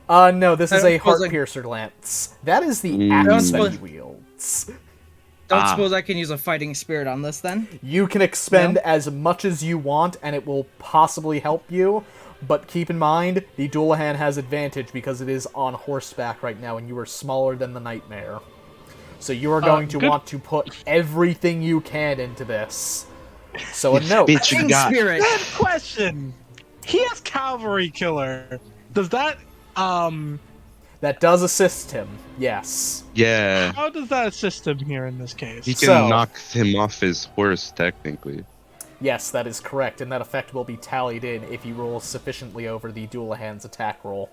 no, this is I a don't suppose heart I- piercer lance. That is the Mm. axe Don't that he suppose- wields. Don't Ah. suppose I can use a fighting spirit on this then? You can expend No? as much as you want, and it will possibly help you. But keep in mind, the Dualahan has advantage because it is on horseback right now, and you are smaller than the Nightmare. So you are going to good- want to put everything you can into this. So a note. Bitch, you Fighting got. spirit. Good question. He has cavalry killer. Does that That does assist him, yes. Yeah. how does that assist him here in this case? He can So- knock him off his horse, technically. Yes, that is correct, and that effect will be tallied in if you roll sufficiently over the Dualahan's attack roll.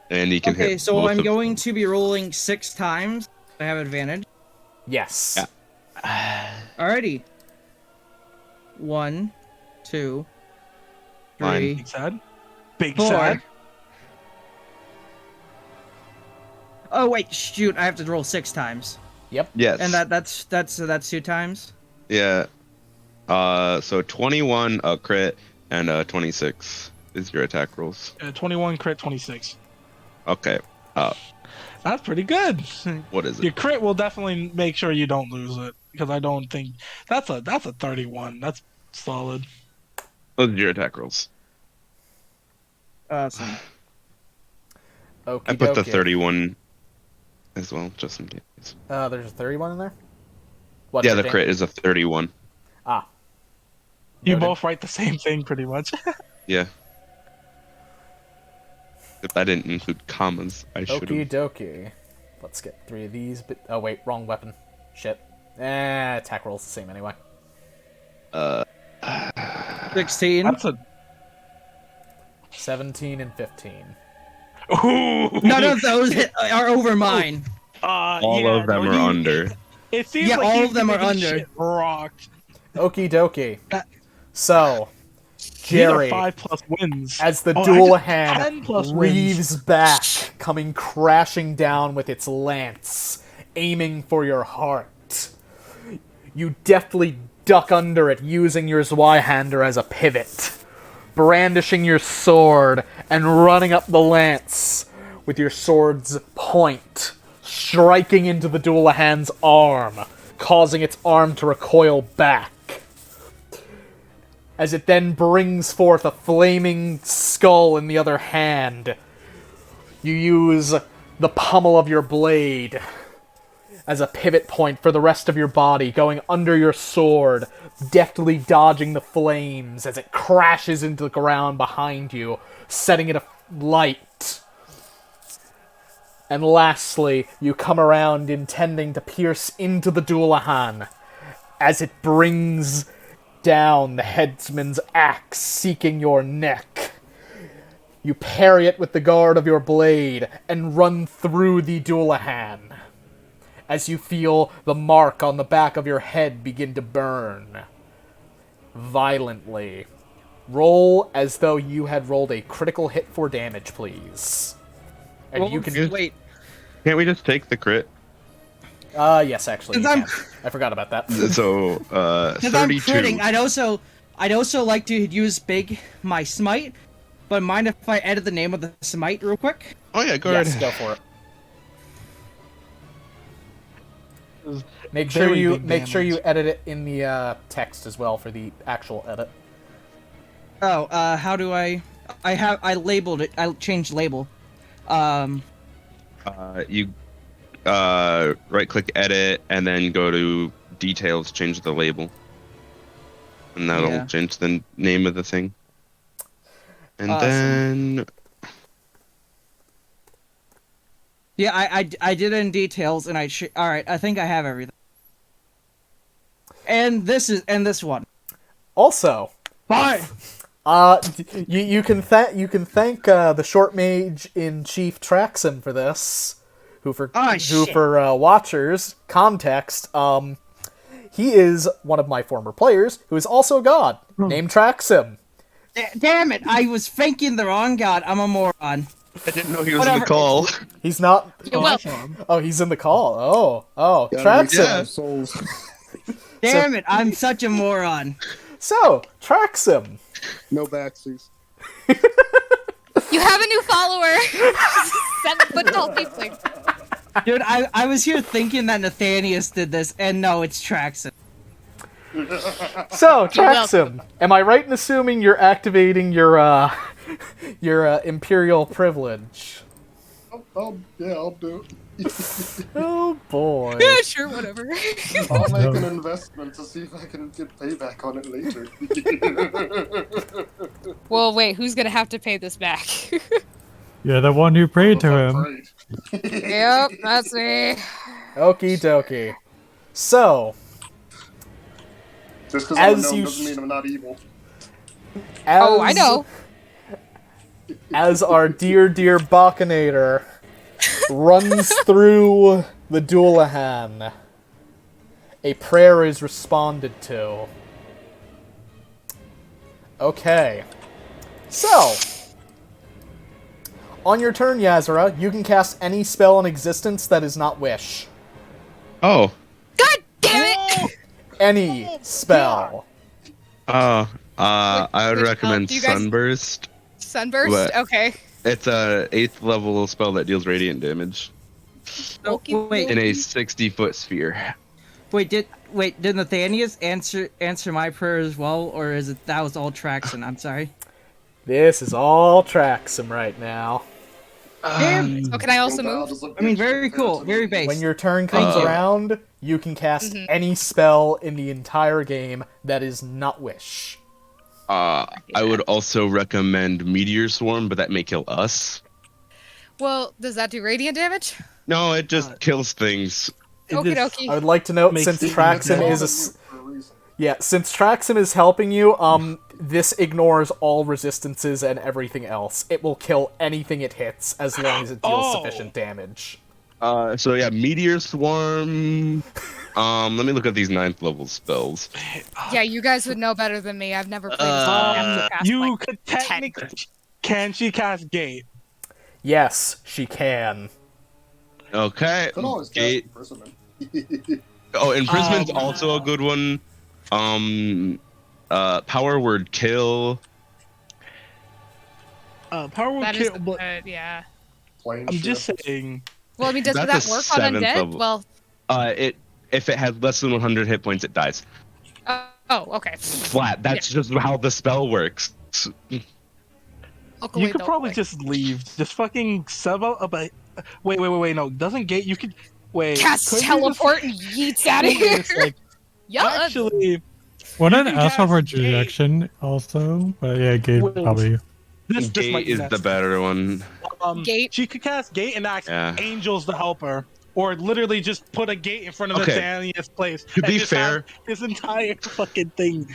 And he can Okay, hit so both I'm of going to be rolling 6 times. I have advantage. Yes. Yeah. Alrighty. 1, 2, Fine. 3, Big sad. Big 4. sad. Oh wait, shoot! I have to roll 6 times, Yes. and that's 2 times. Yeah. So 21 a crit and 26 is your attack rolls. 21 crit 26. Okay. That's pretty good. What is Your it? crit will definitely make sure you don't lose it. because I don't think that's a 31. That's solid. Those are your attack rolls. Awesome. Okie I put the dokie. 31 as well, just in case. There's a 31 in there? What, Yeah, for the crit is a 31. Ah. You Noted. both write the same thing pretty much. Yeah. If I didn't include commas, I should Okie have. dokie. Let's get 3 of these, but... Oh, wait, wrong weapon. Shit. Attack roll's the same anyway. 16. That's a 17 and 15. Ooh. None of those are over mine. All yeah, of them no, are you- under. It seems Yeah, like all he's of them are getting under. shit rocked. Okie dokie. That- So, These are Jerry, 5+ wins. as the Oh, dual actually, hand 10+ wins. reaves back, coming crashing down with its lance, aiming for your heart. You deftly duck under it, using your Zweihander as a pivot, brandishing your sword and running up the lance with your sword's point, striking into the dual hand's arm, causing its arm to recoil back. As it then brings forth a flaming skull in the other hand, you use the pommel of your blade as a pivot point for the rest of your body, going under your sword, deftly dodging the flames as it crashes into the ground behind you, setting it alight. And lastly, you come around intending to pierce into the Dualahan as it brings down the headsman's axe, seeking your neck. You parry it with the guard of your blade and run through the Dualahan as you feel the mark on the back of your head begin to burn violently. Roll as though you had rolled a critical hit for damage, please. And Well, you can... wait. Can't we just take the crit? Yes, actually, you Since I'm can. I forgot about that. So, Because I'm 32. critting, I'd also like to use my smite, but mind if I edit the name of the smite real quick? Oh yeah, go Yes, ahead. go for it. Make Very sure big you damage. edit it in the text as well for the actual edit. Oh, how do I labeled it. I changed label. You right-click edit and then go to details, change the label, and that'll Yeah. change the name of the thing. And Awesome. then Yeah, I did it in details, and all right. I think I have everything. And this one. Also, Fine. you can thank the short mage in chief Traxim for this. Who for watchers context, he is one of my former players who is also a god named Traxim. Damn it! I was thinking the wrong god. I'm a moron. I didn't know he was in Whatever. the call. He's not. You're welcome. Oh, he's in the call. Oh, Yeah, Traxim. souls. Damn it! I'm such a moron. So, Traxim. No backsies. You have a new follower. 7-foot tall tiefling. Dude, I was here thinking that Nathanius did this, and no, it's Traxon. So, Traxim, am I right in assuming you're activating your Imperial privilege? Yeah, I'll do it. Oh boy. Yeah, sure, whatever. I'll make an investment to see if I can get payback on it later. Well, wait, who's gonna have to pay this back? You're the one who prayed to him. Yep, that's me. Okie dokie. So, Just because As I'm unknown you doesn't mean I'm not evil. as, Oh, I know. As our dear Balkanator runs through the Dualahan, a prayer is responded to. Okay. So, on your turn, Yazara, you can cast any spell in existence that is not Wish. oh, God damn it! Any spell. I would which, recommend do you guys- Sunburst. Sunburst? What? Okay. It's a 8th level spell that deals radiant damage Oh, wait. in a 60-foot sphere. did Nathanius answer my prayer as well, or is it that was all Traxon? I'm sorry. This is all Traxum right now. So can I also move? I mean, very cool, very base. When your turn comes Thank you. around, you can cast any spell in the entire game that is not Wish. I would also recommend Meteor Swarm, but that may kill us. Well, does that do radiant damage? No, it just kills things. Okie dokie. I would like to note, Makes since it Traxum easier. is since Traxum is helping you, this ignores all resistances and everything else. It will kill anything it hits as long as it deals sufficient damage. So yeah, Meteor Swarm. Let me look at these 9th level spells. Yeah, you guys would know better than me. I've never played this game. I've cast, You like, could technically. Can she cast Gate? Yes, she can. Okay. Could always cast Gate. imprisonment. Oh, Imprisoment's also a good one. Power Word Kill. Power will that is kill. But good, yeah. Plane I'm just shift. saying. Well, I mean, does That's that a work on 7th undead? level. Well, If it has less than 100 hit points, it dies. okay. Flat. That's just how the spell works. You could probably just leave. Just fucking sub out about. Wait, no. Doesn't Gate? You could. Wait. Cast could you teleport and yeets out of just- here. it's like, Yeah. actually, Wouldn't can ask for cast Gate. rejection also? But yeah, Gate Wait. probably. this Gate might be is next. the better one. Gate. She could cast Gate and ask Yeah. angels to help her, or literally just put a gate in front of Okay. Nathaniel's place. To and be just fair- have this entire fucking thing.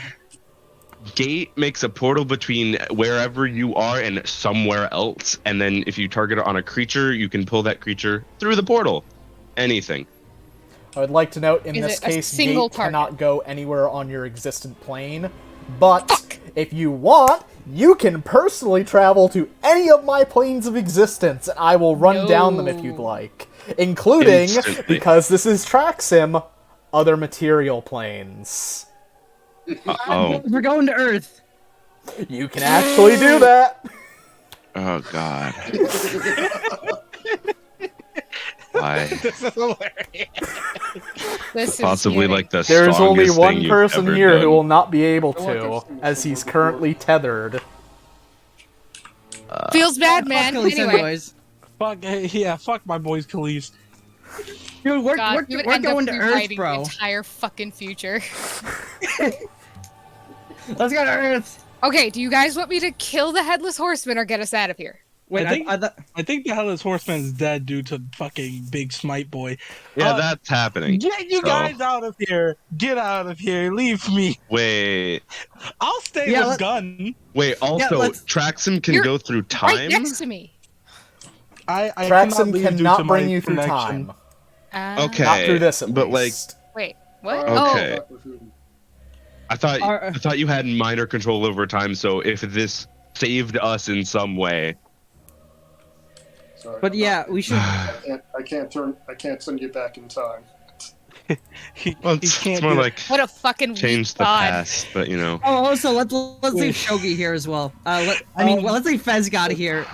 Gate makes a portal between wherever you are and somewhere else, and then if you target it on a creature, you can pull that creature through the portal. Anything. I would like to note, in Is this it a case, single Gate cannot go anywhere on your existent plane. But if you want, you can personally travel to any of my planes of existence, and I will run down them if you'd like. Including, Instantly. because this is Traxim, other material planes. Oh. We're going to Earth. You can actually do that! Oh god. Why? This is hilarious. This Possibly is like the There is only strongest one thing you've person ever here done. who will not be able I want to, to see as some he's before. currently tethered. feels bad, man. Khalees and Anyway, boys. Fuck yeah, fuck my boys, Khalees. Dude, we're God, we would we're end up going to Earth, rewriting the bro. entire fucking future. Let's go to Earth. Okay, do you guys want me to kill the headless horseman or get us out of here? Wait, I think the Hellas Horseman's dead due to fucking Big Smite Boy. Yeah, Uh, that's happening. Get you So- guys out of here! Get out of here! Leave me! Wait. I'll stay Yeah, with let- Gun. Wait, also, let's- Traxum can You're go through Right time? next to me. I cannot Traxim leave due to cannot my bring you through connection. time. Okay. Not through this, at but least. Wait, what? Okay. Doctor Who. I Are- thought you had minor control over time, so if this saved us in some way. Sorry. But yeah, we should. I can't send you back in time. Well, He it's can't more do it. like What a fucking change weak the god. past, but you know. Oh, also let's leave Shogi here as well. Let's leave Fez out of here.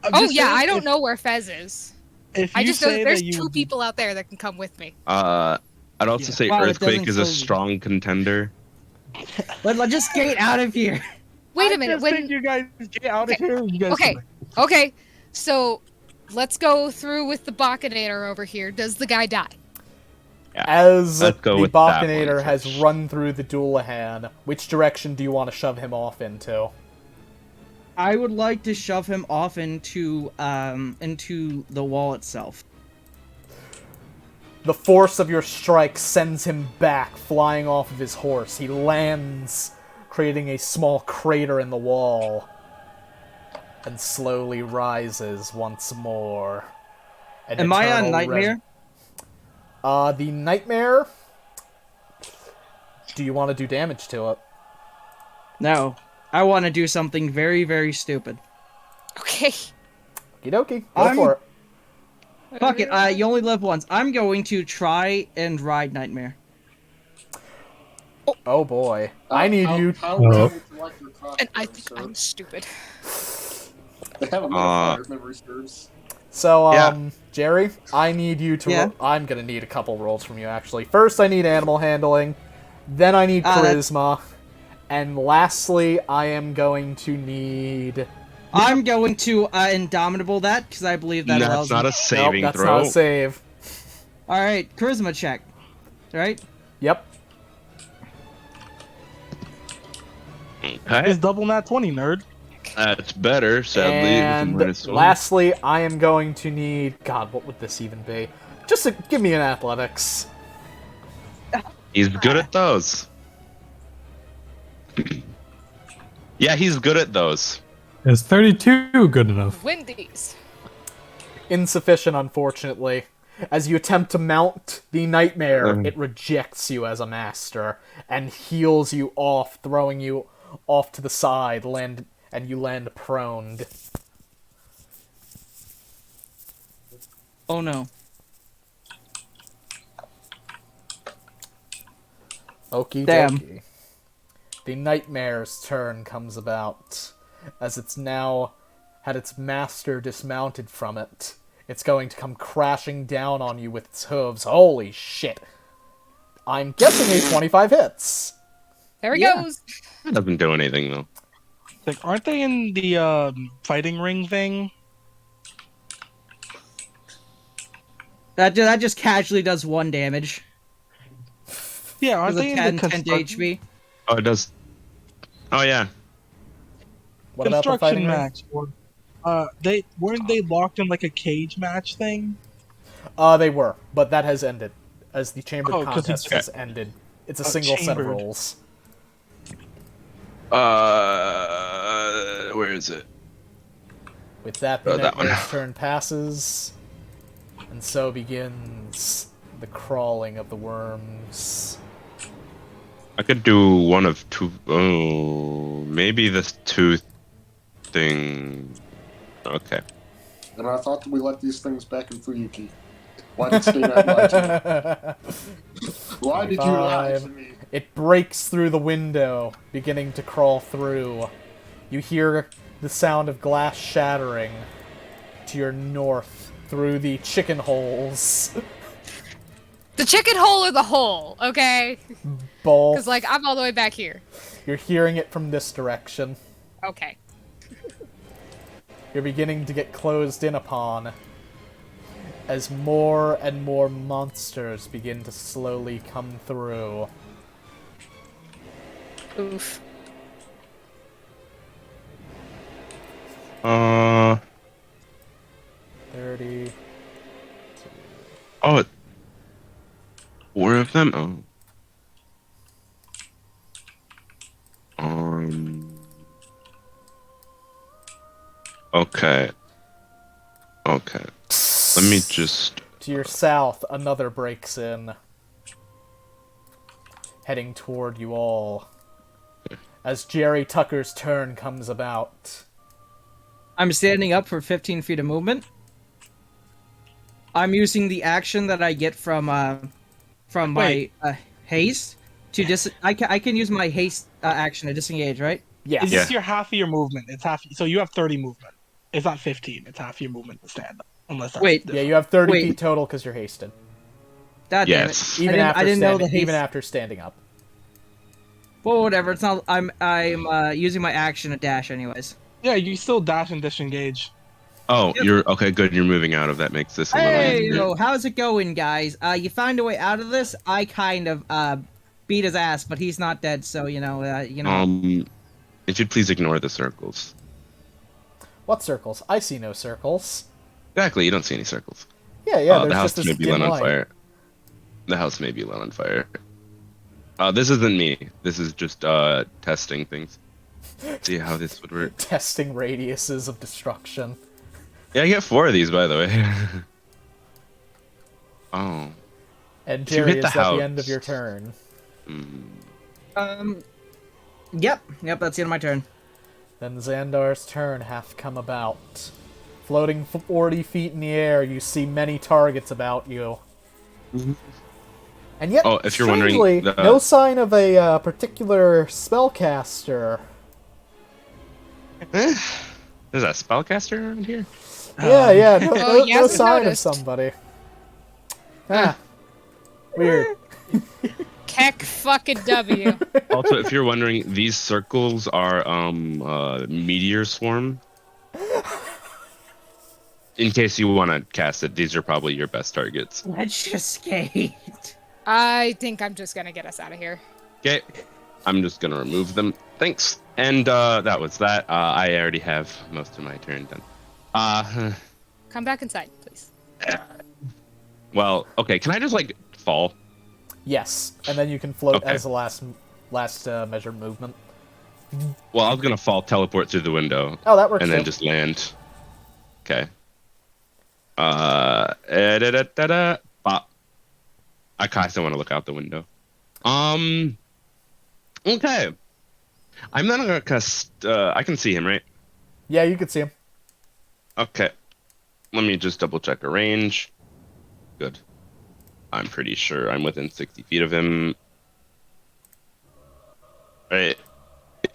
I'm Oh just yeah, saying, I don't know where Fez is. If I you just know say that there's that you two people out there that can come with me. I'd also Yeah. say Wow, it Earthquake doesn't is a sound- strong contender. Let's just get out of here. Wait I a minute, just when think you guys get out of Okay, here. You guys okay, okay, so let's go through with the Balkanator over here. Does the guy die? As Let's go the with that one Balkanator has first. run through the Doulahan, which direction do you want to shove him off into? I would like to shove him off into the wall itself. The force of your strike sends him back, flying off of his horse. He lands, creating a small crater in the wall, and slowly rises once more. An Am I on eternal Nightmare? The Nightmare? Do you want to do damage to it? No. I want to do something very, very stupid. Okay. Okie dokie, go I'm- for it. Fuck it, you only live once. I'm going to try and ride Nightmare. Oh boy. I need you... How Oh. would you like your costume, And I think sir? I'm stupid. They have a modifier, if memory serves. So, Yeah. Jerry, I need you to. Yeah? I'm gonna need a couple rolls from you, actually. First, I need animal handling. Then, I need charisma. And lastly, I am going to need. I'm going to Indomitable that, because I believe that allows That's not me. a saving Nope, that's throw. not a save. Alright, charisma check. Right? Yep. Okay. It's double nat 20, nerd. That's better, sadly. with a And -1. lastly, I am going to need. God, what would this even be? Just give me an athletics. He's good at those. Yeah, he's good at those. Is 32 good enough? Wendy's. Insufficient, unfortunately. As you attempt to mount the nightmare, it rejects you as a master and heals you off, throwing you off to the side, and you land proned. Oh no. Okie Damn. dokie. The nightmare's turn comes about, as it's now had its master dismounted from it. It's going to come crashing down on you with its hooves. Holy shit. I'm guessing a 25 hits. There he Yeah. goes. That doesn't do anything, though. Like, aren't they in the fighting ring thing? That just casually does 1 damage. Yeah, aren't Does they a in 10, the 10 to construction, HP. Oh, it does. Oh, yeah. What about the construction fighting ring? match? Or, they weren't they locked in like a cage match thing? They were, but that has ended. As the chambered 'cause contest it's- has ended. It's a single set of chambered. rolls. Where is it? With that, the that one. nightmare's turn passes, and so begins the crawling of the worms. I could do one of two. Oh, maybe this tooth thing. Okay. And I thought that we let these things back in Fuyuki. Why did Stay Night lie to me? Why did you lie to me? It breaks through the window, beginning to crawl through. You hear the sound of glass shattering to your north through the chicken holes. The chicken hole or the hole, okay? Both. Because, like, I'm all the way back here. You're hearing it from this direction. Okay. You're beginning to get closed in upon as more and more monsters begin to slowly come through. Oof. Uh. 30. Oh. 4 of them. Oh. Okay. Okay. Let me just. To your south, another breaks in, heading toward you all. As Jerry Tucker's turn comes about. I'm standing up for 15 feet of movement. I'm using the action that I get from my haste to I can use my haste action to disengage, right? Yes. It's just your half of your movement. It's half. So you have 30 movement. It's not 15. It's half your movement to stand up. Unless that's Wait. Yeah, you have 30 Wait. feet total because you're hasted. God Yes. damn it. I didn't know the haste. Even after standing up. Well, whatever. It's not. I'm using my action to dash, anyways. Yeah, you still dash and disengage. Oh, Yep. you're okay. Good, you're moving out of that. Makes this a little Hey, easier. yo, how's it going, guys? You find a way out of this. I kind of beat his ass, but he's not dead, so you know. If you'd please ignore the circles. What circles? I see no circles. Exactly, you don't see any circles. Yeah, The there's house just may this be dim lit on light. fire. The house may be lit on fire. This isn't me. This is just testing things. See how this would work. Testing radiuses of destruction. Yeah, I get 4 of these, by the way. Oh. And If you Jerry, hit is the at the house- end of your turn. Yep, that's the end of my turn. Then Xandar's turn hath come about. Floating 40 feet in the air, you see many targets about you. And yet, Oh, if you're wondering, strangely, the- no sign of a particular spellcaster. There's a spellcaster around here? Yeah, no, Oh, no yes, sign of noticed. somebody. Ah, weird. Keck fucking W. Also, if you're wondering, these circles are meteor swarm. In case you want to cast it, these are probably your best targets. Let's just skate. I think I'm just gonna get us out of here. Okay, I'm just gonna remove them. Thanks. And that was that. I already have most of my turn done. Come back inside, please. Well, okay. Can I just like fall? Yes, and then you can float Okay. as the last measured movement. Well, I was gonna fall, teleport through the window, Oh, that works. and then too. just land. Okay. Bop. I kind of want to look out the window. Okay. I'm not gonna cast. I can see him, right? Yeah, you can see him. Okay. Let me just double check a range. Good. I'm pretty sure I'm within 60 feet of him. Right.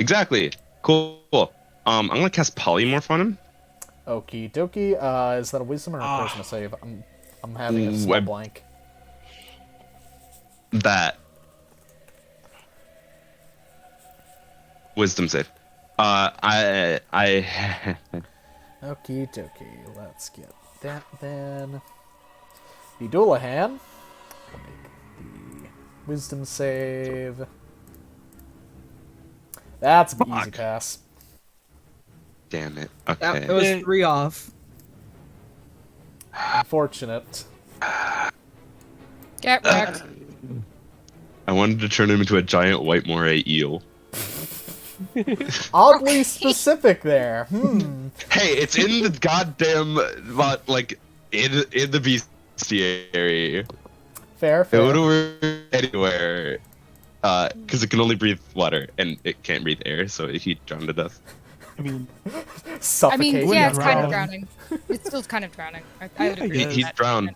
Exactly. Cool. I'm gonna cast Polymorph on him. Okie dokie. Is that a wisdom or a charisma save? I'm having a small blank. That. Wisdom save. I Okie dokie. Let's get that then. The Doulahan. Make the wisdom save. That's an easy pass. Damn it. That Okay. it was 3 off. Unfortunate. Get wrecked. I wanted to turn him into a giant white moray eel. Oddly specific there. Hey, it's in the goddamn like in the bestiary. Fair, It fair. would work anywhere. Because it can only breathe water and it can't breathe air, so he'd drown to death. I mean, I Suffocate. mean, yeah, it's kind of drown. drowning. It's still kind of drowning. I would agree. Yeah, with He'd that. drown.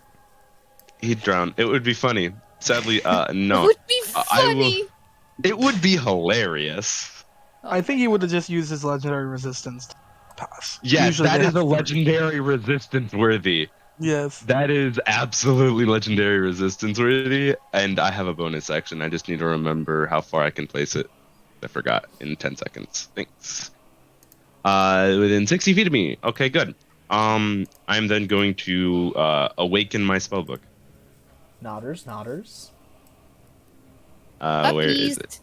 He'd drown. It would be funny. Sadly, It no. would be I will- funny. It would be hilarious. I think he would have just used his legendary resistance to pass. Yes, Usually that they is have a legendary resistance worthy. Yes. That is absolutely legendary resistance worthy, and I have a bonus action. I just need to remember how far I can place it. I forgot in 10 seconds. Thanks. Within 60 feet of me. Okay, good. I'm then going to awaken my spellbook. Nodders, nodders. Where is it?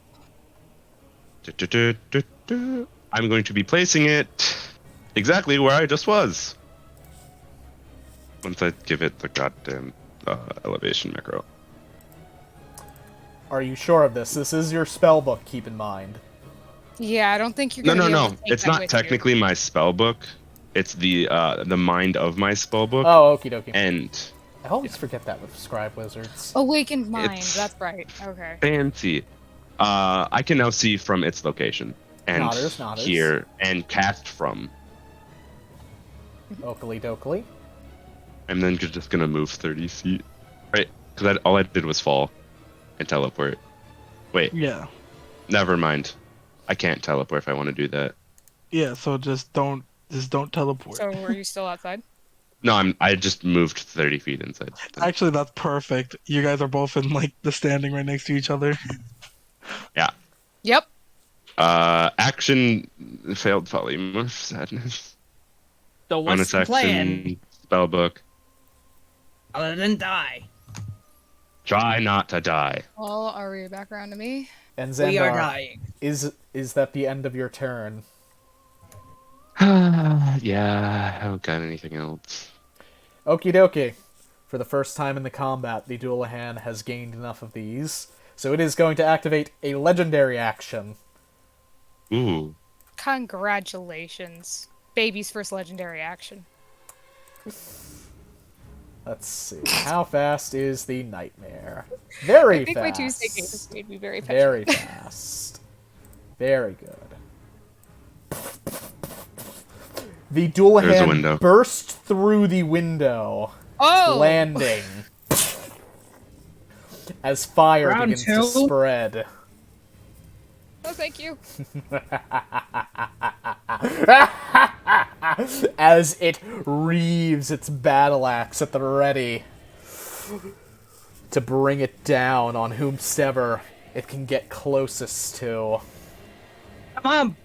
I'm going to be placing it exactly where I just was. Once I give it the goddamn elevation macro. Are you sure of this? This is your spell book, keep in mind. Yeah, I don't think you're No, gonna no, be able no. to take It's that not with you. technically my spell book. It's the mind of my spell book. Oh, okie dokie. And I always forget that with Scribe Wizards. Awakened mind. It's- That's right. Okay. fancy. I can now see from its location and Nodders. here and cast from. Oakley dokley. I'm then just gonna move 30 feet, right? Because all I did was fall and teleport. Wait, Yeah. never mind. I can't teleport if I want to do that. Yeah. So just don't teleport. So are you still outside? No, I just moved 30 feet inside. Actually, that's perfect. You guys are both in like the standing right next to each other. Yeah. Yep. Action failed polymorph sadness. So what's Bonus the plan? action spellbook. Other than die. Try not to die. Well, are we back around to me? And We are Xandar, dying. is that the end of your turn? Yeah, I haven't got anything else. Okie dokie. For the first time in the combat, the Doulahan has gained enough of these, so it is going to activate a legendary action. Ooh. Congratulations. Baby's first legendary action. Let's see. How fast is the nightmare? Very I think fast. my Tuesday games made me very Very petulant. fast. Very good. The Doulahan window. burst through the window, Oh! landing as fire Round begins to two. spread. No, thank you. As it reaves its battle axe at the ready to bring it down on whomsoever it can get closest to. Come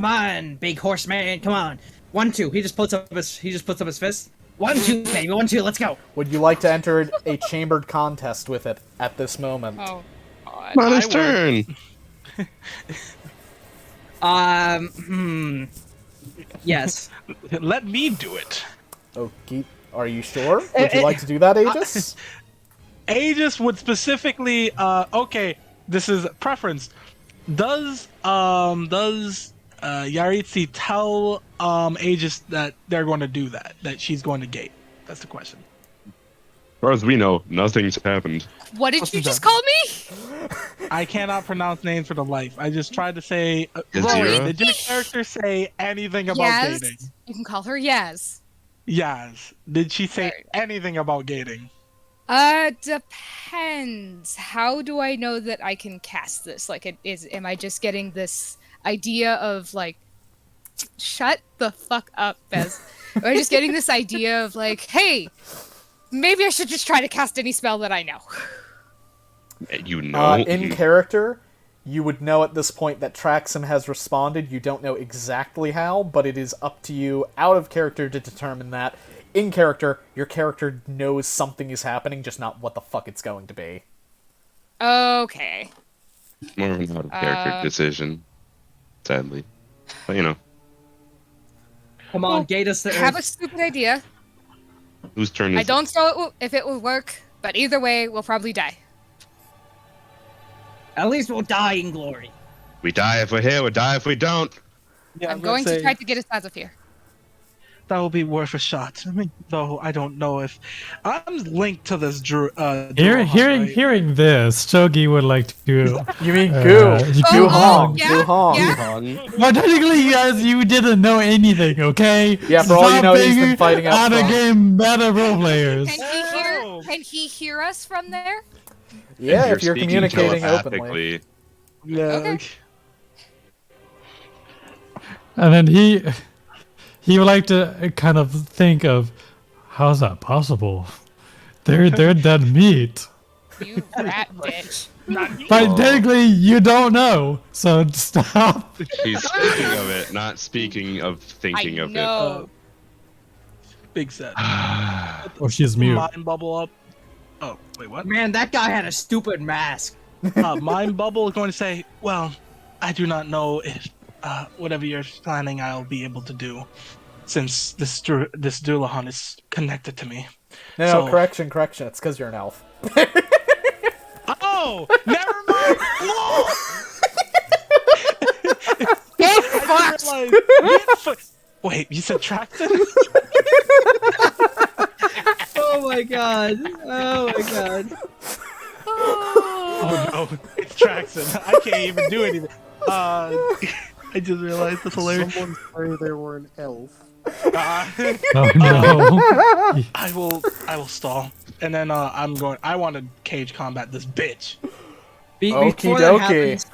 on, big horseman, come on. 1, 2. He just puts up his fist. 1, 2, baby, 1, 2, let's go. Would you like to enter a chambered contest with it at this moment? Oh, God. Not his turn. Yes. Let me do it. Okay, are you sure? Would you like to do that, Aegis? Aegis would specifically, okay, this is preference. Does Yaritsi tell, Aegis that they're going to do that she's going to gate? That's the question. As far as we know, nothing's happened. What did you just call me? I cannot pronounce names for the life. I just tried to say, Yazira? Rory, did your character say anything about Yaz. gating? You can call her Yaz. Yaz. Did she say Right. anything about gating? Depends. How do I know that I can cast this? Like, am I just getting this idea of, like, shut the fuck up, Bez? Am I just getting this idea of, like, hey, maybe I should just try to cast any spell that I know? You know. In character, you would know at this point that Traxim has responded. You don't know exactly how, but it is up to you out of character to determine that. In character, your character knows something is happening, just not what the fuck it's going to be. Okay. More of an out-of-character decision, sadly. But, you know. Come on, gate us to I have a Earth. stupid idea. Whose turn is I don't know if it will work, but either way, we'll probably die. At least we'll die in glory. We die if we're here, we die if we don't. Yeah, I'm going to try to get us out of here. That will be worth a shot. I mean, though I don't know if I'm linked to this Hearing this, Chogi would like to. You mean Goo? Goo Hong. yeah, Goo Hong. yeah. Well, technically, guys, you didn't know anything, okay? Yeah, for all you know, he's been Stop fighting being out of outside. game meta role players. Can he hear us from there? Yeah, if you're speaking communicating openly. telepathically. Yeah. Okay. And then he would like to kind of think of, how's that possible? They're dead meat. You rat bitch. But technically, you don't know, so stop. He's speaking of it, not speaking of thinking I of know. Big set. it. Or she's mute. Mind bubble up. Oh, wait, what? Man, that guy had a stupid mask. Mind bubble is going to say, well, I do not know if whatever you're planning I'll be able to do, since this Dullahan is connected to me. No, So- correction. It's because you're an elf. Oh, never mind. Whoa! Wait, you said Traxton? Oh my god. Oh my god. Oh no, it's Traxton. I can't even do anything. I just realized that's hilarious. Someone say they were an elf. Oh no. I will stall, and then I want to cage combat this bitch. Okie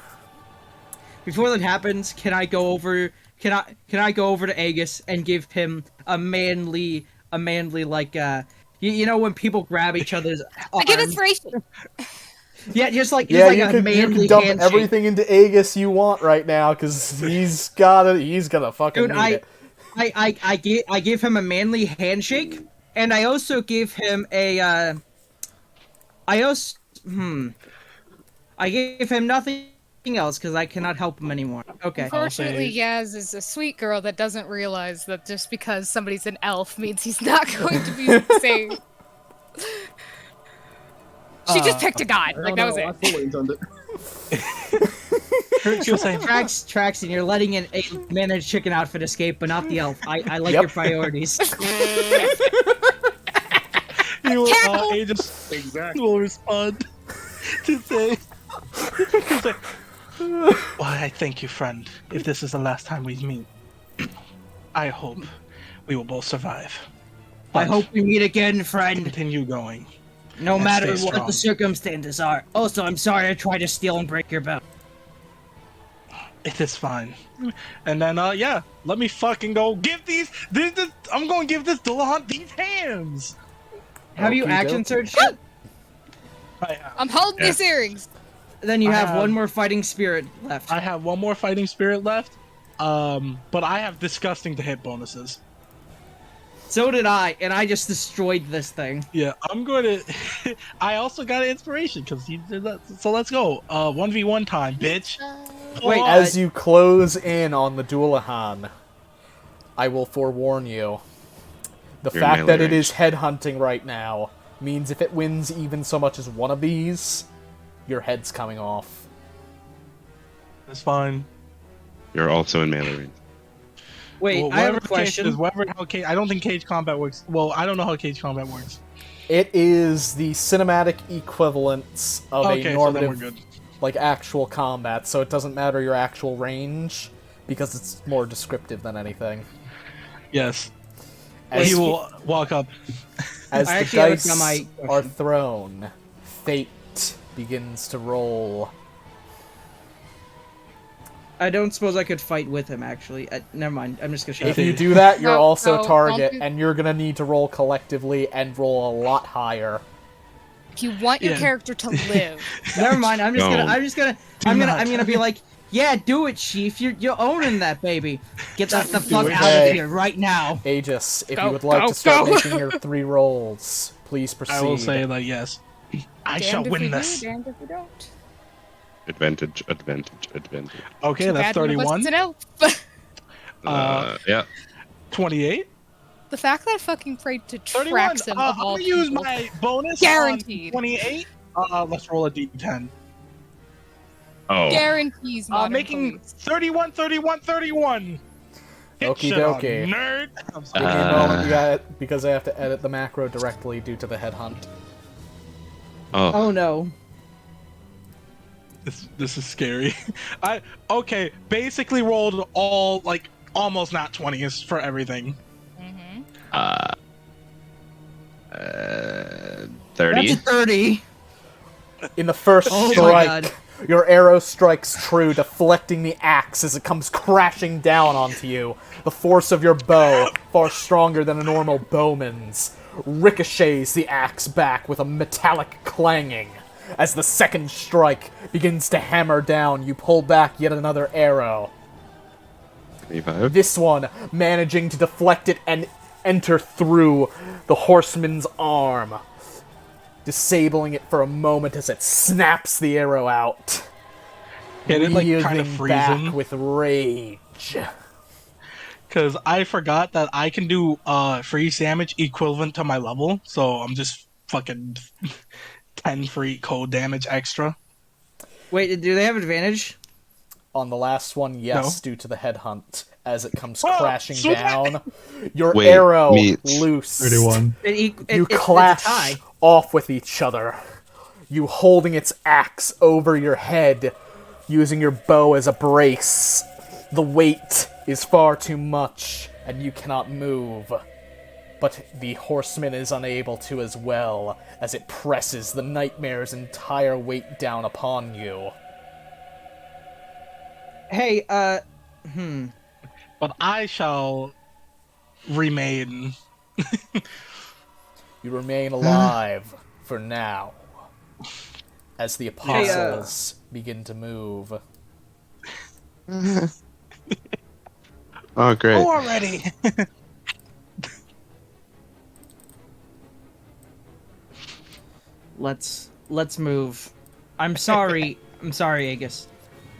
Before that happens, can I go over to Aegis and give him a manly like you know when people grab each other's I give arms? inspiration. Yeah, just like Yeah, like you a can manly dump handshake. everything into Aegis you want right now, because he's gonna fucking Dude, need it. I give him a manly handshake, and I also give him a I gave him nothing else because I cannot help him anymore. Okay. Unfortunately, Yaz is a sweet girl that doesn't realize that just because somebody's an elf means he's not going to be the same. She just picked a god. Like, that was I it. fully intended. She'll say, Traxton, you're letting a managed chicken outfit escape, but not the elf. I like Yep. your priorities. you will, Careful! Aegis Exactly. will respond to say, well, I thank you, friend. If this is the last time we meet, I hope we will both survive. I But hope we meet again, friend. continue going. No And matter stay what the strong. circumstances are. Also, I'm sorry I tried to steal and break your belt. It is fine. And then, yeah, let me fucking go give these. I'm going to give this Dillahunt these hands. Have you Okey action dokey. searched yet? I have. I'm holding these earrings. Then you I have have- one more fighting spirit left. I have one more fighting spirit left. But I have disgusting to hit bonuses. So did I, and I just destroyed this thing. Yeah, I'm going to. I also got an inspiration because he did that. So let's go. 1v1 time, bitch. Wait, Oh, As you close in on the Dualahan, I will forewarn you. The You're fact that melee it is headhunting right now means if it wins even so much as one of these, your head's coming off. it's fine. You're also in melee range. wait, Well, I have a whatever the case question. is, I don't think cage combat works. Well, I don't know how cage combat works. It is the cinematic equivalence of Okay, a so then we're normative, good. like actual combat, so it doesn't matter your actual range, because it's more descriptive than anything. Yes. As, He will walk up. as I the actually have dice my are question. thrown, fate begins to roll. I don't suppose I could fight with him, actually. Never mind, I'm just gonna shut If up. you do that, you're No, also no, a target, don't do- and you're gonna need to roll collectively and roll a lot higher. If you want your Yeah. character to live, Never mind, I'm just No. I'm not. gonna be like, yeah, do it, Chief. You're owning that baby. Get that the Do fuck it. out Hey. of here right now. Aegis, if Go, you would like go, to start go. making your 3 rolls, please proceed. I will say like yes. I shall damned if we win do, this. damned if we don't. Advantage, advantage, advantage. Okay, Too that's bad one of us 31. is an elf. Yeah. 28. The fact that I fucking prayed to 31. Traxum I'm of all gonna use people. my bonus. Guaranteed. On 28. Let's roll a d10. Oh. Guarantees modern Making police. 31, 31, 31. Hit Okie shit on, dokie. nerd. I'm Give sorry. me a moment, you got it, because I have to edit the macro directly due to the headhunt. Oh. Oh no. This is scary. Okay, basically rolled all like almost not 20s for everything. Mm-hmm. 30. That's a 30. In the first Oh my strike, God. your arrow strikes true, deflecting the axe as it comes crashing down onto you. The force of your bow, far stronger than a normal bowman's, ricochets the axe back with a metallic clanging. As the second strike begins to hammer down, you pull back yet another arrow. 25. This one managing to deflect it and enter through the horseman's arm, disabling it for a moment as it snaps the arrow out, Hit it like kind of wreathing back freezing. with rage. Because I forgot that I can do freeze damage equivalent to my level, so I'm just fucking 10 free cold damage extra. Wait, do they have advantage? On the last one, yes, No. due to the headhunt, as it comes Oh, crashing so that- down. Your Wait, arrow Meech. loose. 31. You It's a clash tie. off with each other. You holding its axe over your head, using your bow as a brace. The weight is far too much, and you cannot move. But the horseman is unable to as well, as it presses the nightmare's entire weight down upon you. Hey, But I shall remain. You remain alive for now, as the apostles begin to move. Oh, great. Oh, already. let's move. I'm sorry, Aegis.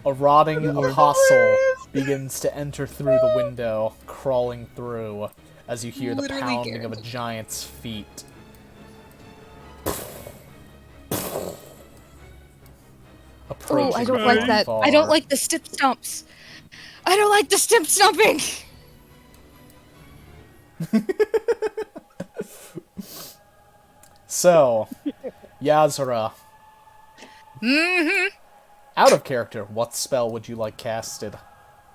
A rotting apostle begins to enter through the window, crawling through, as you hear the Literally pounding of a guaranteed. giant's feet. Oh, Approaching I don't from like that. afar. I don't like the stip stumps. I don't like the stip stumping. So, Yazara, Mm-hmm. out of character, what spell would you like casted?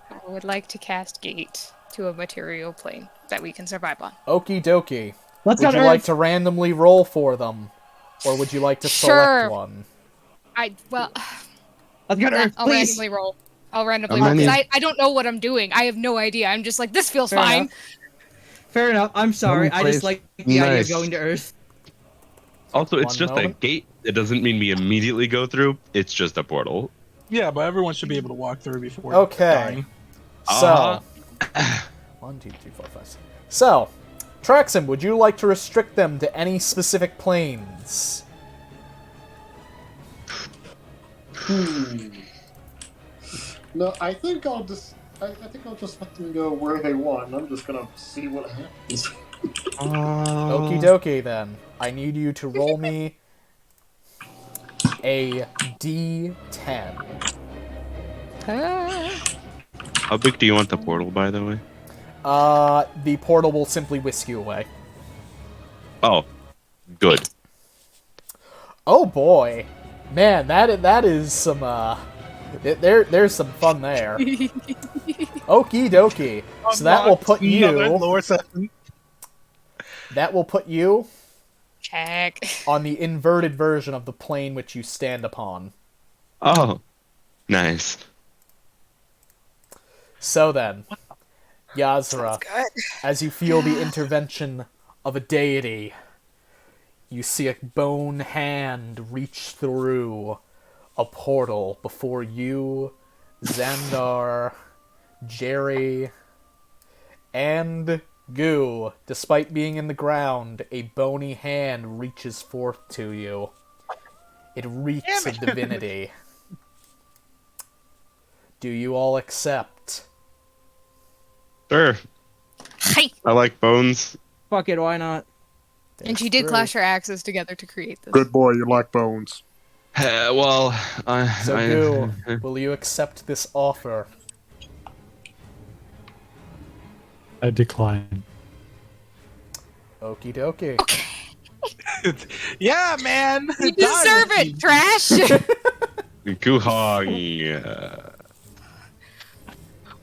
I would like to cast Gate to a material plane that we can survive on. Okie dokie. Let's Would go you like to randomly roll for them? Or would you like to select Sure. one? Let's go to Earth, I'll please. randomly roll. I'll randomly How roll, because many? I don't know what I'm doing. I have no idea. I'm just like, this feels Fair fine. enough. Fair enough. I'm sorry. I just place- like the idea of Nice. going to Earth. Also, it's One just moment. a gate. It doesn't mean we immediately go through. It's just a portal. Yeah, but everyone should be able to walk through before Okay. dying. So, 1, 2, 3, 4, 5, 6. So, Traxim, would you like to restrict them to any specific planes? No, I think I'll just. I think I'll just let them go where they want. I'm just gonna see what happens. Okie dokie then. I need you to roll me a D10. How big do you want the portal, by the way? The portal will simply whisk you away. Oh, good. Oh boy, man, that is some there's some fun there. Okie dokie. So that will put Another you. lore session. That will put you Check. on the inverted version of the plane which you stand upon. Oh, nice. So then, Yazra, Good. as you feel the intervention of a deity, you see a bone hand reach through a portal before you, Xandar, Jerry, and Goo. Despite being in the ground, a bony hand reaches forth to you. It reeks of divinity. Do you all accept? Sure. Hi. I like bones. Fuck it, why not? And she did clash her axes together to create this. Good boy, you like bones. Well, So, Goo, will you accept this offer? I decline. Okie dokie. Yeah, man. You deserve it, trash! Guhong.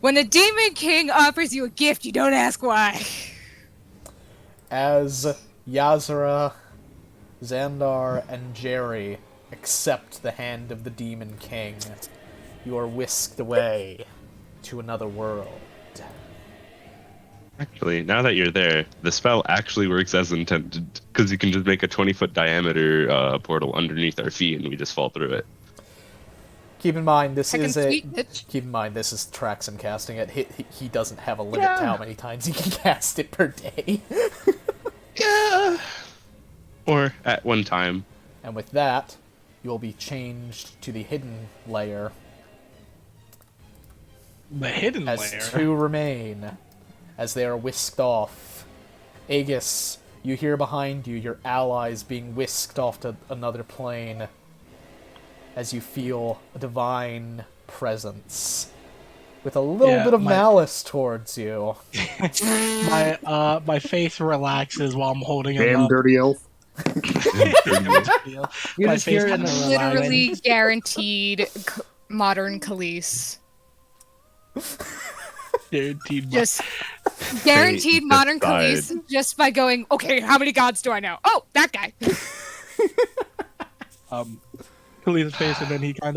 When a demon king offers you a gift, you don't ask why. As Yazra, Xandar, and Jerry accept the hand of the Demon King, you are whisked away to another world. Actually, now that you're there, the spell actually works as intended, because you can just make a 20-foot diameter portal underneath our feet, and we just fall through it. Keep in mind, this Heckin' is a. sweet, bitch. Keep in mind, this is Traxim casting it. He doesn't have a limit to how many times he can cast it per day. Yeah. Or at one time. And with that, you will be changed to the hidden layer. The hidden As layer. two remain, as they are whisked off. Aegis, you hear behind you your allies being whisked off to another plane, as you feel a divine presence with a little bit of malice towards you. My face relaxes while I'm holding him Damn up. dirty elf. You My just face hear it in kinda the Literally guaranteed modern Khalees. Guaranteed. Just guaranteed modern decide. Khalees just by going, okay, how many gods do I know? Oh, that guy. Khalid's face, and then he kind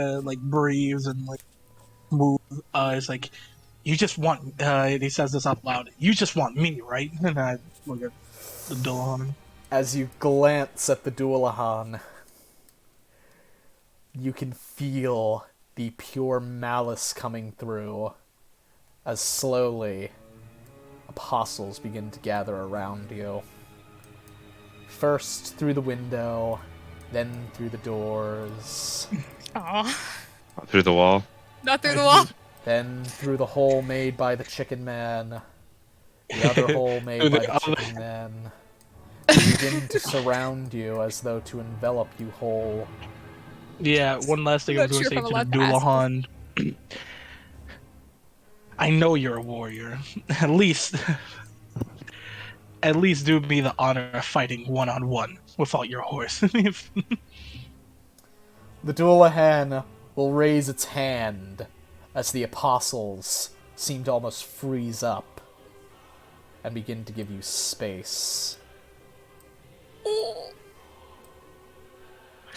of like breathes and like moves. It's like, you just want. And he says this out loud. You just want me, right? And I look at the Dullahan. As you glance at the Dullahan, you can feel the pure malice coming through as slowly apostles begin to gather around you. First through the window, then through the doors, Aw. Through the wall. Not through the wall. then through the hole made by the chicken man, the other hole made by the chicken man. They begin to surround you as though to envelop you whole. Yeah, one last thing I Not was going sure to if say I'm to the allowed to ask Dullahan. I know you're a warrior. At least do me the honor of fighting one-on-one without your horse. The Dullahan will raise its hand as the apostles seem to almost freeze up and begin to give you space.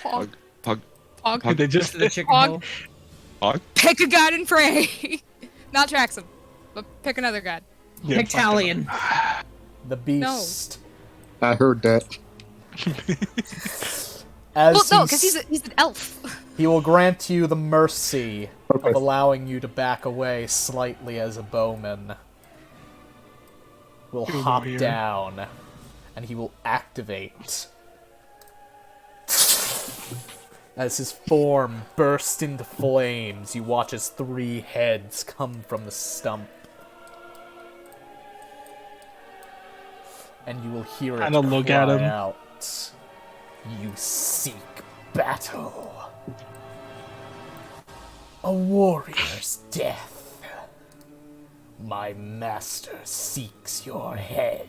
Pug. Hog. They just To the chicken Hog. hole. Hog? Pick a god and pray. Not Traxum, but pick another god. yeah, Pictalion. The beast. I heard that. As Well, no, he because he's an elf. He will grant you the mercy Okay. of allowing you to back away slightly as a bowman. Will Here's hop over here. down, and he will activate. As his form bursts into flames, you watch as 3 heads come from the stump. And you will hear it Kinda look at cry him. out. You seek battle. A warrior's death. My master seeks your head.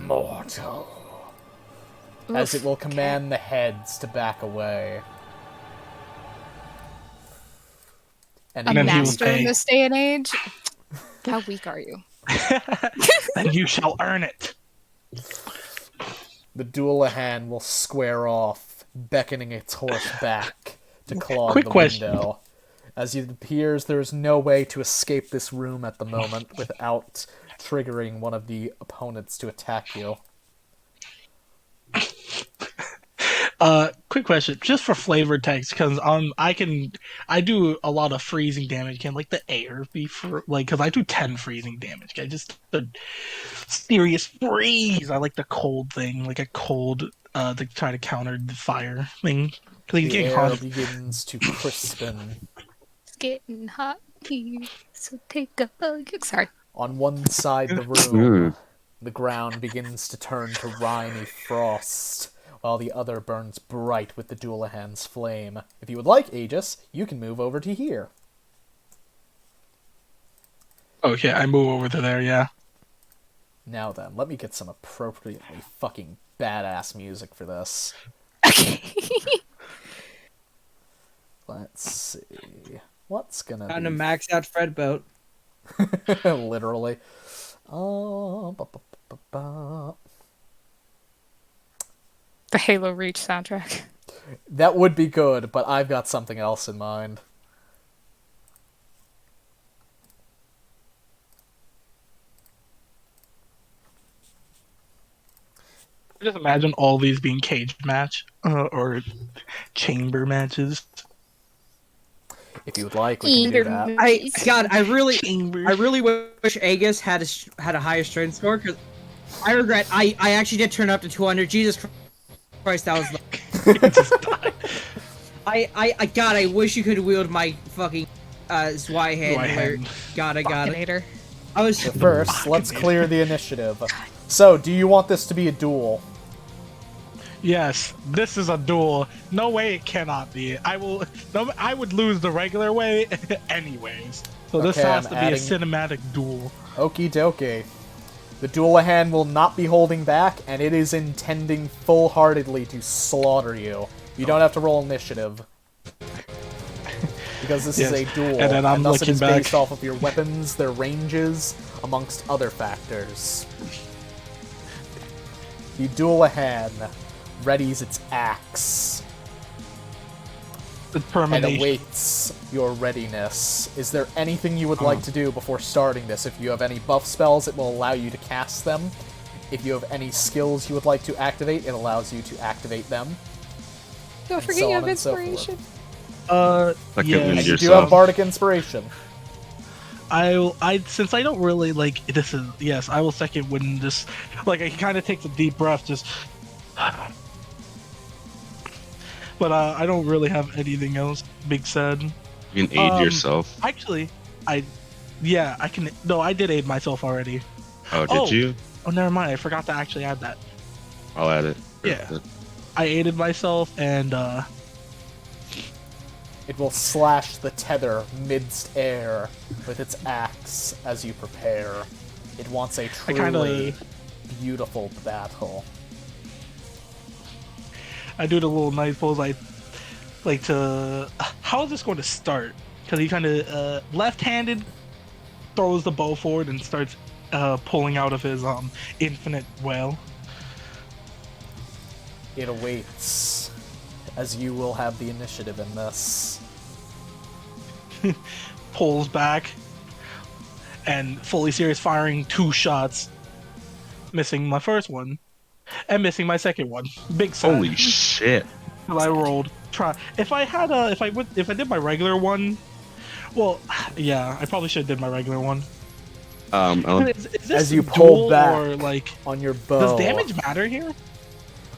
Mortal. As it will command the heads to back away. And A then he will master in pay. this day and age? How weak are you? Then you shall earn it. the Dualahan will square off, beckoning its horse back to clog Quick the question. window. As it appears there is no way to escape this room at the moment without triggering one of the opponents to attack you. Quick question, just for flavor text, because I do a lot of freezing damage. Can like the air be for like, because I do 10 freezing damage. I just the serious freeze. I like the cold thing, like a cold to try to counter the fire thing. Because he's The getting air hot. begins to crispen. It's getting hot here, so take a hug. Sorry. On one side of the room, the ground begins to turn to rimy frost, while the other burns bright with the Dualahan's flame. If you would like, Aegis, you can move over to here. Okay, I move over to there. Yeah. Now then, let me get some appropriately fucking badass music for this. Let's see. What's gonna Time to be... max out Fred boat. Literally. Ba, ba, ba, ba. The Halo Reach soundtrack. That would be good, but I've got something else in mind. Just imagine all these being cage match or chamber matches. If you would like, we can do that. I really Chamber. wish Aegis had a higher strength score, because I regret I actually did turn up to 200. Jesus Christ, that was. Just die. I wish you could wield my fucking Zwei hand. Zwei where- hand. God, I got it. Baconator. I was. But first, let's clear the initiative. So, do you want this to be a duel? Yes, this is a duel. No way it cannot be. I would lose the regular way anyways. So this Okay, has I'm to be a adding- cinematic duel. Okie dokie. The Dualahan will not be holding back, and it is intending full-heartedly to slaughter you. You don't have to roll initiative. Because this is Yes, a duel, and then I'm thus it looking is back. based off of your weapons, their ranges, amongst other factors. The Dualahan readies its axe and Determination. awaits your readiness. Is there anything you would like to do before starting this? If you have any buff spells, it will allow you to cast them. If you have any skills you would like to activate, it allows you to activate them. Don't And forget so you on have and so forth. inspiration. Like yeah. it And is you do yourself. have Bardic Inspiration. Since I don't really like this is yes, I will second when just like I kind of take a deep breath, just. But I don't really have anything else big said. You can aid yourself. Actually, I can. No, I did aid myself already. Oh, did oh. you? Oh, never mind. I forgot to actually add that. I'll add it. Yeah. I aided myself, and It will slash the tether midst air with its axe as you prepare. It wants a I truly kinda- beautiful battle. I do the little knife pose. I like to. How is this going to start? Because he kind of left-handed throws the bow forward and starts pulling out of his infinite well. It awaits as you will have the initiative in this. Pulls back and fully serious firing 2 shots, missing my first one and missing my second one. Big sad. Holy shit! I rolled. If I did my regular one, well, yeah, I probably should have did my regular one. As Is this you pull dual back or like on your bow. does damage matter here?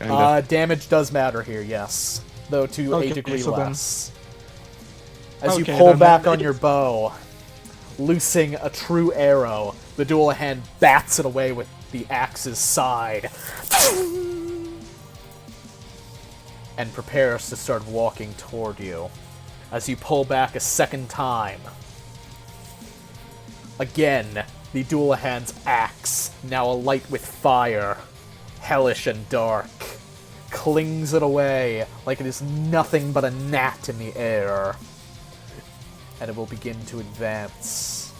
Damage does matter here, yes. Though to Okay, a degree so then- less. As you Okay, pull then back that on your bow, loosing a true arrow, the dual hand bats it away with the axe's side. And prepares to start walking toward you. As you pull back a second time. Again, the dual hand's axe, now alight with fire, hellish and dark, clings it away like it is nothing but a gnat in the air. And it will begin to advance.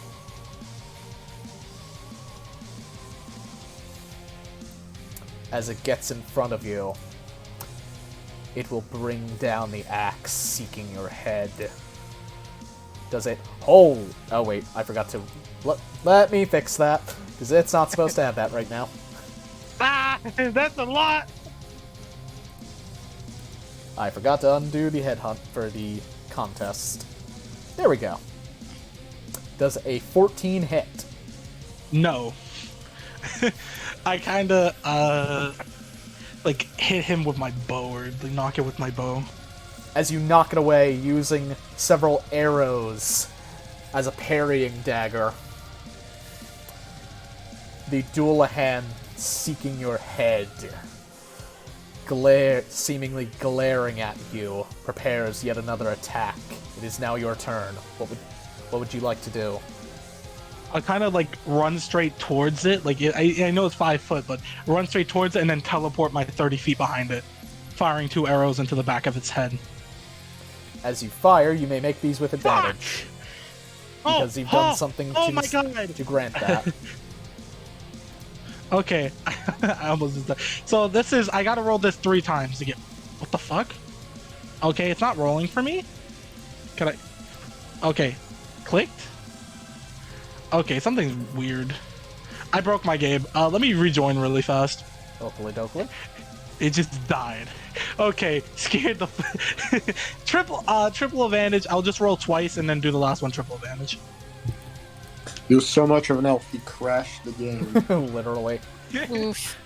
As it gets in front of you, it will bring down the axe, seeking your head. Does it hold? Oh wait, I forgot to... Let me fix that, because it's not supposed to have that right now. Ah, that's a lot. I forgot to undo the headhunt for the contest. There we go. Does a 14 hit? No. I kinda like hit him with my bow or like, knock it with my bow. As you knock it away using several arrows as a parrying dagger. The dual hand seeking your head, seemingly glaring at you, prepares yet another attack. It is now your turn. What would you like to do? I kind of like run straight towards it. Like I know it's 5 foot, but run straight towards it and then teleport my 30 feet behind it, firing 2 arrows into the back of its head. As you fire, you may make these with advantage. Because you've done something to grant that. Okay, I almost did that. So this is, I gotta roll this 3 times to get, what the fuck? Okay, it's not rolling for me? Can I, okay, clicked? Okay, something's weird. I broke my game. Let me rejoin really fast. Oakley dokley. It just died. Okay, scared the triple advantage. I'll just roll twice and then do the last one triple advantage. He was so much of an elf, he crashed the game. Literally. Oof.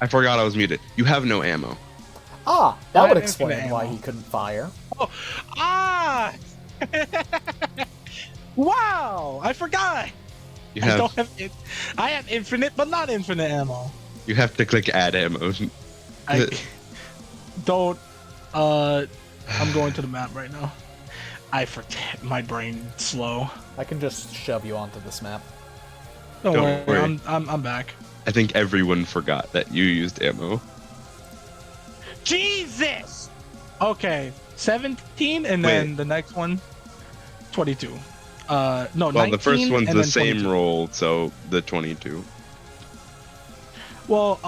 I forgot I was muted. You have no ammo. Ah, that I would have explain infinite why ammo. he couldn't fire. Oh, ah! Wow, I forgot. You I have don't have it. I have infinite, but not infinite ammo. you have to click add ammo. I don't. I'm going to the map right now. I forget. My brain slow. I can just shove you onto this map. Don't Don't worry. worry. I'm back. I think everyone forgot that you used ammo. Jesus. Okay, 17, and Wait. then the next one, 22. No, Well, 19, the first one's and the then same 22. roll, so the 22. Well,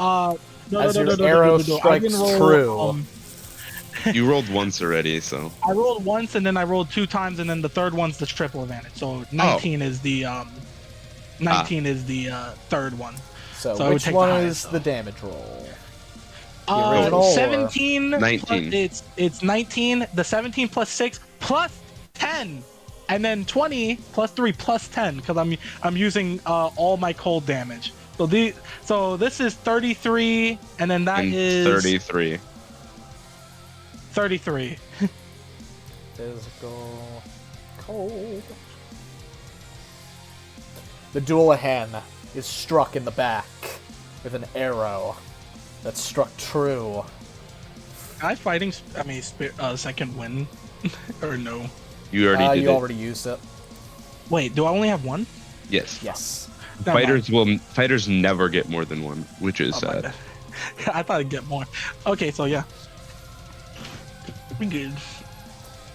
no, As no, your no, no, arrow no, no, no. I strikes can roll, true. You rolled once already, so I rolled once, and then I rolled 2 times, and then the third one's the triple advantage. So 19 is the 19 is the third one. So, So I would which take the one highest, is the damage roll? Uh, original or- 17. 19. It's 19. The 17 plus 6 plus 10, and then 20 plus 3 plus 10 because I'm using all my cold damage. So this is 33, and then that and is 33. 33. Physical cold. The dual hand is struck in the back with an arrow that struck true. Am I fighting? Second win, or no? You already did You it. already used it. Wait, do I only have one? Yes. Yes. Never Fighters never get more than one, which is Oh, my sad. bad. I thought I'd get more. Okay, so yeah. We good.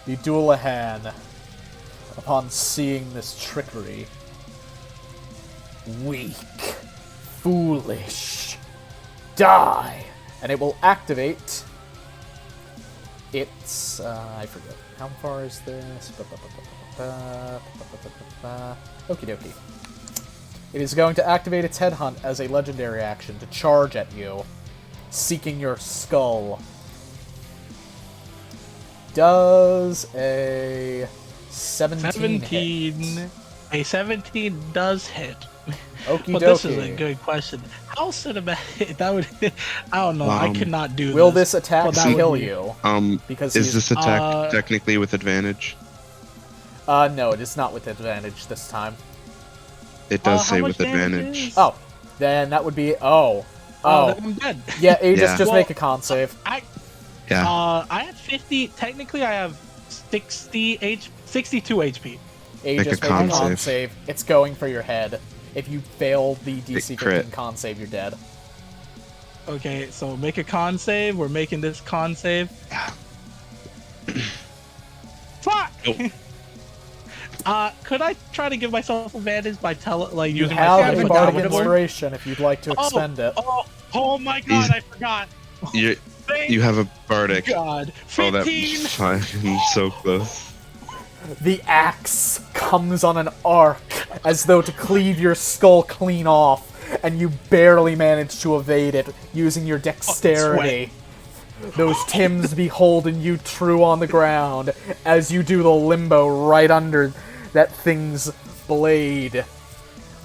The dual hand, upon seeing this trickery, weak, foolish, die, and it will activate It's, I forget. How far is this? Okie dokie. It is going to activate its headhunt as a legendary action to charge at you, seeking your skull. Does a 17 hit? A 17 does hit. Okie But this is a good question. How cinematic that would? I don't know. I could not do. Will this attack Well, that would kill be- you? Because Is he's- this attack technically with advantage? No, it is not with advantage this time. It does how say much with damage advantage. is- Oh, then that would be then I'm dead. Yeah, Aegis, Yeah. just Well, make a con save. Yeah. I have 50. Technically, I have 62 HP. Aegis, make a con con save. save. It's going for your head. If you fail the DC 15 crit. con save, you're dead. Okay, so make a con save. We're making this con save. Fuck! Nope. Could I try to give myself advantage by You using my have a standard bardic Dominable? inspiration if you'd like to expend it. Oh my god, I forgot. You have a bardic. God. Oh, that 15! I'm so close. The axe comes on an arc as though to cleave your skull clean off, and you barely manage to evade it using your dexterity. Those Tims beholding you true on the ground as you do the limbo right under that thing's blade,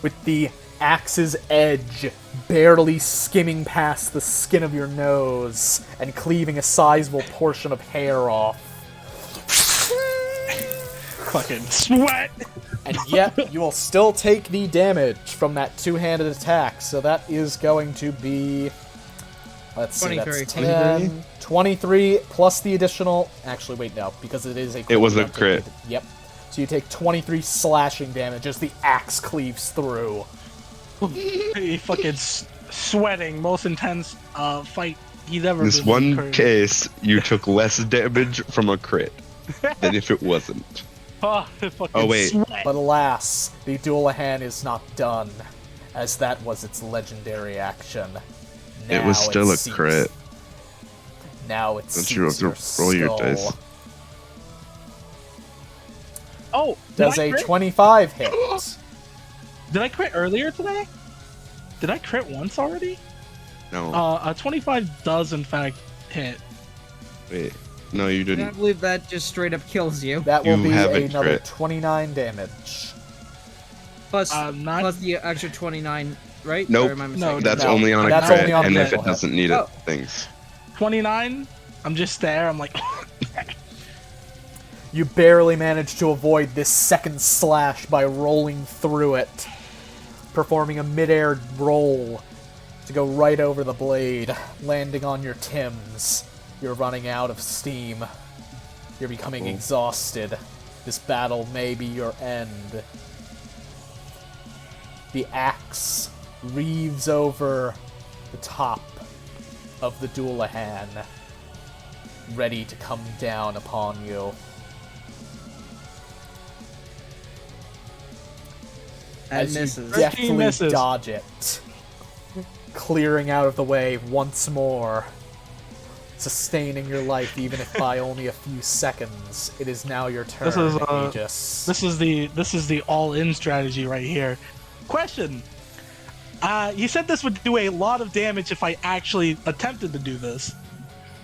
with the axe's edge barely skimming past the skin of your nose and cleaving a sizable portion of hair off. Fucking sweat! And yet, you will still take the damage from that two-handed attack, so that is going to be... Let's see, 23. that's 10, 23 plus the additional... Actually, wait, no, because it is a crit. It was you a don't take crit. Yep. So you take 23 slashing damage as the axe cleaves through. He fucking sweating, most intense fight he's ever In this been one incurred. case, you took less damage from a crit than if it wasn't. Fucking Oh, wait. Sweat. But alas, the Dualahan is not done, as that was its legendary action. It was Now still a seeks- crit. Now it Don't you have seeks to roll your skull. dice? Oh, Does did I a crit? 25 hit? Did I crit earlier today? Did I crit once already? No. A 25 does in fact hit. Wait. No, you I didn't. believe that just straight up kills you. That will You be haven't another crit. 29 damage. Plus, Not- plus the extra 29, right? Nope. Or am I No, mistaken? That's No, only on a that's crit, only on and if critical it hit. doesn't need Oh. it, things. 29. I'm just there. I'm like, You barely manage to avoid this second slash by rolling through it, performing a mid-air roll to go right over the blade, landing on your Tims. You're running out of steam. You're becoming exhausted. This battle may be your end. The axe reaves over the top of the Dualahan, ready to come down upon you. And As misses. you deftly misses. dodge it, clearing out of the way once more, sustaining your life even if by only a few seconds. It is now your turn, This is, Aegis. this is the all-in strategy right here. Question. You said this would do a lot of damage if I actually attempted to do this,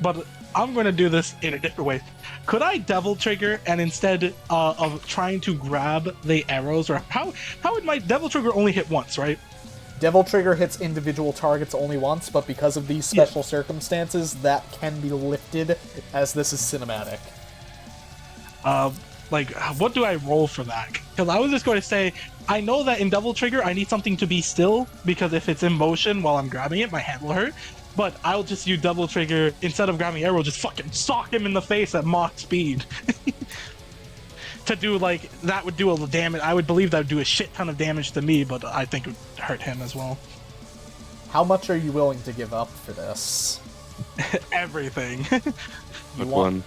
but I'm going to do this in a different way. Could I double trigger and instead of trying to grab the arrows, or how would my double trigger only hit once, right? Devil Trigger hits individual targets only once, but because of these special circumstances, that can be lifted as this is cinematic. What do I roll for that? Because I was just going to say, I know that in double trigger I need something to be still, because if it's in motion while I'm grabbing it, my hand will hurt. But I'll just use double trigger instead of grabbing arrow, just fucking sock him in the face at Mach speed. To do that would do a damage. I would believe that would do a shit ton of damage to me, but I think it would hurt him as well. How much are you willing to give up for this? Everything. You Which want- one?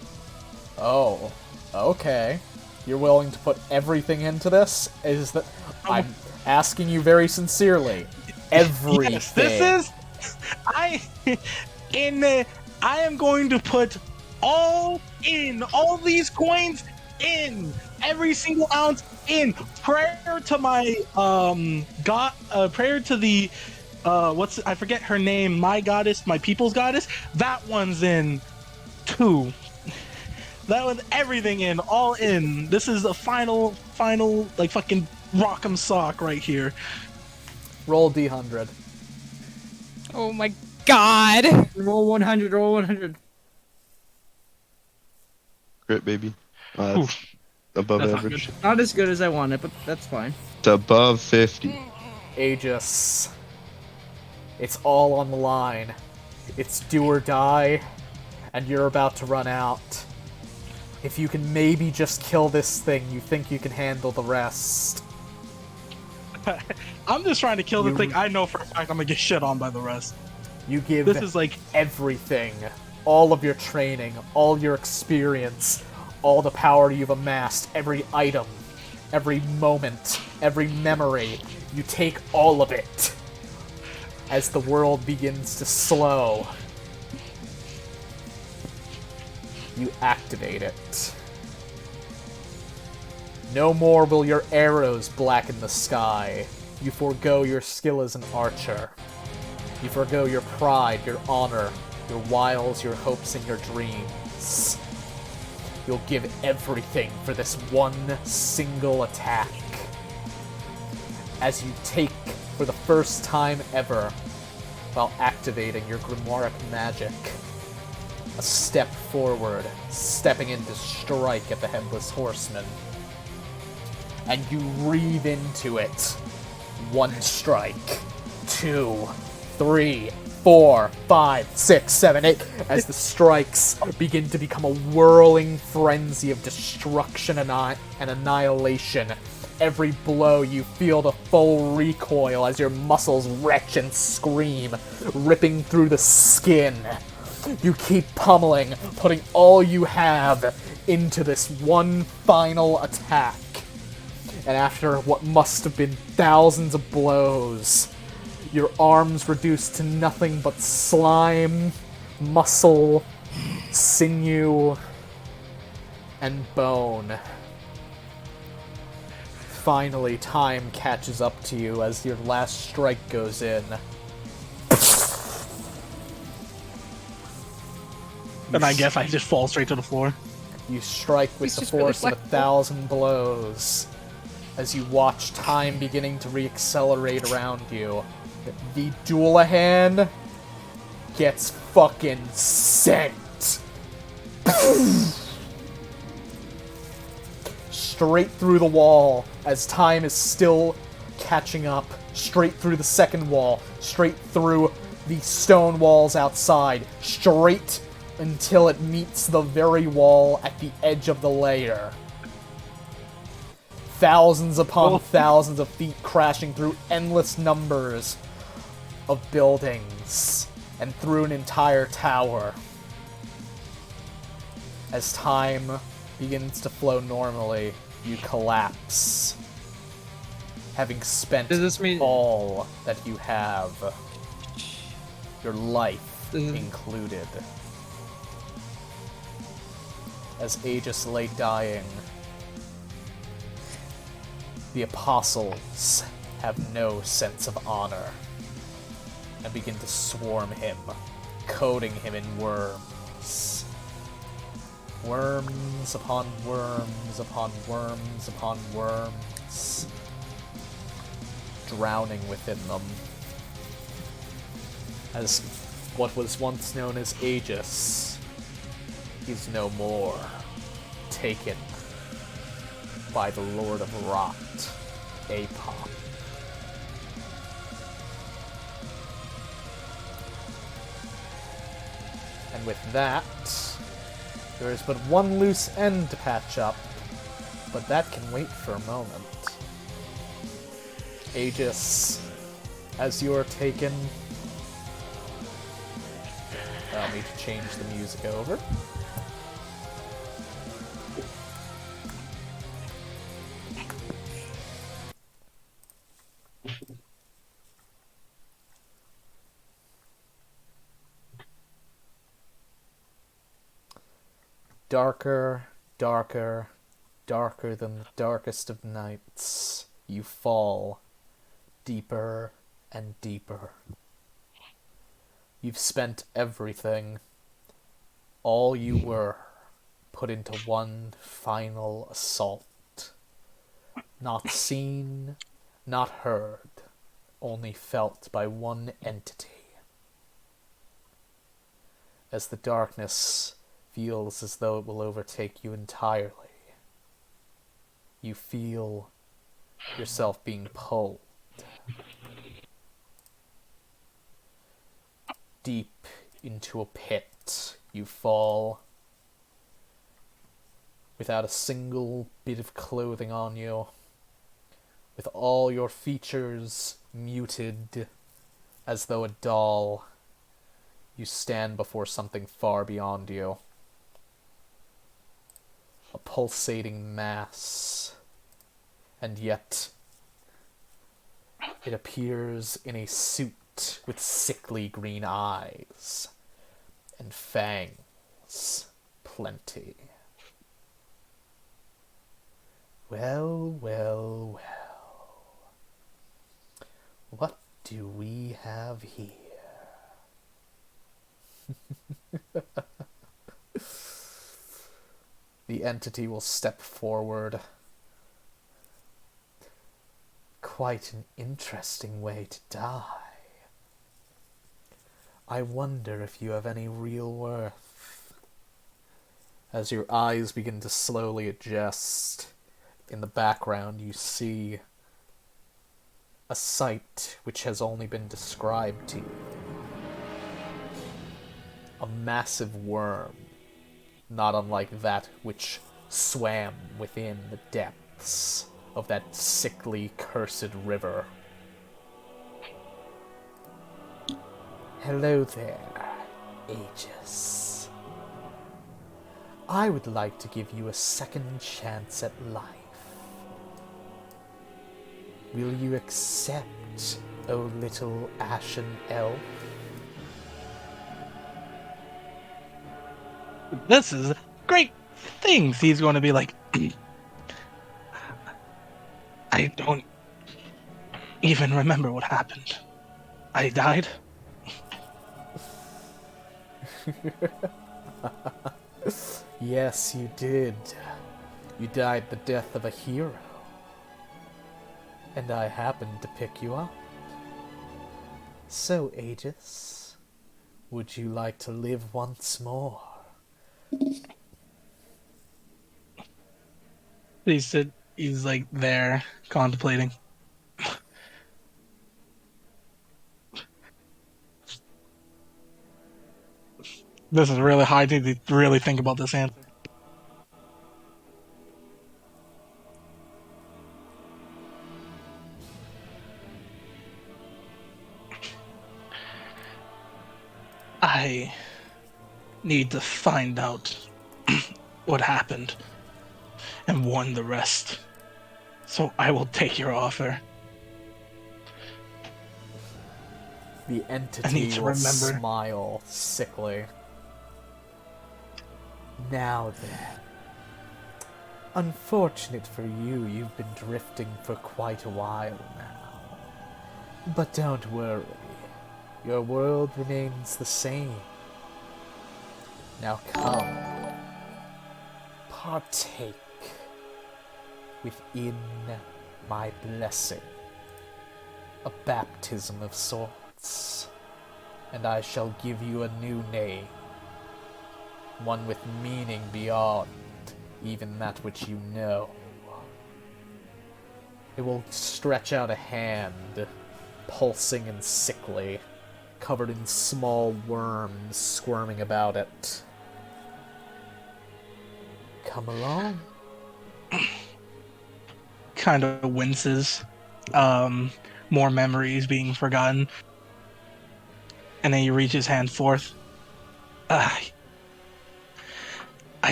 Oh, okay. You're willing to put everything into this? Is that I'm asking you very sincerely. Everything. Yes, this is. I am going to put all in. All these coins in. Every single ounce in. Prayer to my god. Prayer to the I forget her name. My goddess, my people's goddess. That one's in too. That was everything in, all in. This is a final, like fucking rock'em sock right here. Roll D100. Oh my god. Roll 100, roll 100. Crit, baby. That's above That's not average. good. Not as good as I wanted, but that's fine. It's above 50. Aegis. It's all on the line. It's do or die, and you're about to run out. If you can maybe just kill this thing, you think you can handle the rest. I'm just trying to kill the thing. I know for a fact I'm gonna get shit on by the rest. You give This is like everything, all of your training, all your experience, all the power you've amassed, every item, every moment, every memory. You take all of it as the world begins to slow. You activate it. No more will your arrows blacken the sky. You forego your skill as an archer. You forego your pride, your honor, your wiles, your hopes, and your dreams. You'll give everything for this one single attack. As you take, for the first time ever, while activating your grimoire magic, a step forward, stepping in to strike at the Headless Horseman. And you reeve into it. 1 strike, 2, 3, 4, 5, 6, 7, 8, as the strikes begin to become a whirling frenzy of destruction and annihilation. Every blow, you feel the full recoil as your muscles retch and scream, ripping through the skin. You keep pummeling, putting all you have into this one final attack. And after what must have been thousands of blows, your arms reduced to nothing but slime, muscle, sinew, and bone. Finally, time catches up to you as your last strike goes in. and I guess I just fall straight to the floor. You strike with He's the just really force of flexible. 1,000 blows as you watch time beginning to reaccelerate around you. The Doulahan gets fucking sent. Straight through the wall as time is still catching up. Straight through the second wall. Straight through the stone walls outside. Straight until it meets the very wall at the edge of the layer. Thousands upon thousands of feet crashing through endless numbers of buildings and through an entire tower. As time begins to flow normally, you collapse, having spent Does this mean- all that you have, your life Mhm. included. As Aegis lay dying, the apostles have no sense of honor and begin to swarm him, coating him in worms. Worms upon worms upon worms upon worms, drowning within them. As what was once known as Aegis is no more, taken by the Lord of Rot, Apop. And with that, there is but one loose end to patch up, but that can wait for a moment. Aegis, as you are taken... Allow me to change the music over. Darker, darker, darker than the darkest of nights, you fall deeper and deeper. You've spent everything, all you were, put into one final assault. Not seen, not heard, only felt by one entity. As the darkness feels as though it will overtake you entirely, you feel yourself being pulled deep into a pit. You fall without a single bit of clothing on you, with all your features muted as though a doll. You stand before something far beyond you. A pulsating mass. And yet, it appears in a suit with sickly green eyes. And fangs plenty. Well, well, well. What do we have here? The entity will step forward. Quite an interesting way to die. I wonder if you have any real worth. As your eyes begin to slowly adjust, in the background you see a sight which has only been described to you. A massive worm, not unlike that which swam within the depths of that sickly, cursed river. Hello there, Aegis. I would like to give you a second chance at life. Will you accept, O little ashen elf? This is great things. He's going to be like, I don't even remember what happened. I died. Yes, you did. You died the death of a hero. And I happened to pick you up. So, Aegis, would you like to live once more? He's like there, contemplating. This is really hard to really think about this answer. I need to find out what happened and warn the rest. So I will take your offer. The I need entity to will remember. smile sickly. Now then. Unfortunate for you, you've been drifting for quite a while now. But don't worry. Your world remains the same. Now come. Partake within my blessing. A baptism of sorts. And I shall give you a new name. One with meaning beyond even that which you know. It will stretch out a hand, pulsing and sickly, covered in small worms squirming about it. Come along. Kind of winces. More memories being forgotten. And then he reaches his hand forth. I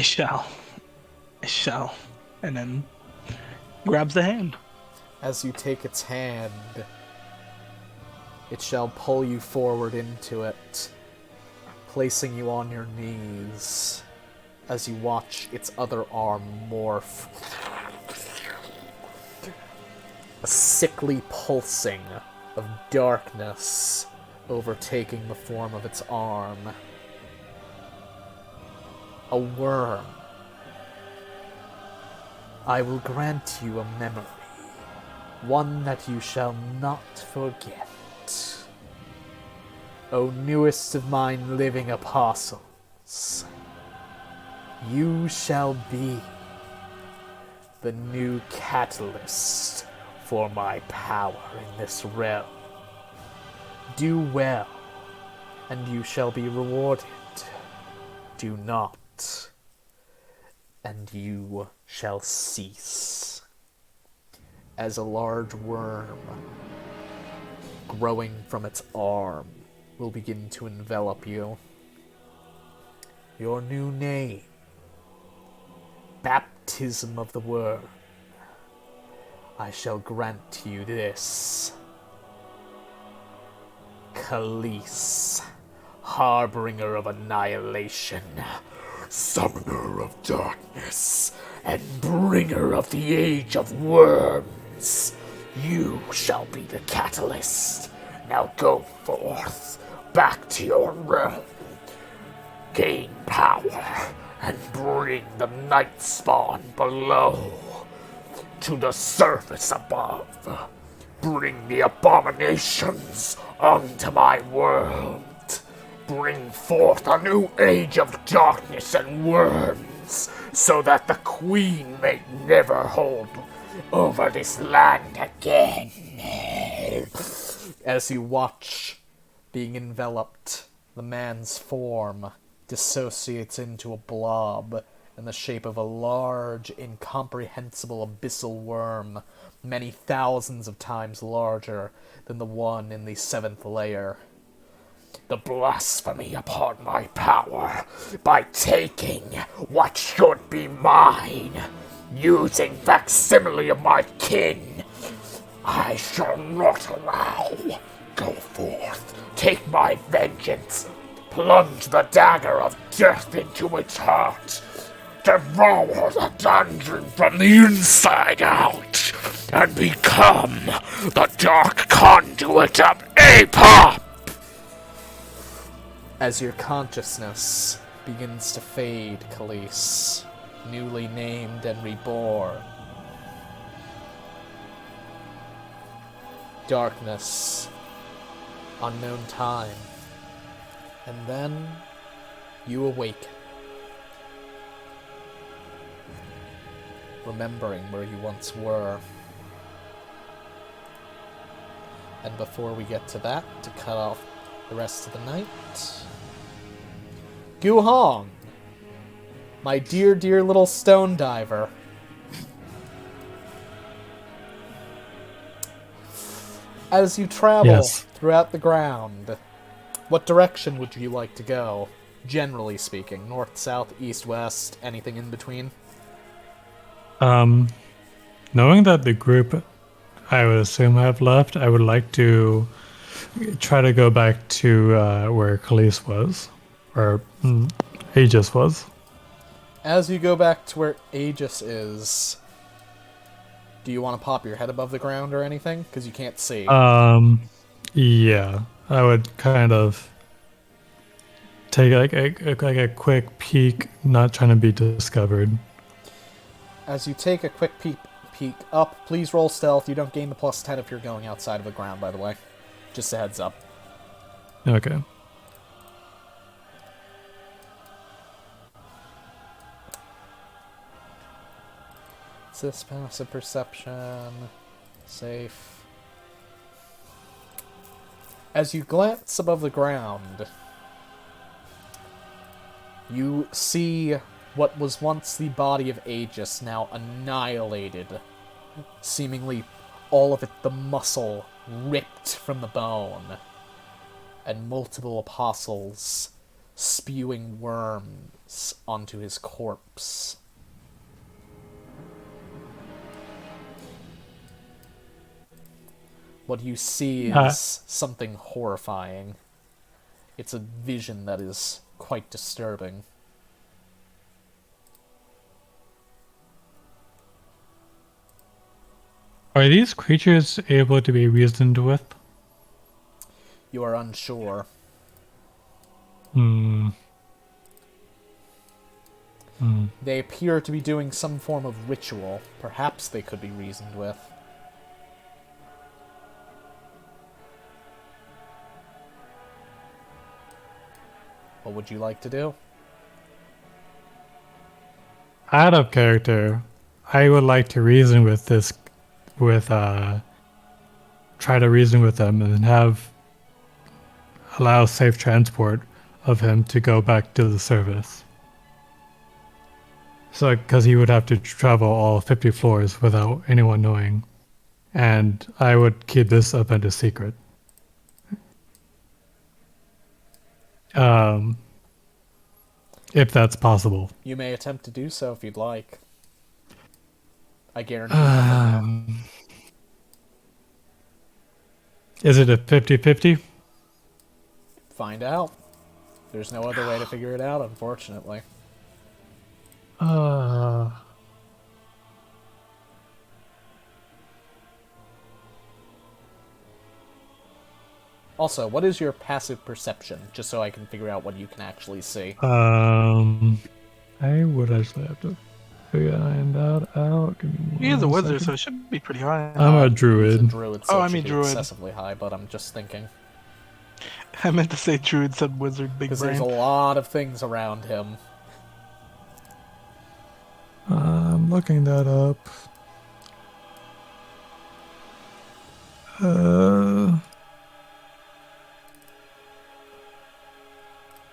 shall. And then grabs the hand. As you take its hand, it shall pull you forward into it, placing you on your knees. as you watch its other arm morph. A sickly pulsing of darkness overtaking the form of its arm. A worm. I will grant you a memory, one that you shall not forget. O newest of mine living apostles, you shall be the new catalyst for my power in this realm. Do well, and you shall be rewarded. Do not, and you shall cease. As a large worm growing from its arm will begin to envelop you. Your new name, Baptism of the Worm. I shall grant you this. Khalees, harbinger of annihilation, summoner of darkness, and bringer of the age of worms. You shall be the catalyst. Now go forth, back to your realm. Gain power, and bring the night spawn below to the surface above. Bring the abominations onto my world. Bring forth a new age of darkness and worms, so that the Queen may never hold over this land again. As you watch, being enveloped, the man's form dissociates into a blob in the shape of a large, incomprehensible abyssal worm, many thousands of times larger than the one in the 7th layer. The blasphemy upon my power by taking what should be mine, using facsimile of my kin, I shall not allow. Go forth, take my vengeance, plunge the dagger of death into its heart, devour the dungeon from the inside out, and become the dark conduit of APOP! As your consciousness begins to fade, Khalees, newly named and reborn, darkness, unknown time, and then you awaken, remembering where you once were. And before we get to that, to cut off the rest of the night, Guhong, my dear, dear little stone diver. As you travel throughout the ground, what direction would you like to go? Generally speaking, north, south, east, west, anything in between? Knowing that the group I would assume have left, I would like to try to go back to where Khalees was, or Aegis was. As you go back to where Aegis is, do you want to pop your head above the ground or anything? Because you can't see. Yeah, I would kind of take a quick peek, not trying to be discovered. As you take a quick peek up, please roll stealth. You don't gain the +10 if you're going outside of the ground, by the way. Just a heads up. Okay. What's this? Passive perception. Safe. As you glance above the ground, you see what was once the body of Aegis, now annihilated. Seemingly all of it, the muscle, ripped from the bone. And multiple apostles spewing worms onto his corpse. What you see is something horrifying. It's a vision that is quite disturbing. Are these creatures able to be reasoned with? You are unsure. Hmm. They appear to be doing some form of ritual. Perhaps they could be reasoned with. What would you like to do? Out of character, I would like to reason with this, try to reason with them and allow safe transport of him to go back to the service. So, because he would have to travel all 50 floors without anyone knowing. And I would keep this up as a secret. If that's possible. You may attempt to do so if you'd like. I guarantee nothing now. Is it a 50-50? Find out. There's no other way to figure it out, unfortunately. Also, what is your passive perception, just so I can figure out what you can actually see? I would actually have to figure that out. He is a wizard, so it should be pretty high. I'm a He's a druid. druid, so Oh, it I should mean be druid. excessively high, but I'm just thinking. I meant to say druid, said wizard, big Because there's brain. a lot of things around him. I'm looking that up.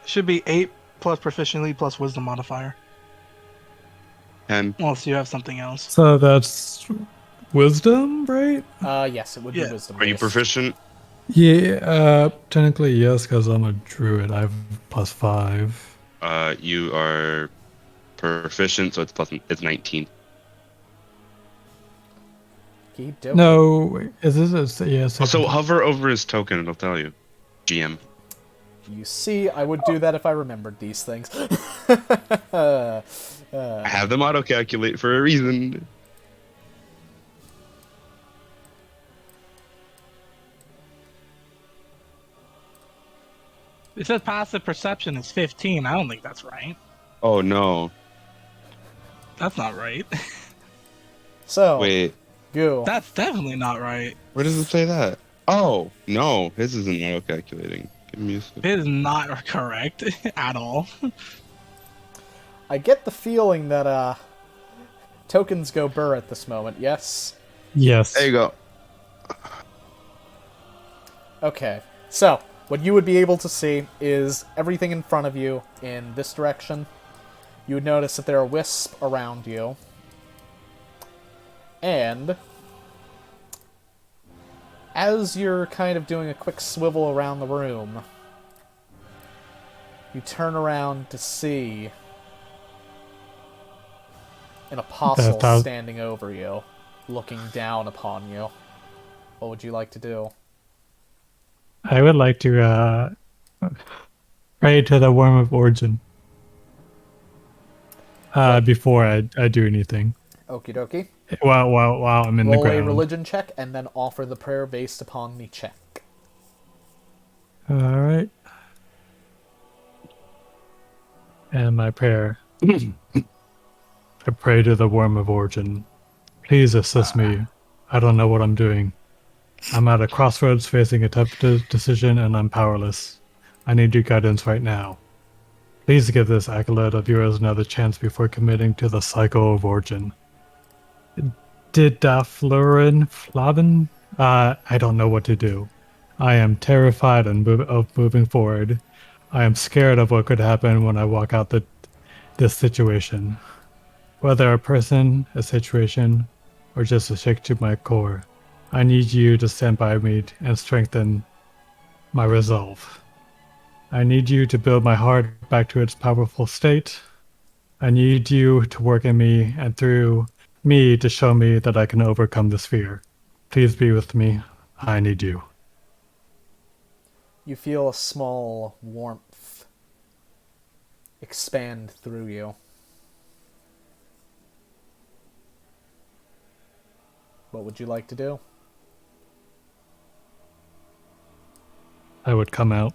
Should be 8 plus proficiently plus wisdom modifier. 10. Unless you have something else. So that's wisdom, right? Yes, it would be Yeah. wisdom. Are you proficient? Yeah, technically yes, because I'm a druid. I have +5. You are proficient, so it's 19. Keep doing it. No, wait, is this a yes? Also, hover over his token, it'll tell you. GM. You see, I would do that if I remembered these things. I have them auto-calculate for a reason. It says passive perception is 15. I don't think that's right. Oh, no. That's not right. So, Wait, Goo. That's definitely not right. where does it say that? Oh, no. His isn't auto-calculating. Give me a second. It is not correct at all. I get the feeling that, tokens go burr at this moment, yes? Yes. There you go. Okay, so, what you would be able to see is everything in front of you in this direction. You would notice that there are wisps around you. And as you're kind of doing a quick swivel around the room, you turn around to see an apostle standing over you, looking down upon you. What would you like to do? I would like to pray to the worm of origin before I do anything. Okie dokie. While I'm in the Roll a ground. religion check and then offer the prayer based upon the check. All right. And my prayer. I pray to the worm of origin. Please assist me. I don't know what I'm doing. I'm at a crossroads facing a tough decision and I'm powerless. I need your guidance right now. Please give this acolyte of yours another chance before committing to the cycle of origin. Did Flavin? I don't know what to do. I am terrified of moving forward. I am scared of what could happen when I walk out this situation. Whether a person, a situation, or just a shake to my core, I need you to stand by me and strengthen my resolve. I need you to build my heart back to its powerful state. I need you to work in me and through me to show me that I can overcome this fear. Please be with me. I need you. You feel a small warmth expand through you. What would you like to do? I would come out.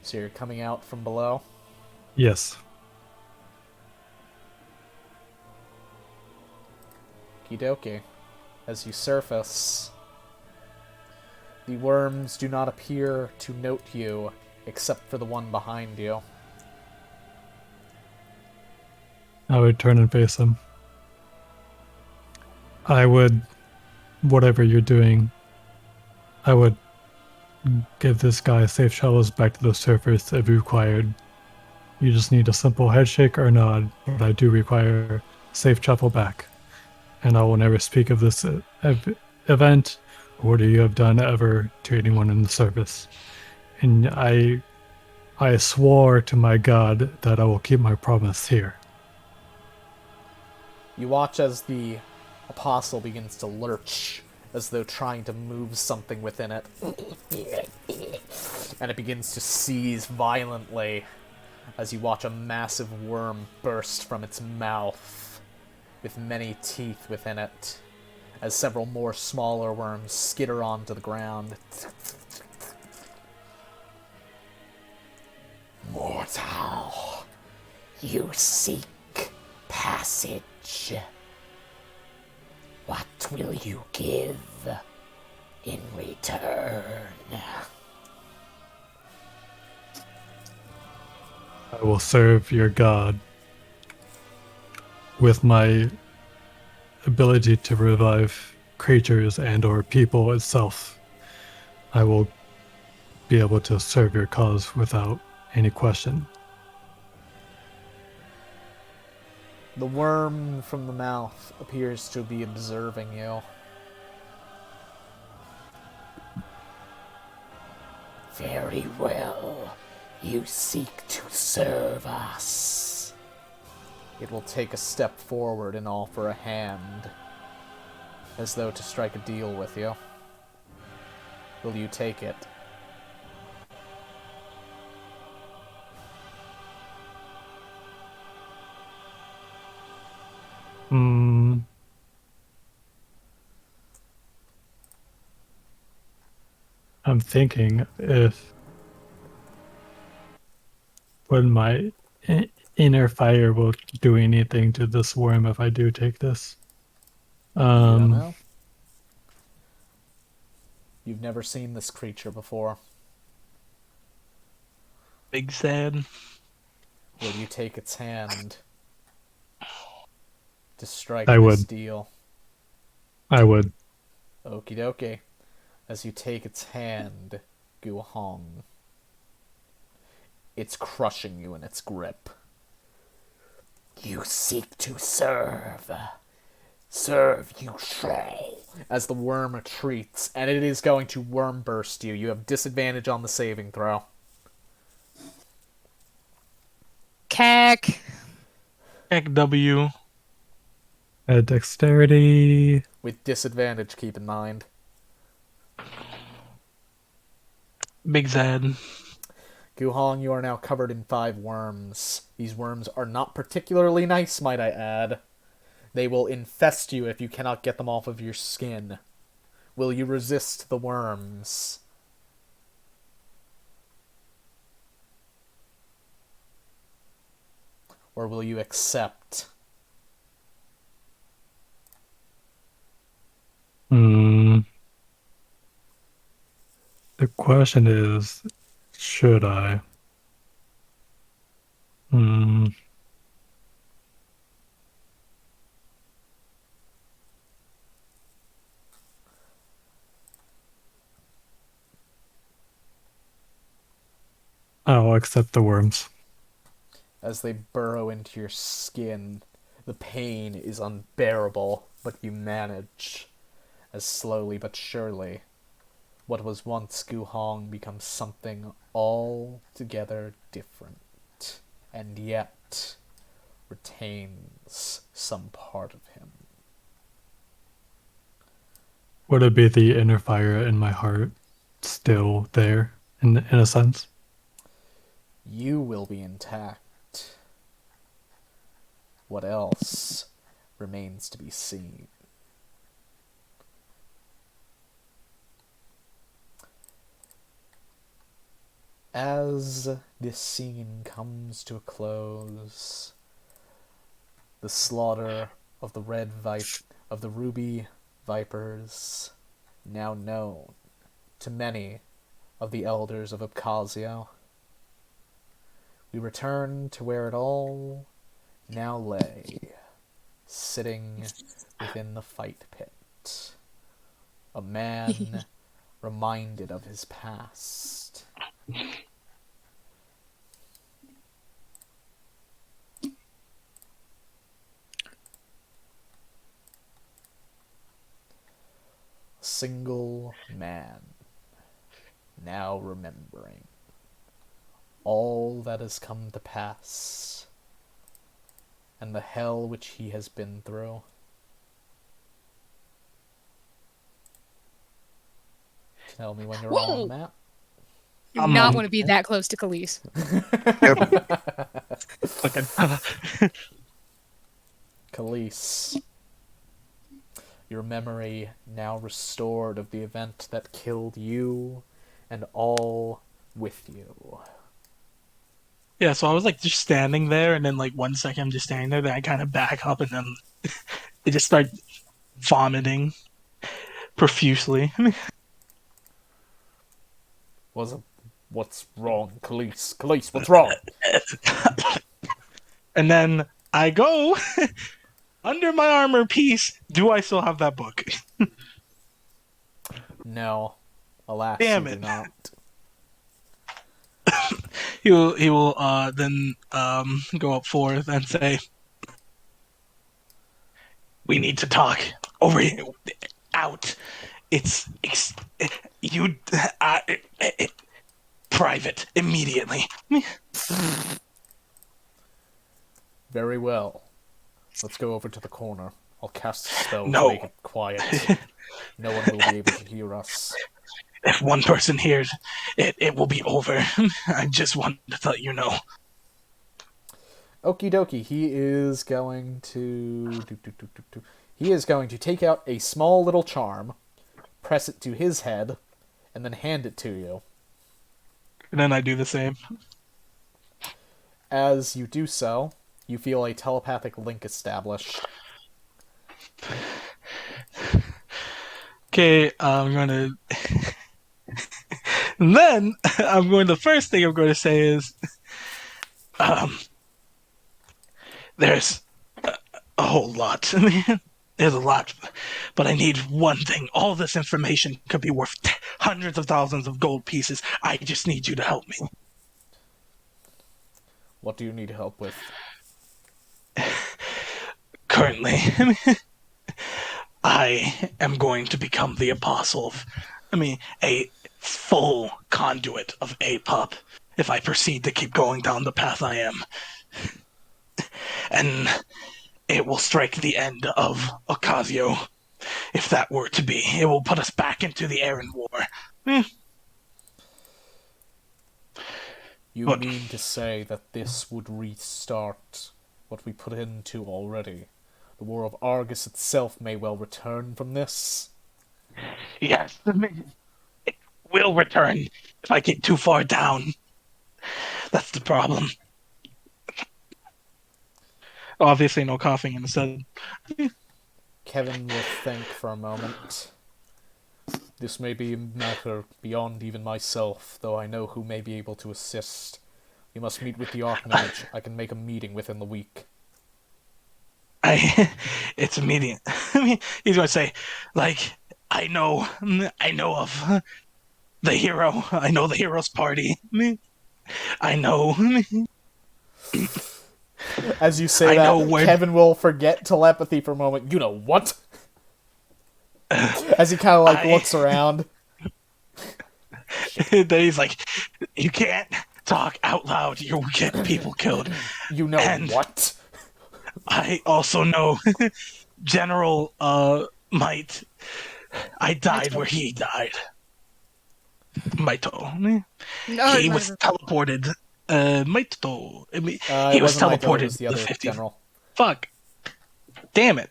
So you're coming out from below? Yes. Okie As you surface, the worms do not appear to note you, except for the one behind you. I would turn and face him. I would, whatever you're doing, I would give this guy safe shuttles back to the surface if required. You just need a simple headshake or nod, but I do require safe travel back. And I will never speak of this event or what you have done ever to anyone in the service. And I swore to my God that I will keep my promise here. You watch as the apostle begins to lurch, as though trying to move something within it. And it begins to seize violently, as you watch a massive worm burst from its mouth, with many teeth within it, as several more smaller worms skitter onto the ground. Mortal, you seek passage. What will you give in return? I will serve your God with my ability to revive creatures and or people itself. I will be able to serve your cause without any question. The worm from the mouth appears to be observing you. Very well. You seek to serve us. It will take a step forward and offer a hand, as though to strike a deal with you. Will you take it? I'm thinking if when my inner fire will do anything to this worm if I do take this. You don't know? You've never seen this creature before. Big sad. Will you take its hand to strike I this would. deal? I would. Okie dokie. As you take its hand, Guhong, it's crushing you in its grip. You seek to serve. Serve you shall. As the worm retreats, and it is going to worm burst you. You have disadvantage on the saving throw. Cack. Heck W. Dexterity. With disadvantage, keep in mind. Big sad. Guhong, you are now covered in 5 worms. These worms are not particularly nice, might I add. They will infest you if you cannot get them off of your skin. Will you resist the worms? Or will you accept? The question is, should I? I'll accept the worms. As they burrow into your skin, the pain is unbearable, but you manage. As slowly but surely, what was once Guhong becomes something altogether different, and yet retains some part of him. Would it be the inner fire in my heart still there, in a sense? You will be intact. What else remains to be seen? As this scene comes to a close, the slaughter of the ruby vipers, now known to many of the elders of Abkhazia, we return to where it all now lay, sitting within the fight pit. A man reminded of his past. A single man, now remembering all that has come to pass and the hell which he has been through. Tell me when you're all on the map. Do not want to be that close to Khalees. Khalees, your memory now restored of the event that killed you and all with you. Yeah, so I was like just standing there, and then like 1 second I'm just standing there, then I kind of back up, and then it just start vomiting profusely. What's wrong, Khalees? Khalees, what's wrong? And then I go under my armor piece. Do I still have that book? No, alas, Damn you it. do not. He will then go up forth and say, "We need to talk over here, out. It's private immediately." Very well. Let's go over to the corner. I'll cast a spell No. to make it quiet. No one will be able to hear us. If one person hears, it will be over. I just wanted to let you know. Okie dokie, he is going to... He is going to take out a small little charm, press it to his head, and then hand it to you. And then I do the same. As you do so, you feel a telepathic link established. Okay, I'm gonna... Then, the first thing I'm going to say is, there's a whole lot. There's a lot, but I need one thing. All this information could be worth hundreds of thousands of gold pieces. I just need you to help me. What do you need help with? Currently, I am going to become the apostle of, a full conduit of A-pop if I proceed to keep going down the path I am. And it will strike the end of Ocasio, if that were to be. It will put us back into the Aaron War. You What? mean to say that this would restart what we put into already? The War of Argus itself may well return from this? Yes, it will return if I get too far down. That's the problem. Obviously, no coughing in the sun. Kevin will think for a moment. This may be a matter beyond even myself, though I know who may be able to assist. You must meet with the Archmage. I can make a meeting within the week. It's immediate. He's going to say, I know of the hero. I know the hero's party. I know. As you say Kevin will forget telepathy for a moment. You know what? As he kind of looks around. Then he's like, you can't talk out loud. You'll get people killed. You know what? I also know General Might. I died where he died. Maito. He was teleported. Maito. He was teleported the other to the 50th. general. Fuck. Damn it.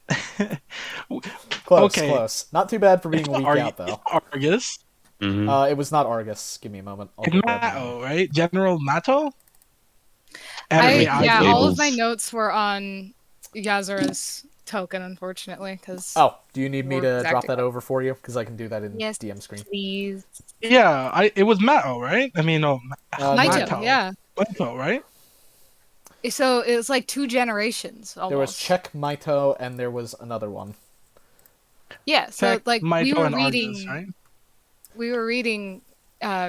Close, okay. close. Not too bad for being a week out, though. Argus. It was not Argus. Give me a moment. I'll It's go grab the name. Mato, right? General Mato. Enemy Yeah, ID. all of my labels. notes were on Yazura's token, unfortunately, because Oh, do you need me We're to drop acting that over for you? Because I can do that in yes, DM screen. please. Yeah, it was Mato, right? I mean, no, Maito, Maito. yeah. Mato, right? So it was like 2 generations almost. There was Czech Maito, and there was another one. Yeah, so Tech, like Maito, we were and reading, Argus, right? we were reading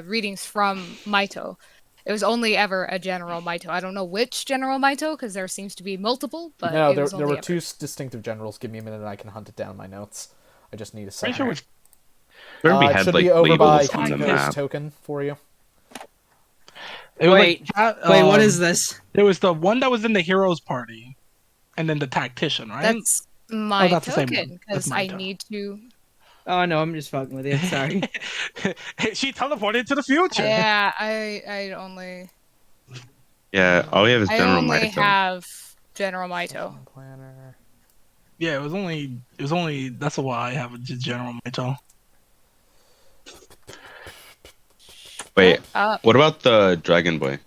readings from Maito. It was only ever a General Maito. I don't know which General Maito because there seems to be multiple, but No, it was there only were ever. 2 distinctive generals. Give me a minute, and I can hunt it down in my notes. I just need a Pretty second. sure which. Kirby It had should like be over by labels on the Hiko's map. token for you. It was Wait, like, wait, what is this? There was the one that was in the heroes party, and then the tactician, right? That's my that's the same one. token That's because I Maito. need to. Oh no, I'm just fucking with you. Sorry. She teleported to the future. Yeah, I only. Yeah, all we have is I General only Maito. have General Maito. Planner. Yeah, it was only. That's why I have a General Maito. Wait, Up. what about the Dragon Boy?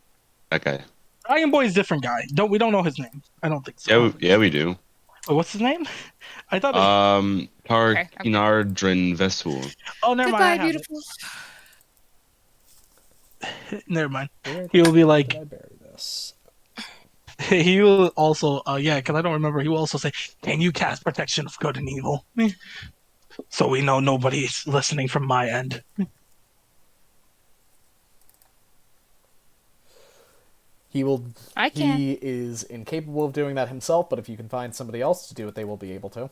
That guy. Dragon Boy is a different guy. We don't know his name. I don't think so. Yeah, we do. Wait, what's his name? I thought. Tarkinardrin Vesul. Oh, never Goodbye, mind. I have beautiful. it. Never mind. Where He will be did like. I bury this? He will also. Yeah, because I don't remember. He will also say, "Can you cast protection of good and evil?" So we know nobody's listening from my end. He will. I can. He is incapable of doing that himself, but if you can find somebody else to do it, they will be able to.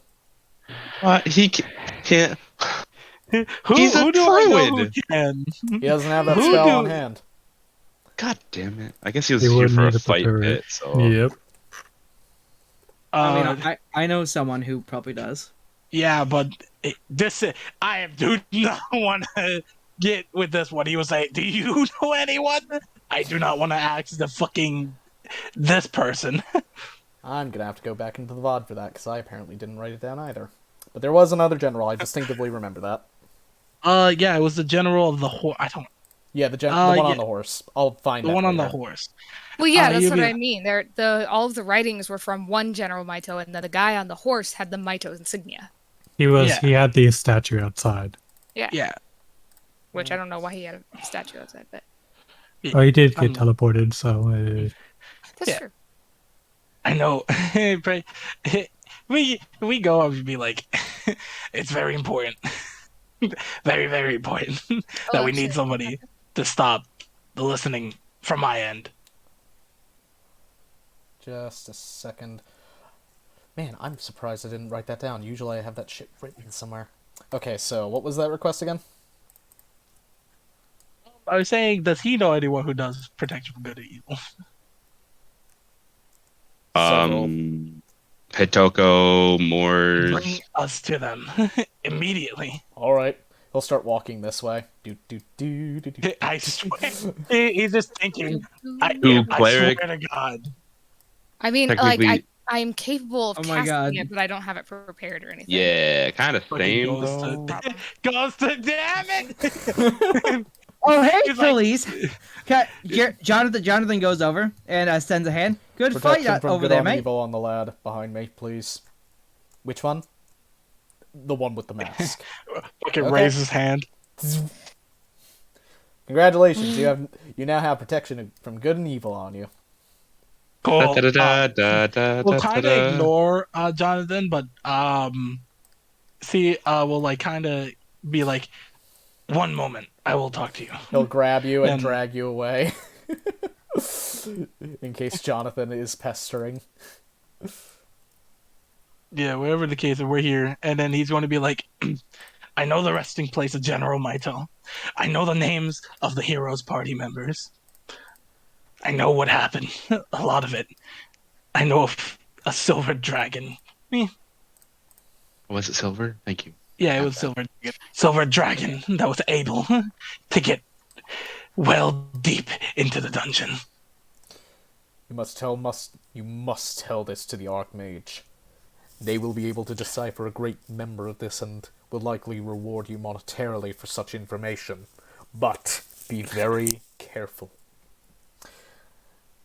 He can't. He's a who do I know who druid. can? He doesn't have that Who spell do- on hand. God damn it! I guess he was He here would for a need to fight prepare pit. it. So Yep. I mean, I know someone who probably does. Yeah, but I do not want to get with this one. He was like, "Do you know anyone?" I do not want to ask this person. I'm gonna have to go back into the VOD for that because I apparently didn't write it down either. But there was another general. I distinctively remember that. Yeah, it was the general of the horse. I don't. Yeah, the one yeah. on the horse. I'll find The that one on the later. horse. Well, yeah, that's you'll what be- I mean. All of the writings were from one General Maito, and then the guy on the horse had the Maito insignia. Yeah. He had the statue outside. Yeah. Which I don't know why he had a statue outside, but Oh, he did get Um, teleported, so that's Yeah. true. I know. But we go up and be like, it's very important, very very important that we need shit. somebody to stop the listening from my end. Just a second. Man, I'm surprised I didn't write that down. Usually I have that shit written somewhere. Okay, so what was that request again? I was saying, does he know anyone who does protection from good and evil? Hitoko, Moors. Bring us to them immediately. All right, he'll start walking this way. Do do do do do. I swear, he's just thinking. I cleric. swear to God. I mean, like Technically- I'm capable of Oh my casting God. it, but I don't have it prepared or anything. Yeah, kind of Fucking same. goes though. to, goes to damn it. Oh hey, He's like- police! Jonathan goes over and extends a hand. Good Protection fight from over good there, and mate. evil on the lad behind me, please. Which one? The one with the mask. Fucking Okay. raise his hand. Congratulations, you now have protection from good and evil on you. Cool. We'll kind We'll of ignore Jonathan, but we'll like kind of be like, one moment, I will talk to you. He'll grab you and And- drag you away. In case Jonathan is pestering. Yeah, whatever the case, we're here, and then he's going to be like, I know the resting place of General Maito. I know the names of the heroes party members. I know what happened. A lot of it. I know of a silver dragon. Was it silver? Thank you. Yeah, it was silver dragon that was able to get well deep into the dungeon. You must tell this to the Archmage. They will be able to decipher a great member of this, and will likely reward you monetarily for such information, but be very careful.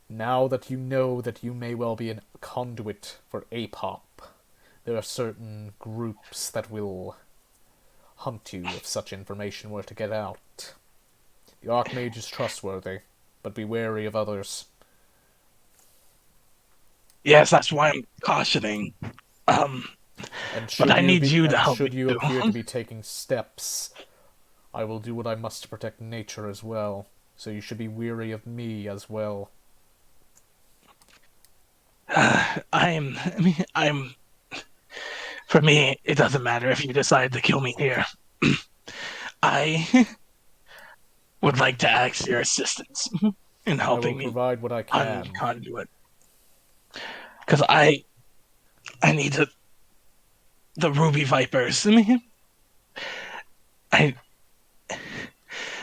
Now that you know that you may well be a conduit for APOP, there are certain groups that will hunt you if such information were to get out. The Archmage is trustworthy, but be wary of others. Yes, that's why I'm cautioning. And But I need you to help should me you too. appear to be taking steps, I will do what I must to protect nature as well. So you should be weary of me as well. For me, it doesn't matter if you decide to kill me here. I would like to ask your assistance in helping I will me provide what I can. conduit. Because I need the Ruby Vipers. The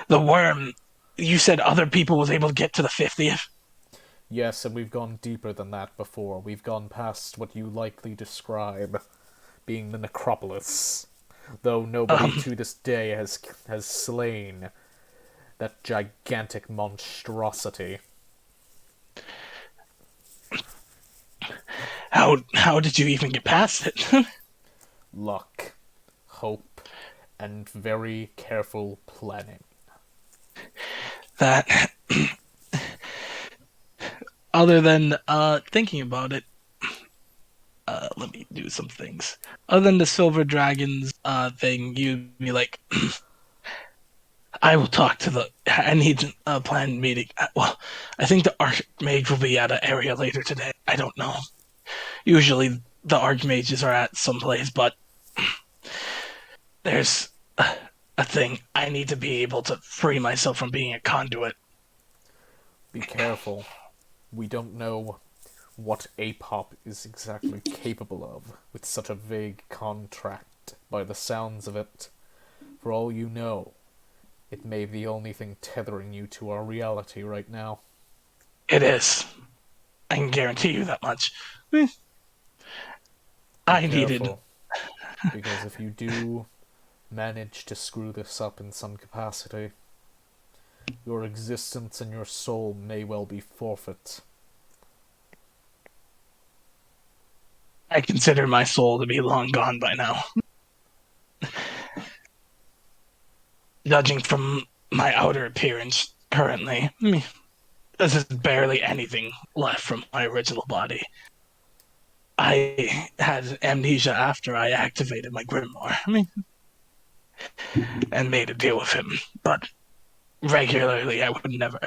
worm, you said other people was able to get to the 50th? Yes, and we've gone deeper than that before. We've gone past what you likely describe being the Necropolis. Though nobody to this day has slain that gigantic monstrosity. How did you even get past it? Luck, hope, and very careful planning. That, other than thinking about it, let me do some things. Other than the Silver Dragons thing, you'd be like, I will talk to I need a planned meeting. Well, I think the Archmage will be at an area later today. I don't know. Usually the Archmages are at some place, but there's a thing. I need to be able to free myself from being a conduit. Be careful. We don't know what APOP is exactly capable of with such a vague contract, by the sounds of it. For all you know, it may be the only thing tethering you to our reality right now. It is. I can guarantee you that much. I needed... Because if you do manage to screw this up in some capacity, your existence and your soul may well be forfeit. I consider my soul to be long gone by now. Judging from my outer appearance currently, this is barely anything left from my original body. I had amnesia after I activated my grimoire, and made a deal with him, but regularly I would never.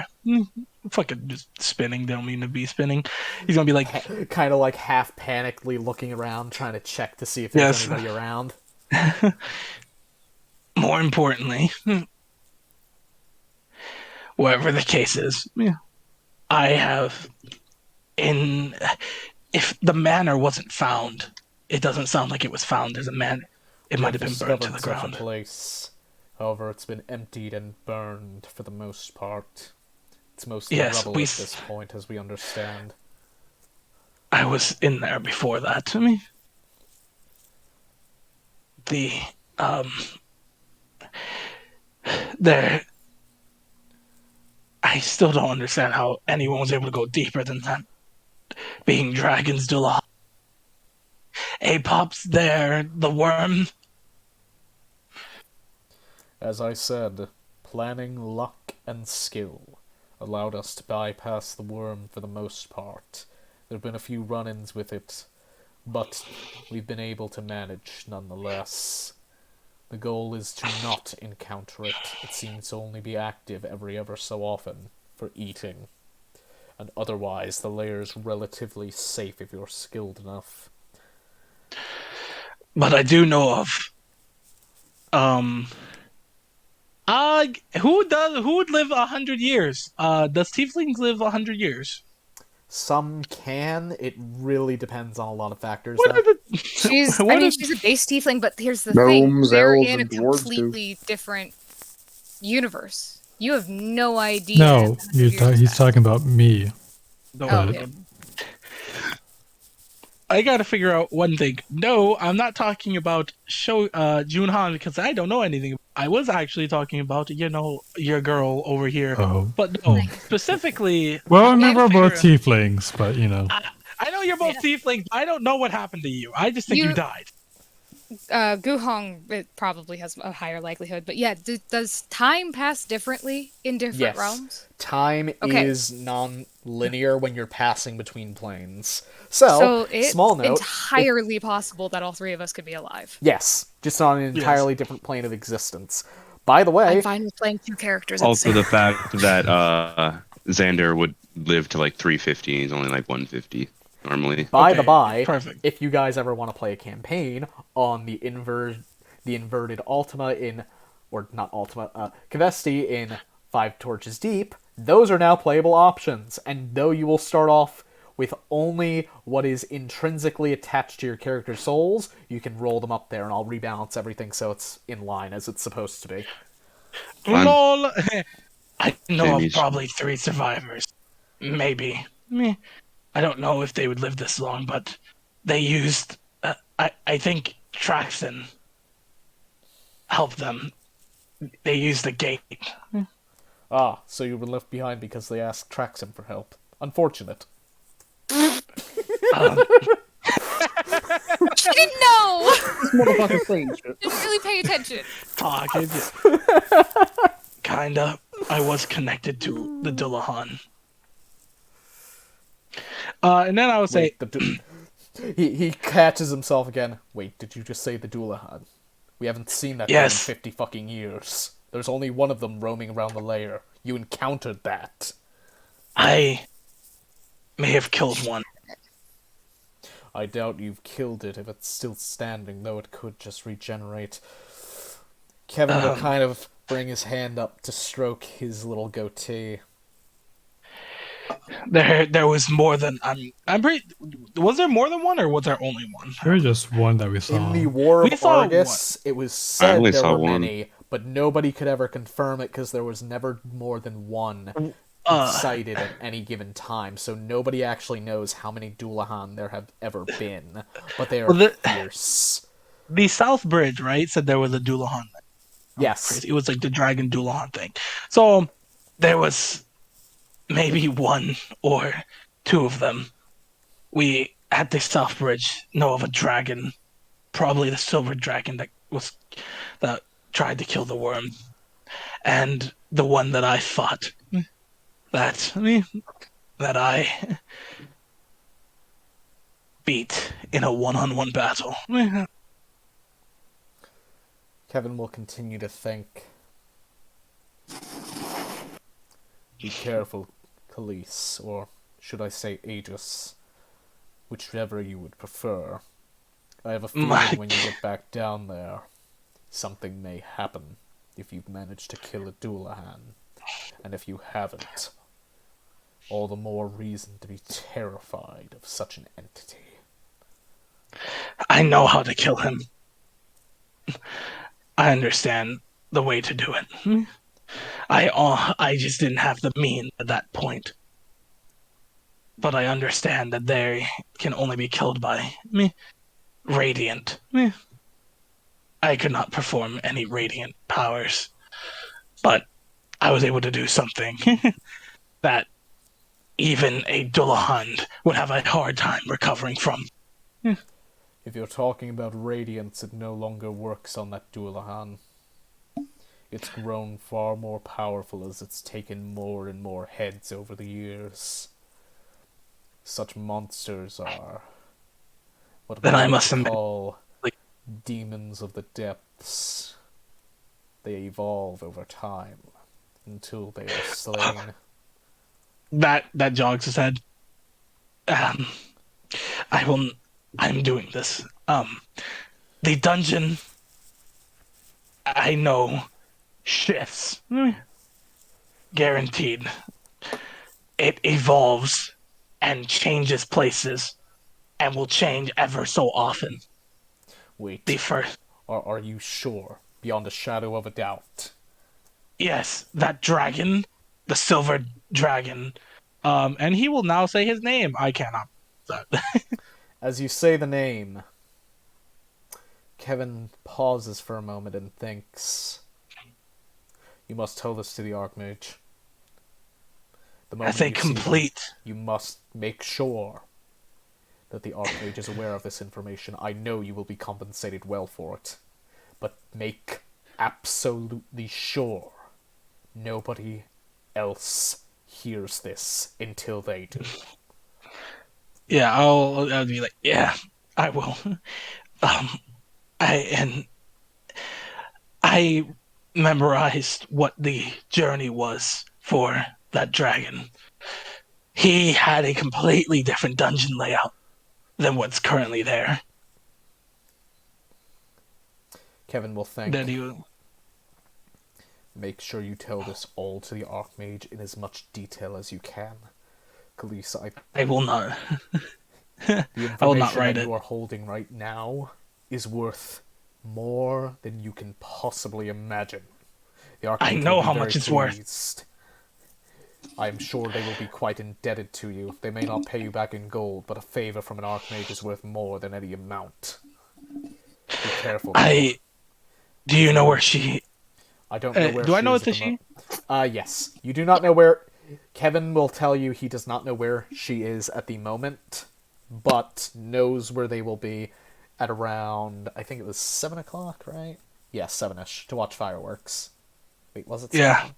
Fucking just spinning, don't mean to be spinning. He's gonna be like... kind of like half panically looking around, trying to check to see if there's anybody around. More importantly, whatever the case is, I have if the manor wasn't found, it doesn't sound like it was found as a manor. It might have been burned to the ground. Such a place. However, it's been emptied and burned for the most part. It's mostly rubble at this point, as we understand. I was in there before that. I still don't understand how anyone was able to go deeper than that. Being dragons do lot. APOP's there, the worm. As I said, planning, luck, and skill allowed us to bypass the worm for the most part. There have been a few run-ins with it, but we've been able to manage nonetheless. The goal is to not encounter it. It seems to only be active every ever so often for eating. And otherwise, the layer's relatively safe if you're skilled enough. But I do know of... who would live 100 years? Does tieflings live 100 years? Some can. It really depends on a lot of factors. She's a base tiefling, but here's the thing: they're in a completely different universe. You have no idea. No, he's talking about me. Okay. I gotta figure out one thing. No, I'm not talking about Junhan because I don't know anything. I was actually talking about, your girl over here. Oh. But no, specifically, Well, I mean, gotta we're both figure tieflings, but I know you're both tieflings, but I don't know what happened to you. I just think you died. Guhong, it probably has a higher likelihood, but yeah, does time pass differently in different realms? Time Okay. is non-linear when you're passing between planes. So it's small note, entirely possible that all three of us could be alive. yes, just on an entirely different plane of existence. By the way, I'm fine with playing two characters. Also, the fact that Xander would live to like 350, he's only like 150 normally. by the by, perfect. if you guys ever want to play a campaign on the inverted Ultima Kavesti in Five Torches Deep, those are now playable options. And though you will start off with only what is intrinsically attached to your character's souls, you can roll them up there, and I'll rebalance everything so it's in line as it's supposed to be. LOL. I know of Jeez. probably 3 survivors. Maybe. I don't know if they would live this long, but they used. I think Traxon helped them. They used the gate. Ah, so you were left behind because they asked Traxon for help. Unfortunate. She didn't know! This motherfucker's saying shit. Didn't really pay attention. Talking. Kinda. I was connected to the Dullahan. And then I would say... He catches himself again. Wait, did you just say the Dullahan? We haven't seen that thing in 50 fucking years. There's only one of them roaming around the lair. You encountered that. I may have killed one. I doubt you've killed it if it's still standing, though it could just regenerate. Kevin will kind of bring his hand up to stroke his little goatee. There was more than... I'm pretty... Was there more than one, or was there only one? there was just one that we saw. In the War We of saw Argus, it was I said only there saw were one. many, but nobody could ever confirm it because there was never more than one sighted at any given time, so nobody actually knows how many Dullahan there have ever been, but they are fierce. The South Bridge, right, said there was a Dullahan. Yes. Crazy. It was like the Dragon Dullahan thing. So there was maybe 1 or 2 of them. We, at the South Bridge, know of a dragon, probably the Silver Dragon that tried to kill the worm, and the one that I fought, that I beat in a one-on-one battle. Kevin will continue to think. Be careful, Khalees, or should I say Aegis, whichever you would prefer. I have a feeling when you get back down there, something may happen if you've managed to kill a Dullahan. And if you haven't, all the more reason to be terrified of such an entity. I know how to kill him. I understand the way to do it. I just didn't have the means at that point. But I understand that they can only be killed by radiant. I could not perform any radiant powers, but I was able to do something that even a Dullahan would have a hard time recovering from. If you're talking about radiance, it no longer works on that Dullahan. It's grown far more powerful as it's taken more and more heads over the years. Such monsters are what Then I we must admit, call demons of the depths. They evolve over time until they are slain. That jogs his head. I'm doing this. The dungeon, I know, shifts. Guaranteed. It evolves and changes places, and will change ever so often. Wait, The first, are you sure? Beyond a shadow of a doubt. yes, that dragon, the Silver Dragon, and he will now say his name. I cannot. As you say the name, Kevin pauses for a moment and thinks, you must tell this to the Archmage. The moment As a you see them, complete. you must make sure that the Archmage is aware of this information. I know you will be compensated well for it, but make absolutely sure nobody else hears this until they do. Yeah, I'll be like, yeah, I will. I memorized what the journey was for that dragon. He had a completely different dungeon layout than what's currently there. Kevin will think, That he make sure you tell this all to the Archmage in as much detail as you can. Khalees, I will not. the I will not information write that it. you are holding right now is worth more than you can possibly imagine. The Archmage I know will be how very much it's worth. pleased. I am sure they will be quite indebted to you. They may not pay you back in gold, but a favor from an Archmage is worth more than any amount. Be careful. Do you know where she... I don't know where do I know is it's at a the she? yes. You do not know where... Kevin will tell you he does not know where she is at the moment, but knows where they will be at around, I think it was 7 o'clock, right? Yeah, 7-ish, to watch fireworks. Wait, was it 7? Yeah.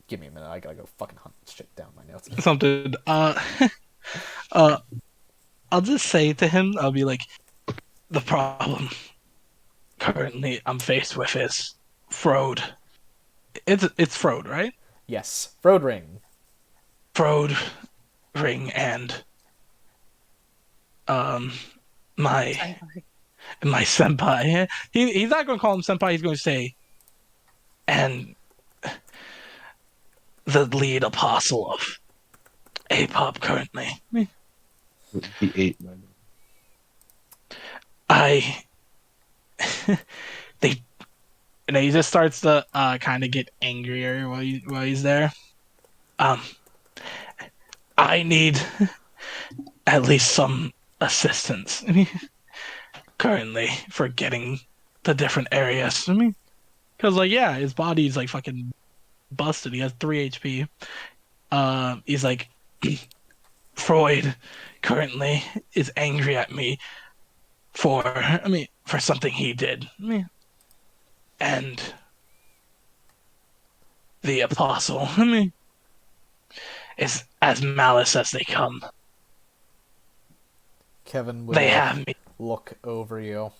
Give me a minute, I gotta go fucking hunt shit down my notes. Something. I'll just say to him, I'll be like, the problem currently I'm faced with is Frode. It's Frode, right? Yes, Frode Ring. Frode, Ring, and my senpai. He's not going to call him senpai. He's going to say, and the lead apostle of A-pop currently. The 8. He just starts to kind of get angrier while he's there. I need at least some assistance currently for getting to different areas. Because yeah, his body's like fucking busted. He has 3 HP. He's like, Freud currently is angry at me for something he did. And the apostle, is as malice as they come. Kevin will They have me. look over you,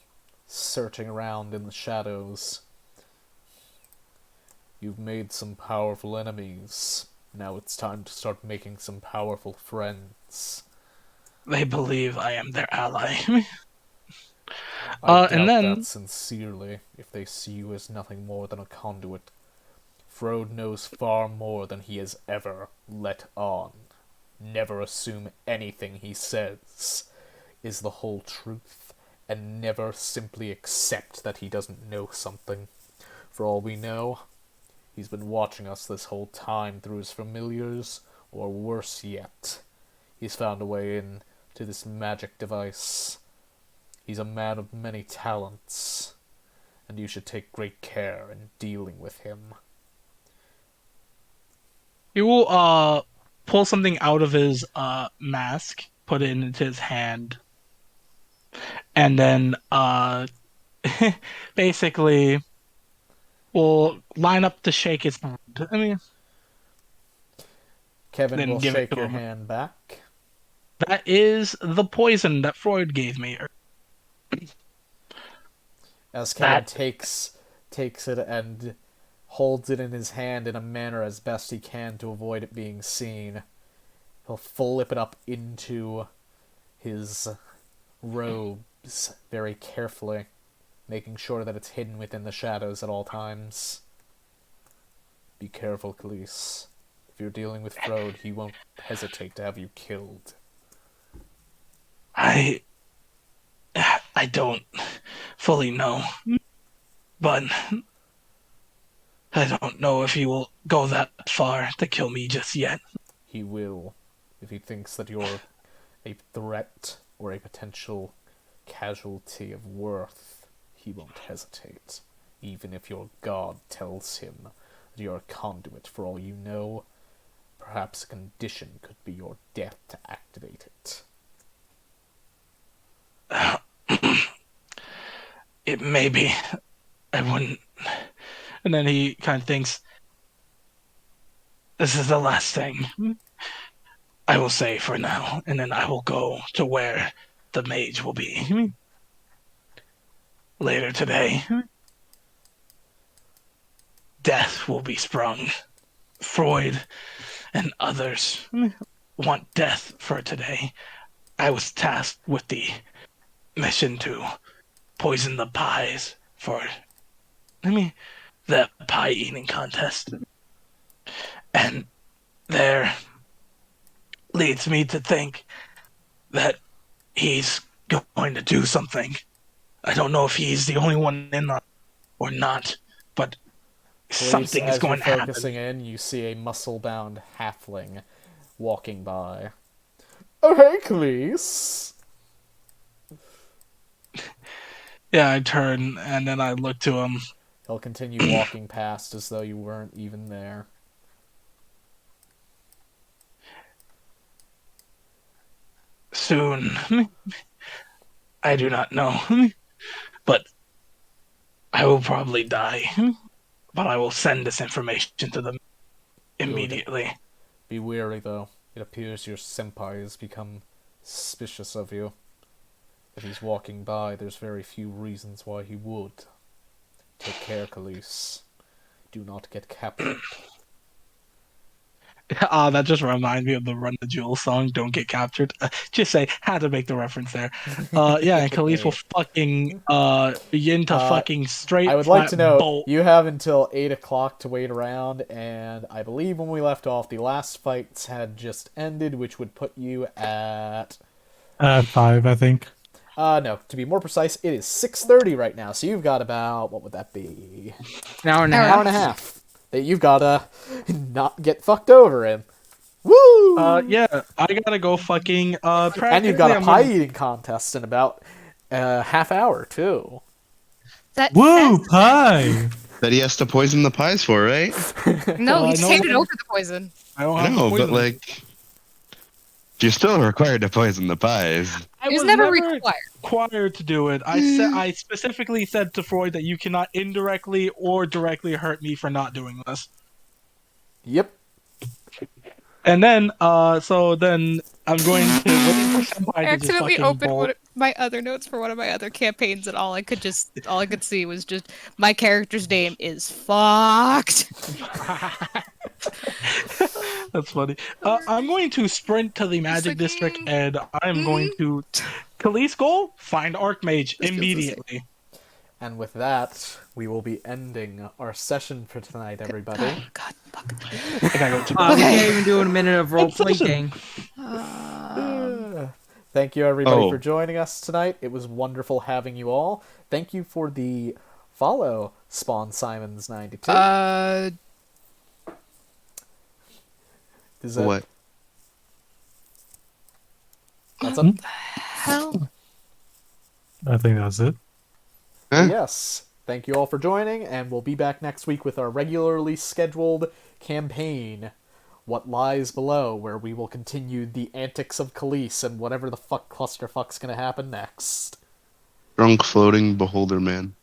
searching around in the shadows. You've made some powerful enemies. Now it's time to start making some powerful friends. They believe I am their ally. I doubt and then that sincerely, if they see you as nothing more than a conduit. Frode knows far more than he has ever let on. Never assume anything he says is the whole truth, and never simply accept that he doesn't know something. For all we know, he's been watching us this whole time through his familiars, or worse yet, he's found a way in to this magic device. He's a man of many talents, and you should take great care in dealing with him. he will pull something out of his mask, put it into his hand, and then basically will line up to shake his hand. Kevin Then will give it shake to your him. hand back. That is the poison that Freud gave me. As Kevin takes it and holds it in his hand in a manner as best he can to avoid it being seen. He'll flip it up into his robes very carefully, making sure that it's hidden within the shadows at all times. Be careful, Khalees. If you're dealing with Frode, he won't hesitate to have you killed. I don't fully know, but I don't know if he will go that far to kill me just yet. He will, if he thinks that you're a threat or a potential casualty of worth, he won't hesitate. Even if your god tells him that you're a conduit for all you know, perhaps a condition could be your death to activate it. It may be. I wouldn't. And then he kind of thinks, this is the last thing I will say for now, and then I will go to where the mage will be later today. Death will be sprung. Freud and others want death for today. I was tasked with the mission to poison the pies for the pie eating contest. And there leads me to think that he's going to do something. I don't know if he's the only one in on or not, but something is going to happen. Focusing in, you see a muscle-bound halfling walking by. Oh, hey, Khalees! Yeah, I turn, and then I look to him. He'll continue walking past as though you weren't even there. Soon. I do not know. But I will probably die. But I will send this information to them immediately. Be wary, though. It appears your senpai has become suspicious of you. If he's walking by, there's very few reasons why he would. Take care, Khalees. Do not get captured. That just reminds me of the Run the Jewel song, Don't Get Captured. Just say, had to make the reference there. Yeah, and Khalees will fucking begin to fucking straight I would like to know, bolt. you have until 8 o'clock to wait around, and I believe when we left off, the last fights had just ended, which would put you at... 5, I think. No, to be more precise, it is 6:30 right now, so you've got about, what would that be? An hour and a An half. hour and a half. That you've got to not get fucked over in. Woo! Yeah, I gotta go fucking, and you've got a pie-eating contest in about a half hour, too. Woo, pie! That he has to poison the pies for, right? No, he just no, handed over the poison. I don't I have know, to but poison them. you're still required to poison the pies. I It was was never required to do it. I specifically said to Freud that you cannot indirectly or directly hurt me for not doing this. Yep. And then, so then I'm going to wait for Senpai I to just accidentally fucking opened bolt. my other notes for one of my other campaigns, and all I could see was just my character's name is fucked. That's funny. I'm going to sprint to the magic district, and I'm going to Khalees goal, find Archmage immediately. And with that, we will be ending our session for tonight, everybody. God, fuck. I gotta go to We can't even do a minute of roleplay Obsession. game. Thank you, everybody, Oh. for joining us tonight. It was wonderful having you all. Thank you for the follow, Spawn Simons 92. Is that... What? That's up. Hell. I think that's it. Huh? Yes. Thank you all for joining, and we'll be back next week with our regularly scheduled campaign, What Lies Below, where we will continue the antics of Khalees and whatever the fuck clusterfuck's gonna happen next. Drunk floating beholder man.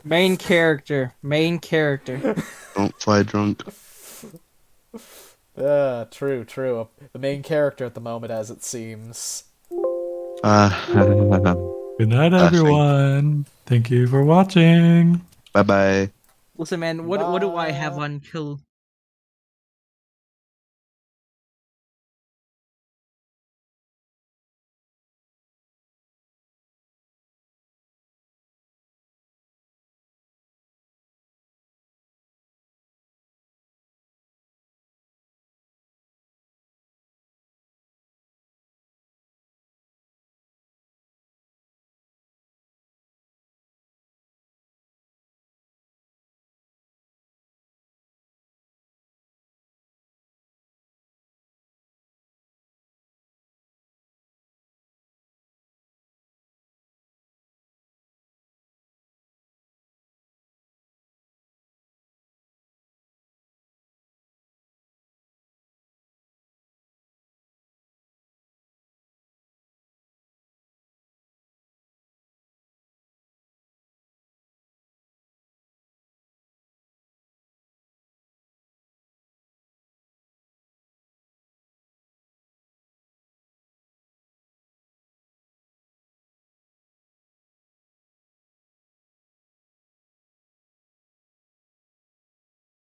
Main character. Don't fly drunk. True. The main character at the moment, as it seems. Good night, Thanks. everyone. Thank you for watching. Bye-bye. Listen, man, what do I have on kill?